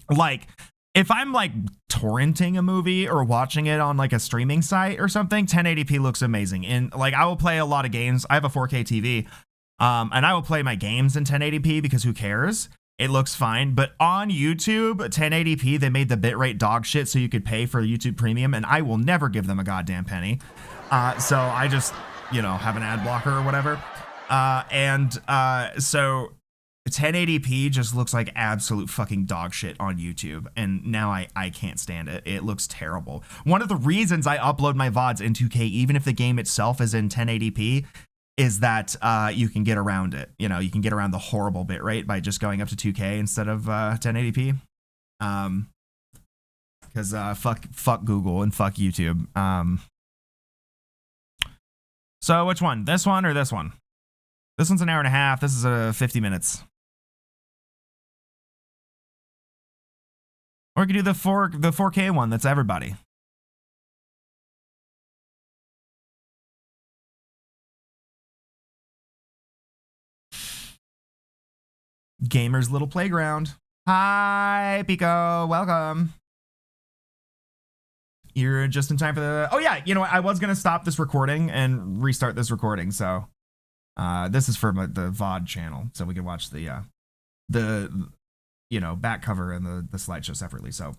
Like if I'm like torrenting a movie or watching it on like a streaming site or something, 1080p looks amazing. And like I will play a lot of games. I have a 4K TV. And I will play my games in 1080p because who cares? It looks fine. But on YouTube, 1080p, they made the bitrate dog shit so you could pay for YouTube Premium, and I will never give them a goddamn penny. So I just, you know, have an ad blocker or whatever. So 1080p just looks like absolute fucking dog shit on YouTube. And now I can't stand it. It looks terrible. One of the reasons I upload my VODs in 2K, even if the game itself is in 1080p, is that you can get around it. You know, you can get around the horrible bitrate by just going up to 2K instead of 1080p. Because fuck Google and fuck YouTube. So which one? This one or this one? This one's an hour and a half. This is 50 minutes. Or we could do the 4K one. That's everybody. Gamer's Little Playground. Hi, Pico. Welcome. You're just in time for the... Oh, yeah. You know what? I was going to stop this recording and restart this recording. So this is for the VOD channel. So we can watch the you know, back cover and the slideshow separately. So